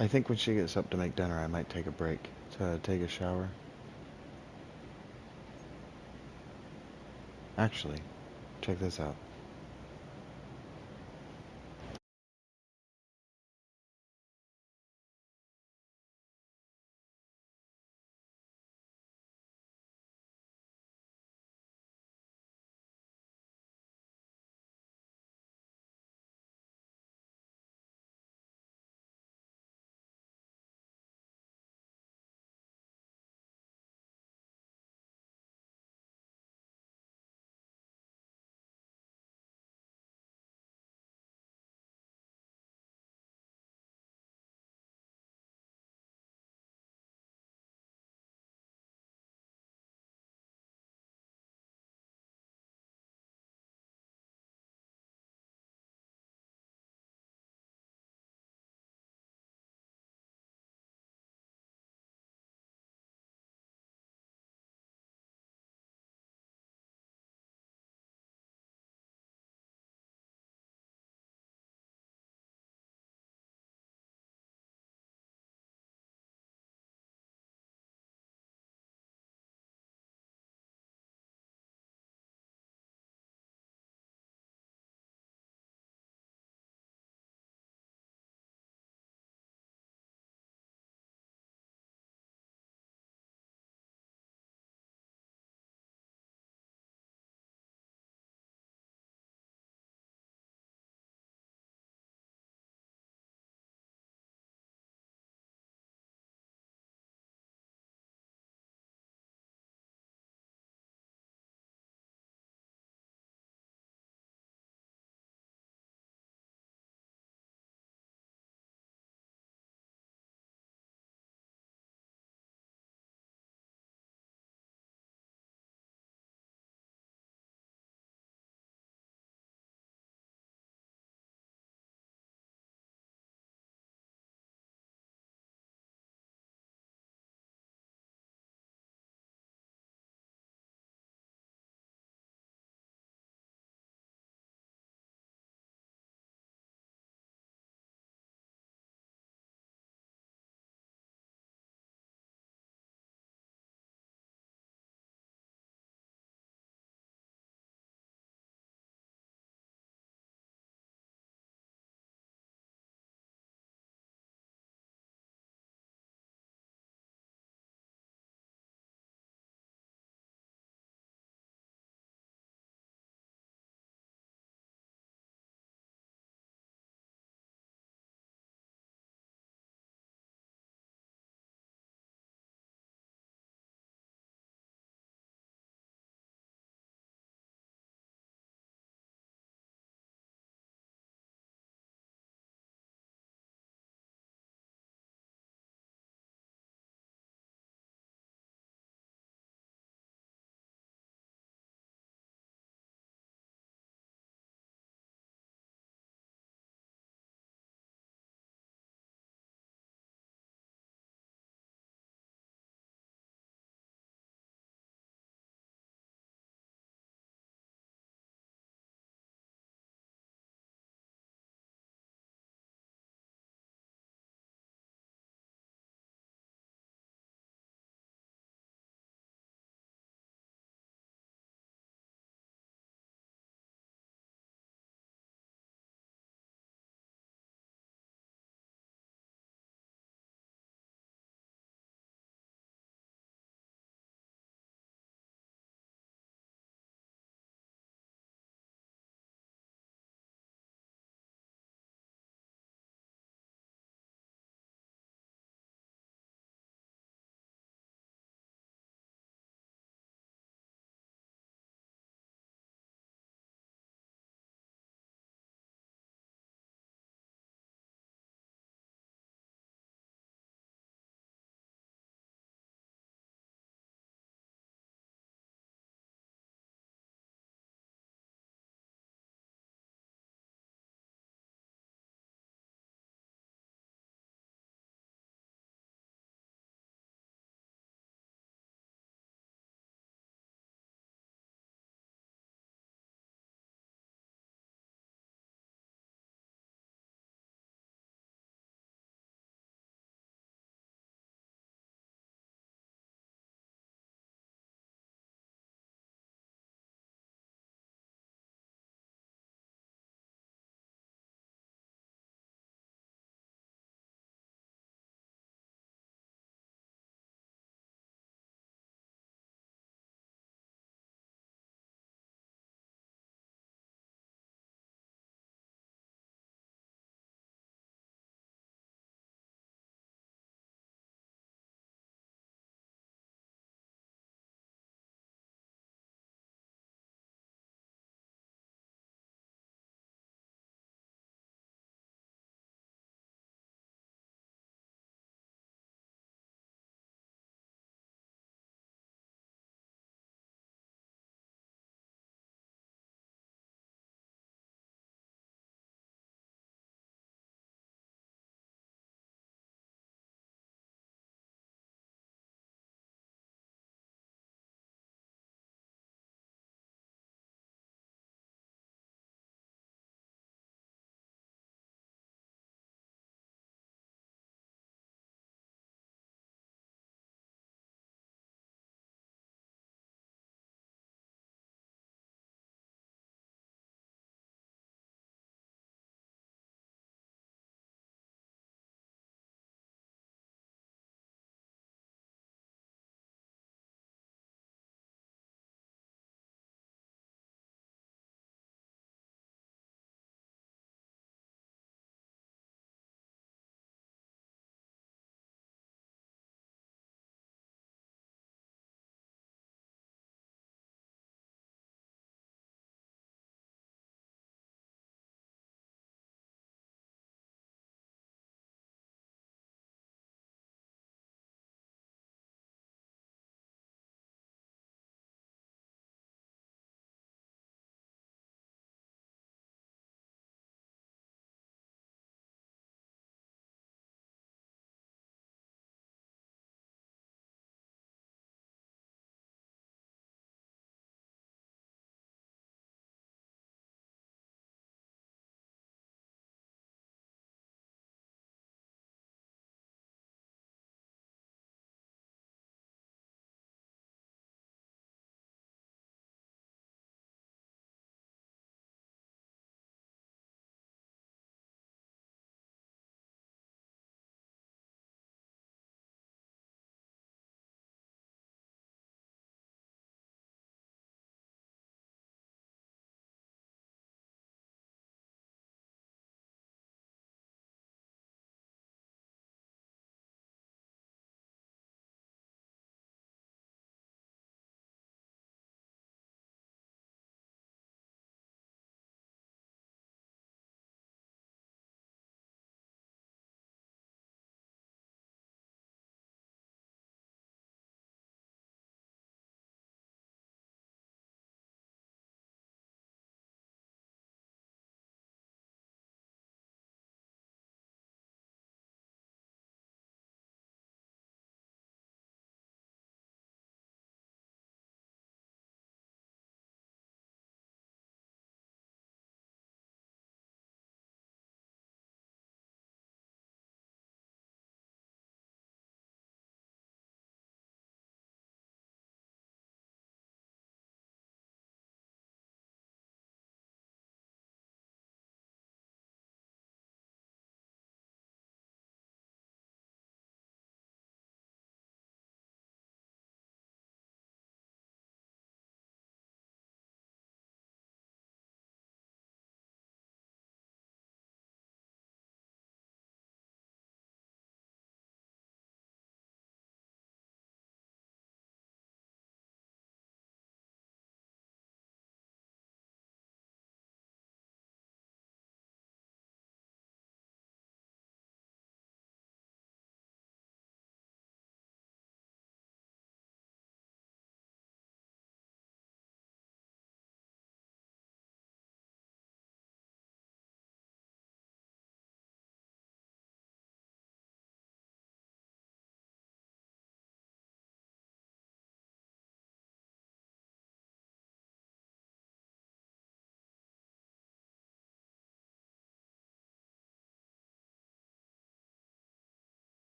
I think when she gets up to make dinner, I might take a break to take a shower. Actually, check this out.